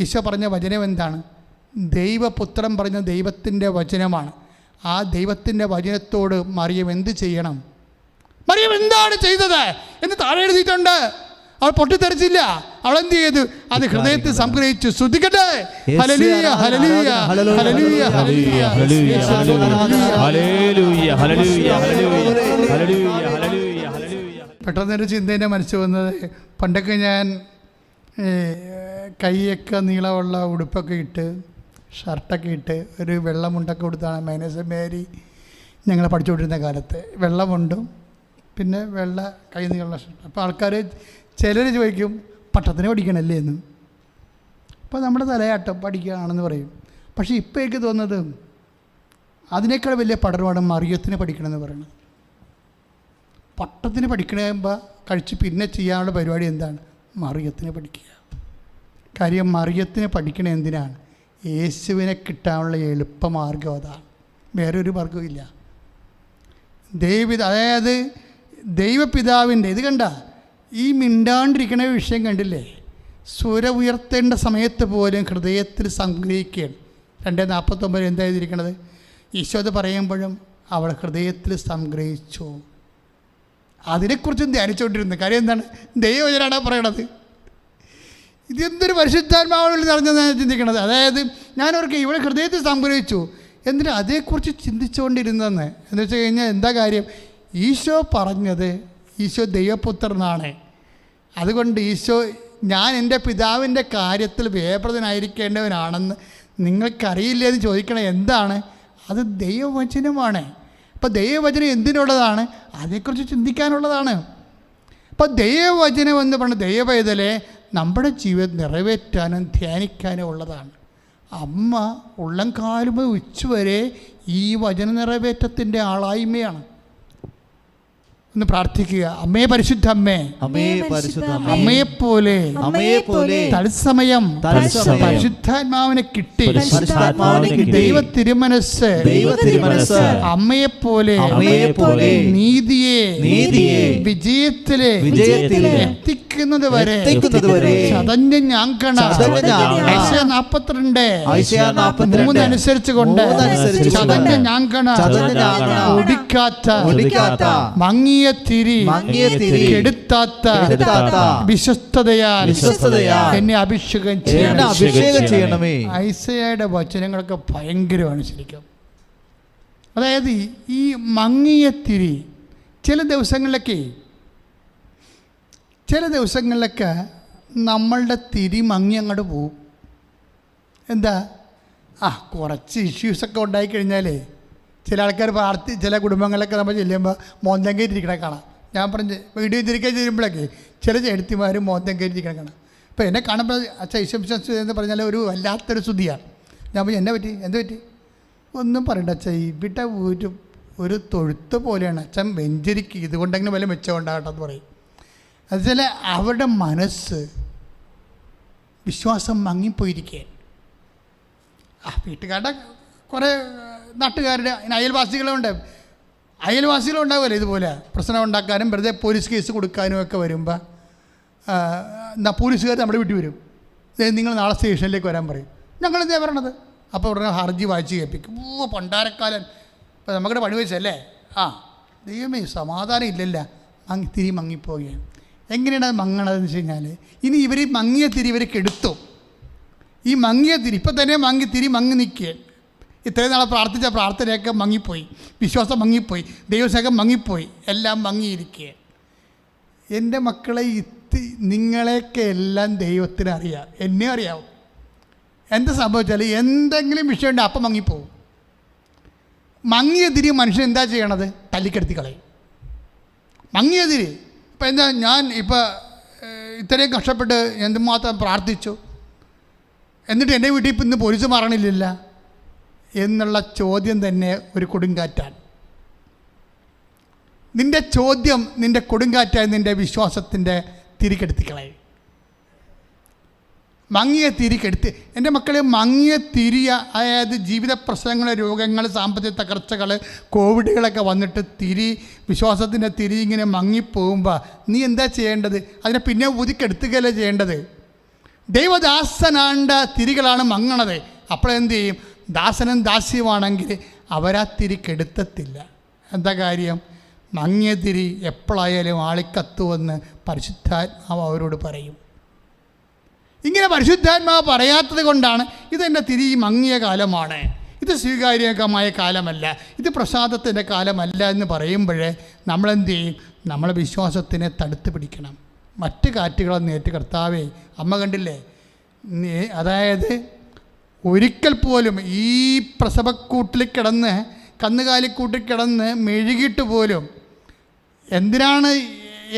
ഈശോ പറഞ്ഞ വചനം എന്താണ്? ദൈവപുത്രൻ പറഞ്ഞ ദൈവത്തിൻ്റെ വചനമാണ്. ആ ദൈവത്തിൻ്റെ വചനത്തോട് മറിയം എന്ത് ചെയ്യണം? മറിയം എന്താണ് ചെയ്തത് എന്ന് താഴെ എഴുതിയിട്ടുണ്ട്. അവൾ പൊട്ടിത്തെറിച്ചില്ല. അവൾ എന്ത് ചെയ്തു? അത് ഹൃദയത്തിൽ സംഗ്രഹിച്ചു. ശ്രുതിക്കട്ടെ. ഹല്ലേലൂയ, ഹല്ലേലൂയ, ഹല്ലേലൂയ, ഹല്ലേലൂയ, ഹല്ലേലൂയ. പെട്ടെന്നൊരു ചിന്ത എൻ്റെ മനസ്സിൽ വന്നത്, പണ്ടൊക്കെ ഞാൻ കൈയൊക്കെ നീളമുള്ള ഉടുപ്പൊക്കെ ഇട്ട് ഷർട്ടൊക്കെ ഇട്ട് ഒരു വെള്ളമുണ്ടൊക്കെ കൊടുത്താണ് മൈനസ് മേരി ഞങ്ങൾ പഠിച്ചുകൊണ്ടിരുന്ന കാലത്ത്. വെള്ളമുണ്ടും പിന്നെ വെള്ള കൈ നീളമുള്ള ഷർട്ട്. അപ്പോൾ ആൾക്കാർ ചിലർ ചോദിക്കും, പട്ടത്തിന് പഠിക്കണമല്ലേ എന്ന്. അപ്പോൾ നമ്മുടെ തലയാട്ടം പഠിക്കുകയാണെന്ന് പറയും. പക്ഷേ ഇപ്പോൾ എനിക്ക് തോന്നുന്നത് അതിനേക്കാൾ വലിയ പഠനമാണ് മറിയത്തിന് പഠിക്കണമെന്ന് പറയുന്നത്. പട്ടത്തിന് പഠിക്കണമ്പോൾ കഴിച്ച് പിന്നെ ചെയ്യാനുള്ള പരിപാടി എന്താണ്? മറിയത്തിന് പഠിക്കുക. കാര്യം മറിയത്തിന് പഠിക്കണത് എന്തിനാണ്? യേശുവിനെ കിട്ടാനുള്ള എളുപ്പമാർഗം അതാണ്, വേറൊരു മാർഗമില്ല. അതായത് ദൈവപിതാവിൻ്റെ ഇത് കണ്ട ഈ മിണ്ടാണ്ടിരിക്കണ വിഷയം കണ്ടില്ലേ? സ്വര ഉയർത്തേണ്ട സമയത്ത് പോലും ഹൃദയത്തിൽ സംഗ്രഹിക്കുകയാണ്. 2:49 എന്താ എഴുതിയിരിക്കണത്? ഈശോ അത് പറയുമ്പോഴും അവൾ ഹൃദയത്തിൽ സംഗ്രഹിച്ചു. അതിനെക്കുറിച്ചും ധ്യാനിച്ചുകൊണ്ടിരുന്നു. കാര്യം എന്താണ്? ദൈവവചനാണ് പറയണത്. ഇതെന്തൊരു പരിശുദ്ധാത്മാവിൽ നിറഞ്ഞതാണ് ചിന്തിക്കണത്. അതായത് ഞാനവർക്ക് ഇവിടെ ഹൃദയത്തിൽ സംഗ്രഹിച്ചു എന്നിട്ട് അതേക്കുറിച്ച് ചിന്തിച്ചുകൊണ്ടിരുന്നെന്ന്. എന്ന് വെച്ച് കഴിഞ്ഞാൽ എന്താ കാര്യം? ഈശോ പറഞ്ഞത് ഈശോ ദൈവപുത്രനാണ്. അതുകൊണ്ട് ഈശോ ഞാൻ എൻ്റെ പിതാവിൻ്റെ കാര്യത്തിൽ വ്യാപൃതനായിരിക്കേണ്ടവനാണെന്ന് നിങ്ങൾക്കറിയില്ലേ എന്ന് ചോദിക്കണത് എന്താണ്? അത് ദൈവവചനമാണ്. അപ്പോൾ ദൈവവചനം എന്തിനുള്ളതാണ്? അതേക്കുറിച്ച് ചിന്തിക്കാനുള്ളതാണ്. അപ്പോൾ ദൈവവചനം എന്ന് പറഞ്ഞ ദൈവപൈതലെ നമ്മുടെ ജീവിതം നിറവേറ്റാനും ധ്യാനിക്കാനും ഉള്ളതാണ്. അമ്മ ഉള്ളം കാലുമ ഉച്ചവരെ ഈ വചന നിറവേറ്റത്തിൻ്റെ ആളായ്മയാണ്. ഒന്ന് പ്രാർത്ഥിക്കുക. അമ്മേ പരിശുദ്ധ അമ്മേ, അമ്മയെപ്പോലെ തത്സമയം പരിശുദ്ധാത്മാവിനെ കിട്ടി ദൈവ തിരുമനസ് അമ്മയെപ്പോലെ നീതിയെ വിജയത്തിലെ എത്തിക്കുന്നത് വരെ ചതഞ്ഞ് ഞാങ്കണ 42:3 അനുസരിച്ച് കൊണ്ട് ചതഞ്ഞ് ഞാങ്കണ ഒടിക്കാത്ത മങ്ങിയ തിരി കെടുത്താത്ത വിശ്വസ്തതയാൽ എന്നെ അഭിഷേകം ചെയ്യണമേ. ഐസയുടെ വചനങ്ങളൊക്കെ ഭയങ്കരമാണ് ശരിക്കും. അതായത് ഈ മങ്ങിയ തിരി ചില ദിവസങ്ങളിലൊക്കെ നമ്മളുടെ തിരി മങ്ങി അങ്ങോട്ട് പോവും. എന്താ? കുറച്ച് ഇഷ്യൂസൊക്കെ ഉണ്ടായിക്കഴിഞ്ഞാലേ ചില ആൾക്കാർ ചില കുടുംബങ്ങളിലൊക്കെ നമ്മൾ ചെല്ലുമ്പോൾ മോന്തം കയറ്റിരിക്കണേ കാണാം. ഞാൻ പറഞ്ഞ് വീഡിയോ തിരിക്കാൻ ചെയ്യുമ്പോഴൊക്കെ ചില ചേട്ടത്തിമാരും മോന്തം കയറ്റിരിക്കണേ കാണാം. അപ്പോൾ എന്നെ കാണുമ്പോൾ അച്ഛൻ ഈശ്വംശ എന്ന് പറഞ്ഞാൽ ഒരു വല്ലാത്തൊരു സ്തുതിയാണ്. ഞാൻ പറഞ്ഞു എന്ത് പറ്റി? ഒന്നും പറയണ്ട അച്ഛൻ, ഇവിടെ ഒരു തൊഴുത്ത് പോലെയാണ് അച്ഛൻ വെഞ്ചരിക്കുക, ഇതുകൊണ്ടെങ്കിലും വല്ല മെച്ചം ഉണ്ടാകട്ടെ എന്ന് പറയും. അതുപോലെ അവരുടെ മനസ്സ് വിശ്വാസം മങ്ങിപ്പോയിരിക്കുക. വീട്ടുകാരുടെ കുറേ നാട്ടുകാരുടെ അയൽവാസികളുണ്ട്, അയൽവാസികളുണ്ടാവുമല്ലോ ഇതുപോലെ പ്രശ്നം ഉണ്ടാക്കാനും വെറുതെ പോലീസ് കേസ് കൊടുക്കാനും ഒക്കെ വരുമ്പോൾ പോലീസുകാർ നമ്മുടെ വീട്ടിൽ വരും. നിങ്ങൾ നാളെ സ്റ്റേഷനിലേക്ക് വരാൻ പറയും. ഞങ്ങളെന്താ പറയണത്? അപ്പോൾ ഉടനെ ഹർജി വായിച്ച് കേൾപ്പിക്കും. പണ്ടാരക്കാലൻ ഇപ്പം നമുക്കിടെ പണി വെച്ചല്ലേ. ദൈവമേ സമാധാനം ഇല്ലല്ല, തിരി മങ്ങിപ്പോവുകയാണ്. എങ്ങനെയാണ് അത് മങ്ങണതെന്ന് വെച്ച് കഴിഞ്ഞാൽ, ഇനി ഇവർ മങ്ങിയ തിരി ഇവർ കെടുത്തും. ഈ മങ്ങിയ തിരി ഇപ്പം തന്നെ തിരി മങ്ങി നിൽക്കുക. ഇത്രയും നാളെ പ്രാർത്ഥിച്ച പ്രാർത്ഥനയൊക്കെ മങ്ങിപ്പോയി, വിശ്വാസം മങ്ങിപ്പോയി, ദൈവസ്നേഹം മങ്ങിപ്പോയി, എല്ലാം മങ്ങിയിരിക്കുക. എൻ്റെ മക്കളെ, നിങ്ങളെയൊക്കെ എല്ലാം ദൈവത്തിന് അറിയാം, എന്നെ അറിയാവും. എന്ത് സംഭവിച്ചാൽ എന്തെങ്കിലും വിഷയമുണ്ട് അപ്പം മങ്ങിപ്പോവും. മങ്ങിയ തിരി മനുഷ്യൻ എന്താ ചെയ്യണത്? തല്ലിക്കെടുത്തി കളയും. മങ്ങിയ തിരി ഇപ്പം എന്താ, ഞാൻ ഇപ്പം ഇത്രയും കഷ്ടപ്പെട്ട് എന്തുമാത്രം പ്രാർത്ഥിച്ചു, എന്നിട്ട് എൻ്റെ വീട്ടിൽ ഇപ്പം ഇന്ന് പോലീസ് മാറണില്ല എന്നുള്ള ചോദ്യം തന്നെ ഒരു കൊടുങ്കാറ്റാണ്. നിൻ്റെ ചോദ്യം നിൻ്റെ കൊടുങ്കാറ്റായി നിൻ്റെ വിശ്വാസത്തിൻ്റെ തിരികെടുത്തിക്കളയും. മങ്ങിയ തിരികെടുത്ത് എൻ്റെ മക്കളെ, മങ്ങിയ തിരിയ, അതായത് ജീവിത പ്രശ്നങ്ങൾ, രോഗങ്ങൾ, സാമ്പത്തിക തകർച്ചകൾ, കോവിഡുകളൊക്കെ വന്നിട്ട് വിശ്വാസത്തിൻ്റെ തിരി ഇങ്ങനെ മങ്ങിപ്പോകുമ്പോൾ നീ എന്താ ചെയ്യേണ്ടത്? അതിനെ പിന്നെ ഊതിക്കെടുത്തുകയല്ലേ ചെയ്യേണ്ടത്? ദൈവദാസനാണ്ട തിരികളാണ് മങ്ങണത്. അപ്പോഴെന്ത് ചെയ്യും? ദാസനും ദാസ്യമാണെങ്കിൽ അവരാ തിരി കെടുത്തത്തില്ല. എന്താ കാര്യം? മങ്ങിയ തിരി എപ്പോഴായാലും ആളിക്കത്തുവെന്ന് പരിശുദ്ധാത്മാവ് അവരോട് പറയും. ഇങ്ങനെ പരിശുദ്ധാത്മാവ് പറയാത്തത് കൊണ്ടാണ് ഇതെൻ്റെ തിരി മങ്ങിയ കാലമാണ്, ഇത് സ്വീകാര്യകമായ കാലമല്ല, ഇത് പ്രസാദത്തിൻ്റെ കാലമല്ല എന്ന് പറയുമ്പോഴേ നമ്മളെന്ത് ചെയ്യും? നമ്മളെ വിശ്വാസത്തിനെ തടുത്ത് പിടിക്കണം. മറ്റ് കാറ്റുകളെ നേരിട്ട് കർത്താവേ, അമ്മ കണ്ടില്ലേ, അതായത് ഒരിക്കൽ പോലും ഈ പ്രസവക്കൂട്ടിൽ കിടന്ന്, കന്നുകാലിക്കൂട്ടിൽ കിടന്ന് മെഴുകിയിട്ട് പോലും എന്തിനാണ്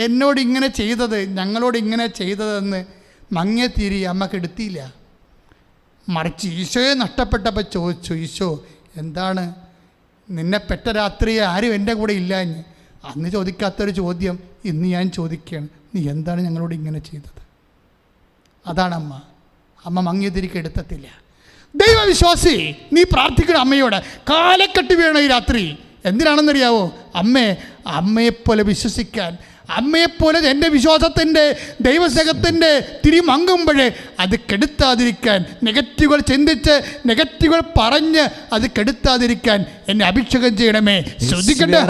എന്നോട് ഇങ്ങനെ ചെയ്തത്, ഞങ്ങളോട് ഇങ്ങനെ ചെയ്തതെന്ന് മങ്ങിയ തിരി അമ്മക്ക് എടുത്തില്ല. മറിച്ച് ഈശോയെ നഷ്ടപ്പെട്ടപ്പോൾ ചോദിച്ചു, ഈശോ എന്താണ് നിന്നെ പെറ്റ രാത്രി ആരും എൻ്റെ കൂടെ ഇല്ലാഞ്ഞ്? അന്ന് ചോദിക്കാത്തൊരു ചോദ്യം ഇന്ന് ഞാൻ ചോദിക്കുകയാണ്, നീ എന്താണ് ഞങ്ങളോട് ഇങ്ങനെ ചെയ്തത്? അതാണ് അമ്മ മങ്ങിയ തിരിക്ക് എടുത്തത്തില്ല. ദൈവവിശ്വാസി, നീ പ്രാർത്ഥിക്കണം അമ്മയോട്, കാലക്കെട്ട് വീണ ഈ രാത്രി. എന്തിനാണെന്നറിയാവോ? അമ്മയെപ്പോലെ വിശ്വസിക്കാൻ, അമ്മയെപ്പോലെ എൻ്റെ വിശ്വാസത്തിൻ്റെ, ദൈവസ്നേഹത്തിൻ്റെ തിരി മങ്ങുമ്പോഴേ അത് കെടുത്താതിരിക്കാൻ, നെഗറ്റീവുകൾ ചിന്തിച്ച്, നെഗറ്റീവുകൾ പറഞ്ഞ് അത് കെടുത്താതിരിക്കാൻ എന്നെ അഭിഷേകം ചെയ്യണമേ. ശ്രദ്ധിക്കട്ടെ.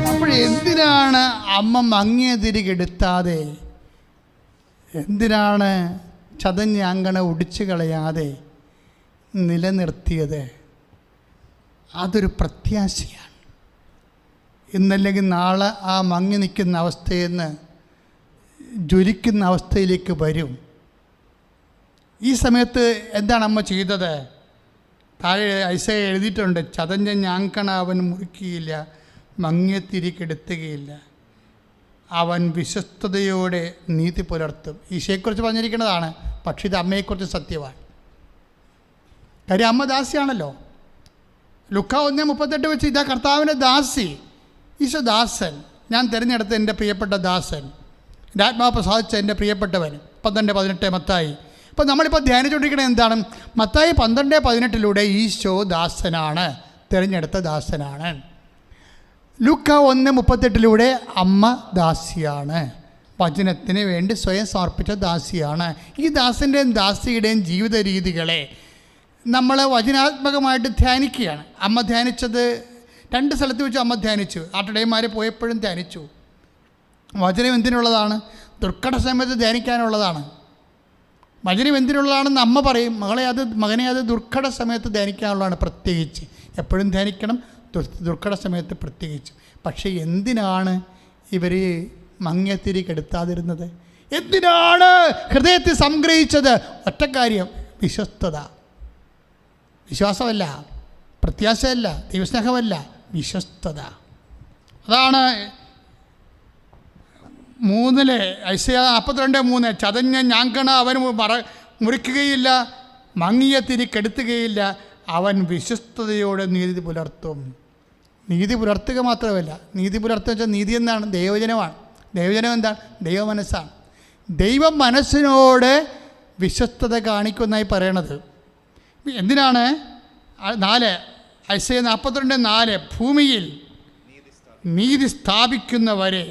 അപ്പോഴെന്തിനാണ് അമ്മ മങ്ങിയ തിരി കെടുത്താതെ, എന്തിനാണ് ചതഞ്ഞ അങ്കണ ഒടിച്ചു കളയാതെ നിലനിർത്തിയത്? അതൊരു പ്രത്യാശയാണ്. ഇന്നല്ലെങ്കിൽ നാളെ ആ മങ്ങി നിൽക്കുന്ന അവസ്ഥയിൽ നിന്ന് ജ്വലിക്കുന്ന അവസ്ഥയിലേക്ക് വരും. ഈ സമയത്ത് എന്താണ് അമ്മ ചെയ്തത്? താഴെ ഐസയ എഴുതിയിട്ടുണ്ട്, ചതഞ്ഞ ഞാങ്കണ അവൻ മുറിക്കുകയില്ല, മങ്ങിയ തിരി കെടുത്തുകയില്ല, അവൻ വിശ്വസ്തയോടെ നീതി പുലർത്തും. ഈശോയെക്കുറിച്ച് പറഞ്ഞിരിക്കുന്നതാണ്, പക്ഷേ ഇത് അമ്മയെക്കുറിച്ച് സത്യമാണ്. കാര്യം അമ്മ ദാസിയാണല്ലോ. ലുക്കാ 1:38 വെച്ച് ഇതാ കർത്താവിൻ്റെ ദാസി, ഈശോ ദാസൻ, ഞാൻ തിരഞ്ഞെടുത്ത എൻ്റെ പ്രിയപ്പെട്ട ദാസൻ, എൻ്റെ ആത്മാവ് പ്രസാദിച്ച എൻ്റെ പ്രിയപ്പെട്ടവൻ. 12:18 മത്തായി. അപ്പോൾ നമ്മളിപ്പോൾ ധ്യാനിച്ചുകൊണ്ടിരിക്കുന്നത് എന്താണ്? മത്തായി 12:18 ഈശോ ദാസനാണ്, തിരഞ്ഞെടുത്ത ദാസനാണ്. ലൂക്ക 1:38 അമ്മ ദാസിയാണ്, വചനത്തിന് വേണ്ടി സ്വയം സമർപ്പിച്ച ദാസിയാണ്. ഈ ദാസൻ്റെയും ദാസിയുടെയും ജീവിത രീതികളെ നമ്മൾ വചനാത്മകമായിട്ട് ധ്യാനിക്കുകയാണ്. അമ്മ ധ്യാനിച്ചത് 2 സ്ഥലത്ത് വെച്ച് അമ്മ ധ്യാനിച്ചു. ആട്ടിടയന്മാർ പോയപ്പോഴും ധ്യാനിച്ചു. വചനം എന്തിനുള്ളതാണ്? ദുർഘട സമയത്ത് ധ്യാനിക്കാനുള്ളതാണ്. വചനം എന്തിനുള്ളതാണെന്ന് അമ്മ പറയും, മകനെ അത് ദുർഘട സമയത്ത് ധ്യാനിക്കാനുള്ളതാണ്. പ്രത്യേകിച്ച് എപ്പോഴും ധ്യാനിക്കണം, ദുർഘട സമയത്ത് പ്രത്യേകിച്ച്. പക്ഷേ എന്തിനാണ് ഇവർ മങ്ങിയത്തിരി കെടുത്താതിരുന്നത്? എന്തിനാണ് ഹൃദയത്തിൽ സംഗ്രഹിച്ചത്? ഒറ്റ കാര്യം, വിശ്വസ്തത. വിശ്വാസമല്ല, പ്രത്യാശയല്ല, ദൈവസ്നേഹമല്ല, വിശ്വസ്തത. അതാണ് 3 ഐസയ 42:3 ചതഞ്ഞ ഞാങ്കണ അവൻ മുറിക്കുകയില്ല, മങ്ങിയ തിരി കെടുത്തുകയില്ല, അവൻ വിശ്വസ്തയോടെ നീതി പുലർത്തും. നീതി പുലർത്തുക മാത്രമല്ല, നീതി പുലർത്തുക വെച്ചാൽ നീതി എന്താണ്? ദൈവജനമാണ്. ദൈവജനം എന്താണ്? ദൈവ മനസ്സാണ്. ദൈവ മനസ്സിനോട് വിശ്വസ്തത കാണിക്കുന്നതായി പറയണത് എന്തിനാണ്? 4 ഐസയ 42:4 ഭൂമിയിൽ നീതി സ്ഥാപിക്കുന്നവരെ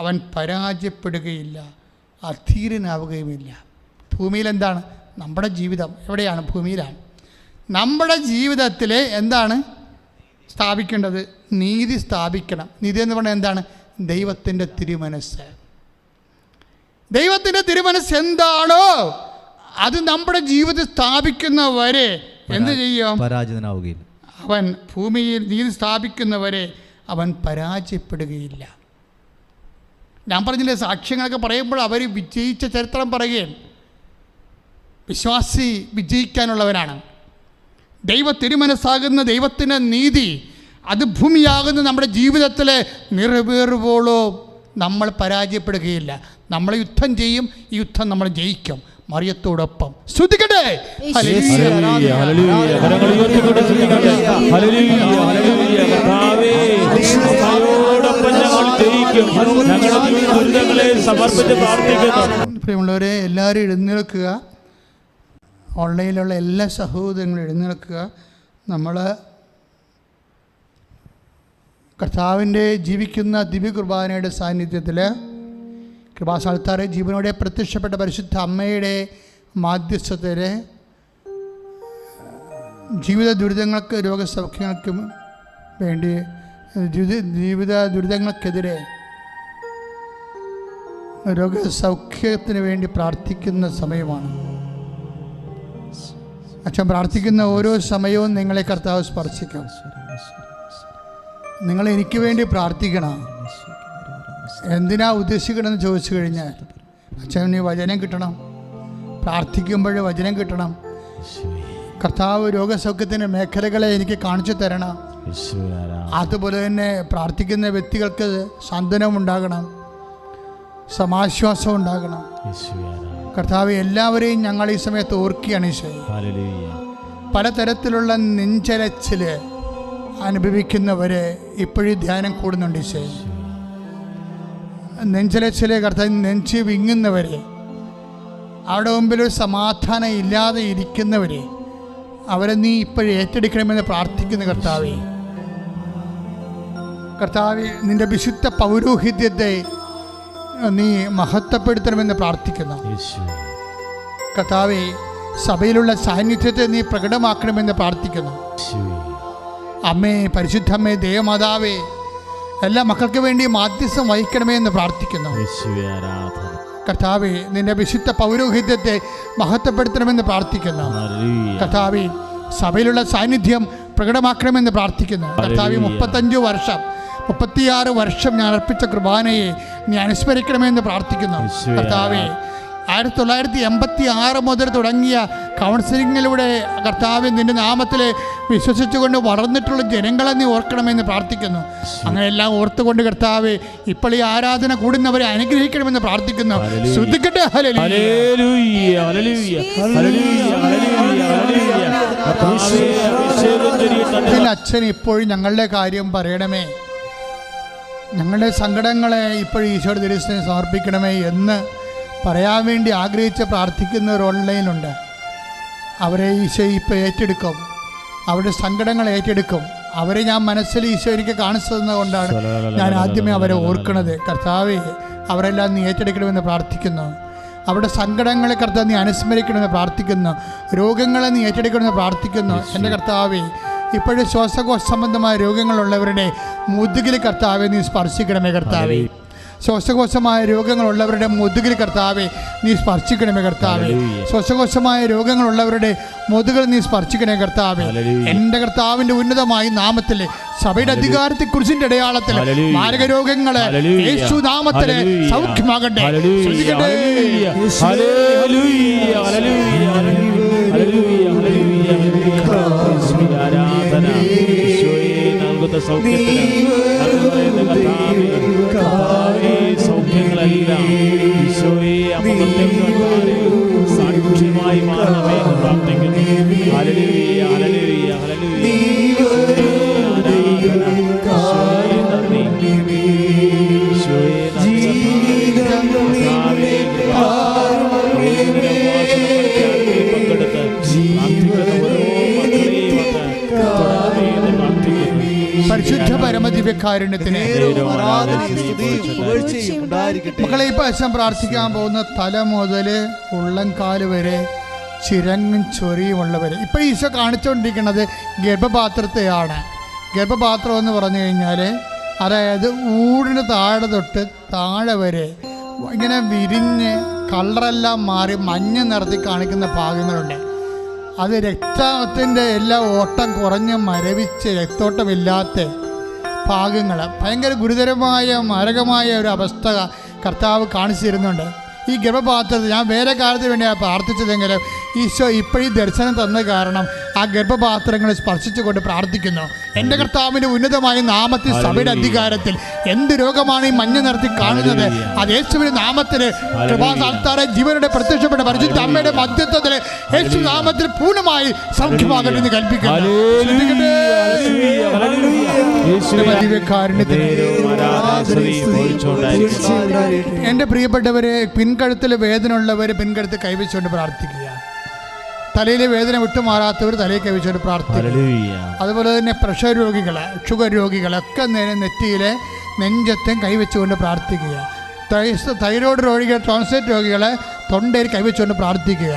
അവൻ പരാജയപ്പെടുകയില്ല, അധീരനാവുകയുമില്ല. ഭൂമിയിൽ എന്താണ്? നമ്മുടെ ജീവിതം എവിടെയാണ്? ഭൂമിയിലാണ്. നമ്മുടെ ജീവിതത്തിൽ എന്താണ് സ്ഥാപിക്കേണ്ടത്? നീതി സ്ഥാപിക്കണം. നീതി എന്ന് പറഞ്ഞാൽ എന്താണ്? ദൈവത്തിൻ്റെ തിരുമനസ്സ്. ദൈവത്തിൻ്റെ തിരുമനസ്സ് എന്താണോ അത് നമ്മുടെ ജീവിതത്തിൽ സ്ഥാപിക്കുന്നവരെ എന്ത് ചെയ്യും? പരാജിതനാവുകയില്ല. അവൻ ഭൂമിയിൽ നീതി സ്ഥാപിക്കുന്നവരെ അവൻ പരാജയപ്പെടുകയില്ല. ഞാൻ പറഞ്ഞില്ലേ, സാക്ഷ്യങ്ങളൊക്കെ പറയുമ്പോൾ അവർ വിജയിച്ച ചരിത്രം പറയുകയാണ്. വിശ്വാസി വിജയിക്കാനുള്ളവനാണ്. ദൈവ തിരുമനസ്സാകുന്ന ദൈവത്തിൻ്റെ നീതി അത് ഭൂമിയാകുന്ന നമ്മുടെ ജീവിതത്തിൽ നിറവേറുമ്പോഴോ നമ്മൾ പരാജയപ്പെടുകയില്ല. നമ്മൾ യുദ്ധം ചെയ്യും, ഈ യുദ്ധം നമ്മൾ ജയിക്കും മറിയത്തോടൊപ്പം. സ്തുതിക്കട്ടെ. പ്രിയമുള്ളവരെ, എല്ലാവരും എഴുന്നേൽക്കുക. ഓൺലൈനിലുള്ള എല്ലാ സഹോദരങ്ങളും എഴുന്നേൽക്കുക. നമ്മൾ കർത്താവിൻ്റെ ജീവിക്കുന്ന ദിവ്യകുർബാനയുടെ സാന്നിധ്യത്തിൽ കൃപാസ്ഥാനത്താറെ ജീവനോടെ പ്രത്യക്ഷപ്പെട്ട പരിശുദ്ധ അമ്മയുടെ മാധ്യസ്ഥത്തിൽ ജീവിത ദുരിതങ്ങൾക്ക് രോഗസൗഖ്യങ്ങൾക്കും വേണ്ടി ജീവിത ദുരിതങ്ങൾക്കെതിരെ രോഗസൗഖ്യത്തിന് വേണ്ടി പ്രാർത്ഥിക്കുന്ന സമയമാണ്. അച്ഛൻ പ്രാർത്ഥിക്കുന്ന ഓരോ സമയവും നിങ്ങളെ കർത്താവ് സ്പർശിക്കും. നിങ്ങൾ എനിക്ക് വേണ്ടി പ്രാർത്ഥിക്കണം. എന്തിനാ ഉദ്ദേശിക്കണമെന്ന് ചോദിച്ചു കഴിഞ്ഞാൽ, അച്ഛന് വചനം കിട്ടണം, പ്രാർത്ഥിക്കുമ്പോൾ വചനം കിട്ടണം. കർത്താവ് രോഗസൗഖ്യത്തിൻ്റെ മേഖലകളെ എനിക്ക് കാണിച്ചു തരണം. അതുപോലെ തന്നെ പ്രാർത്ഥിക്കുന്ന വ്യക്തികൾക്ക് സാന്ത്വനം ഉണ്ടാകണം, സമാശ്വാസം ഉണ്ടാകണം. കർത്താവ് എല്ലാവരെയും ഞങ്ങൾ ഈ സമയത്ത് ഓർക്കുകയാണ്. ഈശോ, പലതരത്തിലുള്ള നെഞ്ചലച്ചിൽ അനുഭവിക്കുന്നവരെ ഇപ്പോഴും ധ്യാനം കൂടുന്നുണ്ട്. ഈശോ, നെഞ്ചലച്ചിലെ കർത്താവ് നെഞ്ച് വിങ്ങുന്നവരെ, അവിടെ മുമ്പിൽ ഒരു സമാധാനം ഇല്ലാതെ ഇരിക്കുന്നവരെ അവരെ നീ ഇപ്പോഴും ഏറ്റെടുക്കണമെന്ന് പ്രാർത്ഥിക്കുന്ന കർത്താവേ. കർത്താവേ, നിൻ്റെ വിശുദ്ധ പൗരോഹിത്യത്തെ നീ മഹത്വപ്പെടുത്തണമെന്ന് പ്രാർത്ഥിക്കുന്നു. കർത്താവേ, സഭയിലുള്ള സാന്നിധ്യത്തെ നീ പ്രകടമാക്കണമെന്ന് പ്രാർത്ഥിക്കുന്നു. അമ്മേ, പരിശുദ്ധമ്മേ, ദേവമാതാവേ, എല്ലാ മക്കൾക്ക് വേണ്ടി മാധ്യസ്ഥം വഹിക്കണമേ എന്ന് പ്രാർത്ഥിക്കുന്നു. കർത്താവേ, നിന്റെ വിശുദ്ധ പൗരോഹിത്യത്തെ മഹത്വപ്പെടുത്തണമെന്ന് പ്രാർത്ഥിക്കുന്നു. കർത്താവേ, സഭയിലുള്ള സാന്നിധ്യം പ്രകടമാക്കണമെന്ന് പ്രാർത്ഥിക്കുന്നു. കർത്താവേ, 36 വർഷം ഞാൻ അർപ്പിച്ച കുർബാനയെ നീ അനുസ്മരിക്കണമെന്ന് പ്രാർത്ഥിക്കുന്നു. കർത്താവേ, 1986 മുതൽ തുടങ്ങിയ കൗൺസിലിങ്ങിലൂടെ കർത്താവ് നിൻ്റെ നാമത്തിൽ വിശ്വസിച്ചുകൊണ്ട് വളർന്നിട്ടുള്ള ജനങ്ങളെ നീ ഓർക്കണമെന്ന് പ്രാർത്ഥിക്കുന്നു. അങ്ങനെയെല്ലാം ഓർത്തുകൊണ്ട് കർത്താവ് ഇപ്പോൾ ഈ ആരാധന കൂടുന്നവരെ അനുഗ്രഹിക്കണമെന്ന് പ്രാർത്ഥിക്കുന്നു. ശ്രദ്ധിക്കട്ടെ. അച്ഛൻ ഇപ്പോഴും ഞങ്ങളുടെ കാര്യം പറയണമേ, ഞങ്ങളുടെ സങ്കടങ്ങളെ ഇപ്പോഴും ഈശോയുടെ തിരുസന്നിധിയിൽ സമർപ്പിക്കണമേ എന്ന് പറയാൻ വേണ്ടി ആഗ്രഹിച്ച് പ്രാർത്ഥിക്കുന്നവർ ഓൺലൈനുണ്ട്. അവരെ ഈശോ ഇപ്പോൾ ഏറ്റെടുക്കും, അവരുടെ സങ്കടങ്ങൾ ഏറ്റെടുക്കും. അവരെ ഞാൻ മനസ്സിൽ ഈശോ എനിക്ക് കാണിച്ചു തന്നതുകൊണ്ടാണ് ഞാൻ ആദ്യമേ അവരെ ഓർക്കുന്നത്. കർത്താവേ, അവരെല്ലാം നീ ഏറ്റെടുക്കണമെന്ന് പ്രാർത്ഥിക്കുന്നു. അവരുടെ സങ്കടങ്ങളെ കർത്താവ് നീ അനുസ്മരിക്കണമെന്ന് പ്രാർത്ഥിക്കുന്നു. രോഗങ്ങളെ നീ ഏറ്റെടുക്കണമെന്ന് പ്രാർത്ഥിക്കുന്നു. എൻ്റെ കർത്താവേ, ഇപ്പോഴും ശ്വാസകോശ സംബന്ധമായ രോഗങ്ങളുള്ളവരുടെ മുതുകിൽ കർത്താവെ നീ സ്പർശിക്കണമേ. കർത്താവേ, ശ്വാസകോശമായ രോഗങ്ങളുള്ളവരുടെ മുതുകിൽ കർത്താവെ നീ സ്പർശിക്കണമേ. കർത്താവെ, ശ്വാസകോശമായ രോഗങ്ങളുള്ളവരുടെ മുതുകിൽ നീ സ്പർശിക്കണേ. കർത്താവെ, എൻ്റെ കർത്താവിൻ്റെ ഉന്നതമായ നാമത്തിൽ സഭയുടെ അധികാരത്തെക്കുറിച്ചിൻ്റെ അടയാളത്തിൽ മാരക രോഗങ്ങളെ യേശു നാമത്തിൽ സൗഖ്യമാകട്ടെ. സൗഖ്യങ്ങളെല്ലാം സാക്ഷ്യമായി മാറണമേ എന്ന് പ്രാർത്ഥിക്കുന്നു. Hallelujah, hallelujah. പരിശുദ്ധ പരമദിവ്യകാരുണ്യത്തിന് മക്കളെ ഈ പ്രാവശ്യം പ്രാർത്ഥിക്കാൻ പോകുന്ന തല മുതൽ ഉള്ളംകാല് വരെ ചിരങ്ങും ചൊറിയുമുള്ളവരെ ഇപ്പം ഈശോ കാണിച്ചുകൊണ്ടിരിക്കുന്നത് ഗർഭപാത്രത്തെയാണ്. ഗർഭപാത്രം എന്ന് പറഞ്ഞു കഴിഞ്ഞാൽ അതായത് ഊടിന് താഴെ തൊട്ട് താഴെ വരെ ഇങ്ങനെ വിരിഞ്ഞ് കളറെല്ലാം മാറി മഞ്ഞ നിറത്തിൽ കാണിക്കുന്ന ഭാഗങ്ങളുണ്ട്. അത് രക്തത്തിൻ്റെ എല്ലാ ഓട്ടം കുറഞ്ഞ് മരവിച്ച് രക്തോട്ടമില്ലാത്ത ഭാഗങ്ങൾ, ഭയങ്കര ഗുരുതരമായ മാരകമായ ഒരു അവസ്ഥ കർത്താവ് കാണിച്ചു തരുന്നുണ്ട്. ഈ ഗർഭപാത്രത്തിൽ ഞാൻ വേറെ കാലത്തിന് വേണ്ടിയാണ് പ്രാർത്ഥിച്ചതെങ്കിലും ഈശോ ഇപ്പോഴും ദർശനം തന്ന കാരണം ആ ഗർഭപാത്രങ്ങളെ സ്പർശിച്ചുകൊണ്ട് പ്രാർത്ഥിക്കുന്നു. എൻ്റെ കർത്താവിൻ്റെ ഉന്നതമായ നാമത്തിൽ സഭയുടെ അധികാരത്തിൽ എന്ത് രോഗമാണ് ഈ മഞ്ഞ നിറത്തിൽ കാണുന്നത് അത് യേശുവിൻ്റെ നാമത്തിൽ കൃപാസാൽത്താറെ ജീവനുടെ പ്രത്യക്ഷപ്പെട്ട പരിശുദ്ധ അമ്മയുടെ മധ്യത്വത്തിൽ യേശു നാമത്തിൽ പൂർണ്ണമായി സൗഖ്യമാകട്ടെ എന്ന് കൽപ്പിക്കുന്നു. എൻ്റെ പ്രിയപ്പെട്ടവരെ, പിൻകഴുത്തിൽ വേദന ഉള്ളവർ പിൻകഴുത്ത് കൈവച്ചുകൊണ്ട് പ്രാർത്ഥിക്കുക. തലയിലെ വേദന വിട്ടുമാറാത്തവർ തലയിൽ കൈവച്ചുകൊണ്ട് പ്രാർത്ഥിക്കുക. അതുപോലെ തന്നെ പ്രഷർ രോഗികൾ, ഷുഗർ രോഗികളൊക്കെ നെറ്റിയിലെ നെഞ്ചത്തും കൈവച്ചുകൊണ്ട് പ്രാർത്ഥിക്കുക. തൈറോയ്ഡ് രോഗികൾ, ടോൺസിലൈറ്റ് രോഗികളെ തൊണ്ടയിൽ കൈവച്ചുകൊണ്ട് പ്രാർത്ഥിക്കുക.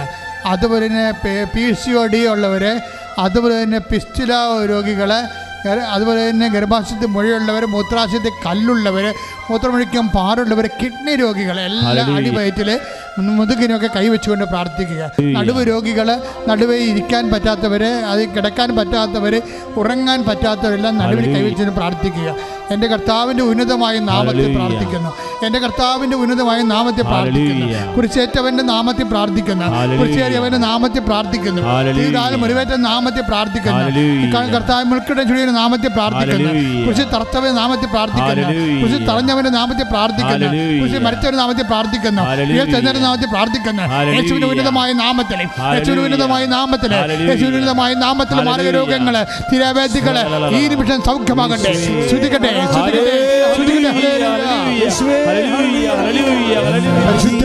അതുപോലെ തന്നെ PCOD ഉള്ളവർ, അതുപോലെ തന്നെ പിസ്റ്റുല രോഗികളെ, അതുപോലെ തന്നെ ഗർഭാശയത്തിൽ മുഴയുള്ളവർ, മൂത്രാശയത്തിൽ കല്ലുള്ളവർ, മൂത്രമൊഴിക്കാൻ പാടുള്ളവർ, കിഡ്നി രോഗികൾ, എല്ലാ അടിവയറ്റിൽ മുതുകിനൊക്കെ കൈവച്ചുകൊണ്ട് പ്രാർത്ഥിക്കുക. നടുവ് രോഗികൾ, നടുവേ ഇരിക്കാൻ പറ്റാത്തവർ, അത് കിടക്കാൻ പറ്റാത്തവർ, ഉറങ്ങാൻ പറ്റാത്തവരെല്ലാം നടുവിൽ കൈവച്ചുകൊണ്ട് പ്രാർത്ഥിക്കുക. എൻ്റെ കർത്താവിൻ്റെ ഉന്നതമായ നാമത്തിൽ പ്രാർത്ഥിക്കുന്നു. എൻ്റെ കർത്താവിൻ്റെ ഉന്നതമായ നാമത്തിൽ പ്രാർത്ഥിക്കുന്നു. കുരിശേറ്റവൻ്റെ നാമത്തിൽ പ്രാർത്ഥിക്കുന്നു. കുരിശേറിയവൻ്റെ നാമത്തിൽ പ്രാർത്ഥിക്കുന്നു. മുറിവേറ്റ നാമത്തിൽ പ്രാർത്ഥിക്കുന്നു. കർത്താവ് മുൾക്കിട ചുഴിയുടെ നാമത്തിൽ പ്രാർത്ഥിക്കുന്നു. കുരിശിൽ തറച്ചവൻ്റെ നാമത്തിൽ പ്രാർത്ഥിക്കുന്നു. കുരിശിൽ തറഞ്ഞവൻ്റെ നാമത്തിൽ പ്രാർത്ഥിക്കുന്നു. കുരിശിൽ മരിച്ചവൻ്റെ നാമത്തിൽ പ്രാർത്ഥിക്കുന്നു. ഉയർത്തുന്നവരുടെ നാമത്തിൽ പ്രാർത്ഥിക്കുന്നു. യേശുവിന്റെ ഉന്നതമായ നാമത്തിൽ, യേശുവിന്റെ ഉന്നതമായ നാമത്തിൽ, യേശുവിന്റെ ഉന്നതമായ നാമത്തിൽ മാരക രോഗങ്ങള്, തിരവേദികള് ഈ നിമിഷം സൗഖ്യമാകട്ടെ. ശ്രുതികട്ടെ,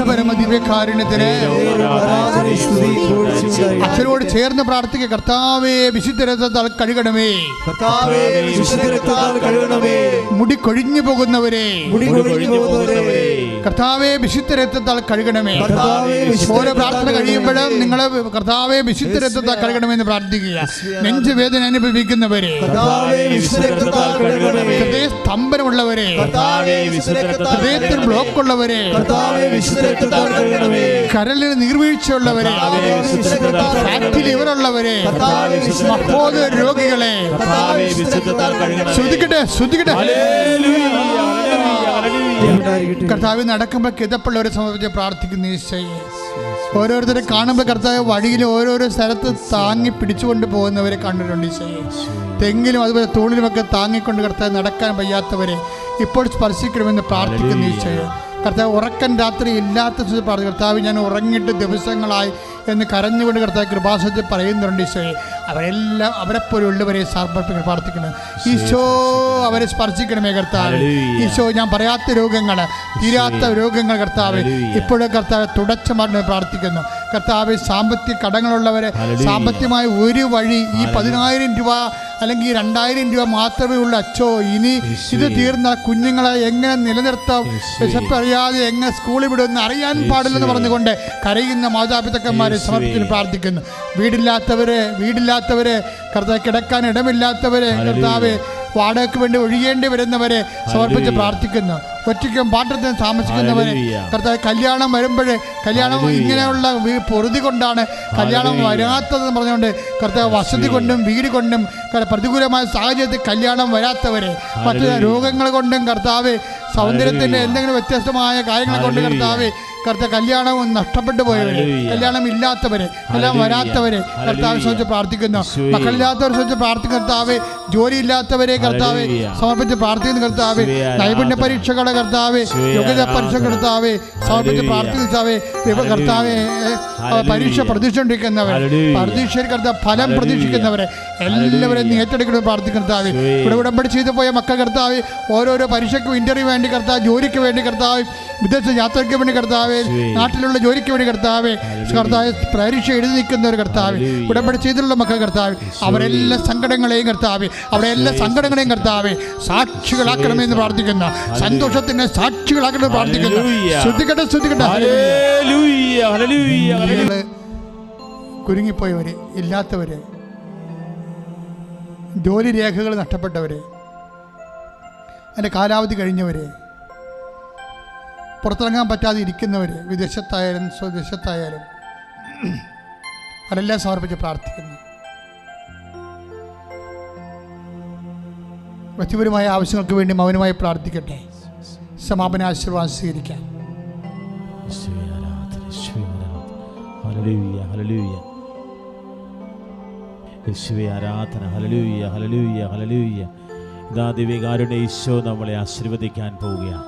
പരമദിവ്യകാരുണ്യത്തിന് അച്ഛനോട് ചേർന്ന് പ്രാർത്ഥിക്കുക. കർത്താവേ, വിശുദ്ധ രക്തത്താൽ കഴുകണമേ. മുടി കൊഴിഞ്ഞു പോകുന്നവരെ കർത്താവേ, വിശുദ്ധ രക്തത്താൽ കഴുകണമേ. ഓരോ പ്രാർത്ഥന കഴിയുമ്പോഴും നിങ്ങൾ കർത്താവേ, വിശുദ്ധ രക്തത്താൽ കഴുകണമെന്ന് പ്രാർത്ഥിക്കുക. നെഞ്ചുവേദന അനുഭവിക്കുന്നവരെ, സ്തംഭനമുള്ളവരെ, ഹൃദയത്തിൽ ബ്ലോക്ക് ഉള്ളവരെ, കരളിൽ നീർവീഴ്ചയുള്ളവരെ, ഫാറ്റി ലിവർ ഉള്ളവരെ, മഹോദര രോഗികളെ ശ്രദ്ധിക്കട്ടെ, ശ്രദ്ധിക്കട്ടെ. കർത്താവ് നടക്കുമ്പോൾ കിതപ്പുള്ളവരെ സംബന്ധിച്ച് പ്രാർത്ഥിക്കുന്ന ഈശോയെ, ഓരോരുത്തരെ കാണുമ്പോൾ കർത്താവ് വഴിയിൽ ഓരോരോ സ്ഥലത്ത് താങ്ങി പിടിച്ചുകൊണ്ട് പോകുന്നവരെ കണ്ടിട്ടുണ്ട് ഈശോയെ. തെങ്ങിലും അതുപോലെ തൂണിലുമൊക്കെ താങ്ങിക്കൊണ്ട് കർത്താവ് നടക്കാൻ വയ്യാത്തവരെ ഇപ്പോൾ സ്പർശിക്കണമെന്ന് പ്രാർത്ഥിക്കുന്ന ഈശോയെ. കർത്താവ് ഉറക്കം രാത്രി ഇല്ലാത്ത പ്രാർത്ഥന, കർത്താവ് ഞാൻ ഉറങ്ങിയിട്ട് ദിവസങ്ങളായി എന്ന് കരഞ്ഞുകൊണ്ട് കർത്താവ് കൃപാസനത്തിൽ പറയുന്നുണ്ട് ഈശോയെ. അവരെല്ലാം അവരെപ്പോലുള്ളവരെ സമർപ്പിക്കാൻ പ്രാർത്ഥിക്കണം. ഈശോ അവരെ സ്പർശിക്കണമേ കർത്താവ്. ഈശോ, ഞാൻ പറയാത്ത രോഗങ്ങൾ, തീരാത്ത രോഗങ്ങൾ കർത്താവ് ഇപ്പോഴും കർത്താവ് തുടച്ചു മാറണമെന്ന് പ്രാർത്ഥിക്കുന്നു. കർത്താവ്, സാമ്പത്തിക കടങ്ങളുള്ളവരെ സാമ്പത്തികമായ ഒരു വഴി, ഈ 10,000 രൂപ അല്ലെങ്കിൽ 2,000 രൂപ മാത്രമേ ഉള്ളൂ അച്ചോ, ഇനി ഇത് തീർന്ന കുഞ്ഞുങ്ങളെ എങ്ങനെ നിലനിർത്താം, വിശപ്പറിയാതെ എങ്ങനെ സ്കൂളിൽ വിടുമെന്ന് അറിയാൻ പാടില്ലെന്ന് പറഞ്ഞുകൊണ്ട് കരയുന്ന മാതാപിതാക്കന്മാരെ സമർപ്പിച്ച് പ്രാർത്ഥിക്കുന്നു. വീടില്ലാത്തവരെ കർത്താവ്, കിടക്കാൻ ഇടമില്ലാത്തവരെ കർത്താവ്, വാടകയ്ക്ക് വേണ്ടി ഒഴിയേണ്ടി വരുന്നവരെ സമർപ്പിച്ച് പ്രാർത്ഥിക്കുന്നു. ഒറ്റയ്ക്കും പാട്ടത്തിന് താമസിക്കുന്നവരെ കർത്താവ്, കല്യാണം വരുമ്പോൾ കല്യാണം ഇങ്ങനെയുള്ള പൊറുതി കൊണ്ടാണ് കല്യാണം വരാത്തതെന്ന് പറഞ്ഞുകൊണ്ട് കർത്താവ്, വസതി കൊണ്ടും വീട് കൊണ്ടും പ്രതികൂലമായ സാഹചര്യത്തിൽ കല്യാണം വരാത്തവരെ, മറ്റു രോഗങ്ങൾ കൊണ്ടും കർത്താവ്, സൗന്ദര്യത്തിൻ്റെ എന്തെങ്കിലും വ്യത്യസ്തമായ കാര്യങ്ങൾ കൊണ്ട് കർത്താവ് കല്യാണം നഷ്ടപ്പെട്ടു പോയവരെ, കല്യാണം ഇല്ലാത്തവരെ, കല്യാണം വരാത്തവരെ കർത്താവ് സംബന്ധിച്ച് പ്രാർത്ഥിക്കുന്നു. മക്കളില്ലാത്തവരെ സംബന്ധിച്ച് പ്രാർത്ഥിക്കുന്ന കർത്താവ്, ജോലി ഇല്ലാത്തവരെ കർത്താവ് സമർപ്പിച്ച് പ്രാർത്ഥിക്കുന്ന കർത്താവ്, നൈപുണ്യ പരീക്ഷകളെ കർത്താവ്, യോഗ്യത പരീക്ഷ കർത്താവ് സമർപ്പിച്ച് പ്രാർത്ഥിക്കാവേ. കർത്താവ്, പരീക്ഷ പ്രതീക്ഷിച്ചുകൊണ്ടിരിക്കുന്നവർ, പരീക്ഷയിൽ കർത്താവ് ഫലം പ്രതീക്ഷിക്കുന്നവരെ എല്ലാവരെയും ഏറ്റെടുക്കണമെന്ന് പ്രാർത്ഥിക്കുന്ന കർത്താവ്. ഇവിടെ ഉടമ്പടി ചെയ്തു പോയ മക്കൾ കർത്താവ്, ഓരോരോ പരീക്ഷയ്ക്കും ഇന്റർവ്യൂ വേണ്ടി കർത്താവ്, ജോലിക്ക് വേണ്ടി കർത്താവ്, വിദേശ യാത്രയ്ക്ക് വേണ്ടി കർത്താവ്, കർത്താവേ, നാട്ടിലുള്ള ജോലിക്ക് വേണ്ടി കർത്താവേ, കർത്താവ് പരീക്ഷ എഴുതി നിൽക്കുന്ന ഒരു കർത്താവ്, ഉടമ്പടി ചെയ്തിട്ടുള്ള മക്കൾ കർത്താവ്, അവരെല്ലാ സങ്കടങ്ങളെയും കർത്താവ്, അവരെ എല്ലാ സങ്കടങ്ങളെയും കർത്താവ് സാക്ഷികളാക്കണമെന്ന് പ്രാർത്ഥിക്കുന്ന, സന്തോഷത്തിന് സാക്ഷികളാക്കണമെന്ന് പ്രാർത്ഥിക്കുന്നു. ശ്രദ്ധിക്കട്ടെ, ശ്രദ്ധിക്കട്ടെ. കുരുങ്ങിപ്പോയവര്, ഇല്ലാത്തവര്, ജോലി രേഖകൾ നഷ്ടപ്പെട്ടവര്, അതിൻ്റെ കാലാവധി കഴിഞ്ഞവര്, പുറത്തിറങ്ങാൻ പറ്റാതെ ഇരിക്കുന്നവർ, വിദേശത്തായാലും സ്വദേശത്തായാലും അവരെല്ലാം സമർപ്പിച്ച് പ്രാർത്ഥിക്കുന്നു. വ്യക്തിപരമായ ആവശ്യങ്ങൾക്ക് വേണ്ടി മൗനമായി പ്രാർത്ഥിക്കട്ടെ. സമാപന ആശീർവാദം സ്വീകരിക്കാം. ആരാധന. ഹല്ലേലൂയ, ഹല്ലേലൂയ, ഹല്ലേലൂയ. ഇതാ ദിവ്യകാരുണ്യ ഈശോ നമ്മളെ ആശീർവദിക്കാൻ പോവുകയാണ്.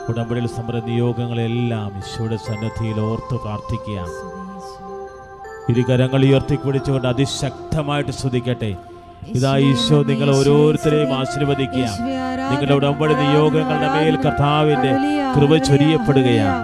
ഉടമ്പടിയിൽ സമൃദ്ധ നിയോഗങ്ങളെല്ലാം ഈശോയുടെ സന്നിധിയിൽ ഓർത്ത് പ്രാർത്ഥിക്കുകയാണ്. ഇരുകരങ്ങൾ ഉയർത്തിപ്പിടിച്ചുകൊണ്ട് അതിശക്തമായിട്ട് സ്തുതിക്കട്ടെ. ഇതാ ഈശോ നിങ്ങൾ ഓരോരുത്തരെയും ആശീർവദിക്കുക. നിങ്ങളുടെ ഉടമ്പടി നിയോഗങ്ങളുടെ മേൽ കർത്താവിൻ്റെ കൃപ ചൊരിയപ്പെടുകയാണ്.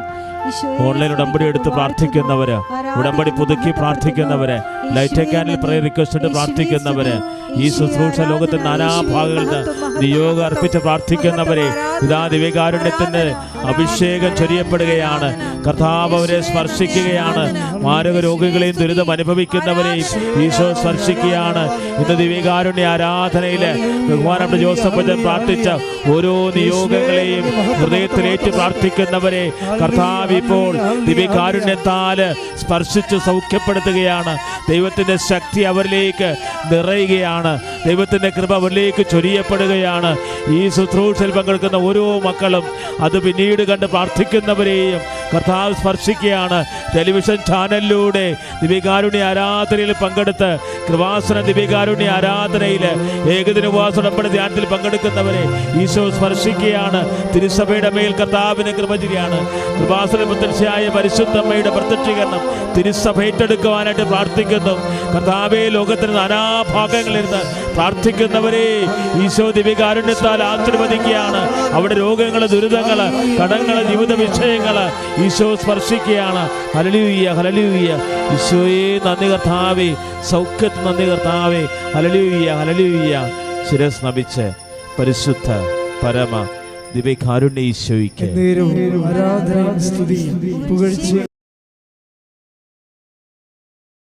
ഓൺലൈൻ ഉടമ്പടി എടുത്ത് പ്രാർത്ഥിക്കുന്നവര്, ഉടമ്പടി പുതുക്കി പ്രാർത്ഥിക്കുന്നവര്, ലൈറ്റ് ക്യാനിൽ പ്രയർ റിക്വസ്റ്റ് പ്രാർത്ഥിക്കുന്നവര്, ഈ ശുശ്രൂഷ ലോകത്തിന്റെ നാനാഭാഗങ്ങളിൽ നിന്ന് നിയോഗം അർപ്പിച്ച് പ്രാർത്ഥിക്കുന്നവരെ ഇതാ ദിവ്യകാരുണ്യത്തിന്റെ അഭിഷേകം ചൊരിയപ്പെടുകയാണ്. കർത്താവ് അവരെ സ്പർശിക്കുകയാണ്. മാരക രോഗികളെയും ദുരിതം അനുഭവിക്കുന്നവരെയും ഈശോ സ്പർശിക്കുകയാണ്. ഇന്ന് ദിവ്യകാരുണ്യ ആരാധനയില് ബഹുമാനപ്പെട്ട ജോസഫ് അച്ഛൻ പ്രാർത്ഥിച്ച ഓരോ നിയോഗങ്ങളെയും ഹൃദയത്തിലേറ്റ് പ്രാർത്ഥിക്കുന്നവരെ കർത്താവ് ഇപ്പോൾ ദിവ്യകാരുണ്യത്താല് സ്പർശിച്ച് സൗഖ്യപ്പെടുത്തുകയാണ്. ദൈവത്തിന്റെ ശക്തി അവരിലേക്ക് നിറയുകയാണ്. ദൈവത്തിന്റെ കൃപ അവരിലേക്ക് ചൊരിയപ്പെടുകയാണ്. ഈ ശുശ്രൂഷയിൽ പങ്കെടുക്കുന്ന ഓരോ മക്കളും അത് പിന്നീട് കണ്ട് പ്രാർത്ഥിക്കുന്നവരെയും കർത്താവ് സ്പർശിക്കുകയാണ്. ടെലിവിഷൻ ചാനലിലൂടെ ദിവ്യകാരുണ്യ ആരാധനയിൽ പങ്കെടുത്ത് കൃപാസന ദിവ്യകാരുണ്യ ആരാധനയിൽ ഏകദിന ഉപവാസ ഉടമ്പടി ധ്യാനത്തിൽ പങ്കെടുക്കുന്നവരെ ഈശോ സ്പർശിക്കുകയാണ്. തിരുസഭയുടെ മേൽ കർത്താവിന് കൃപ ചൊരിയാണ്. കൃപാസന പ്രത്യക്ഷയായ പരിശുദ്ധമ്മയുടെ പ്രത്യക്ഷീകരണം തിരുസഭ ഏറ്റെടുക്കുവാനായിട്ട് പ്രാർത്ഥിക്കുന്നു. കർത്താവേ, ലോകത്തിന് നാനാഭാഗങ്ങളിൽ നിന്ന് പ്രാർത്ഥിക്കുന്നവരെ ഈശോ ദിവ്യകാരുണ്യത്താൽ ആശീർവദിക്കുകയാണ്. അവിടെ രോഗങ്ങൾ, ദുരിതങ്ങൾ, കടങ്ങൾ, ജീവിത വിഷയങ്ങൾ ഈശോ സ്പർശിക്കുകയാണ്. Hallelujah, hallelujah. ഈശോയെ നന്ദി കർത്താവേ, സൗഖ്യത്തിന് നന്ദി കർത്താവേ. Hallelujah, hallelujah. ശിരസ് നമിച്ച് പരിശുദ്ധ പരമ ദിവ്യകാരുണ്യ ഈശോയ്ക്ക് ആരാധനയും സ്തുതിയും പുകഴ്ച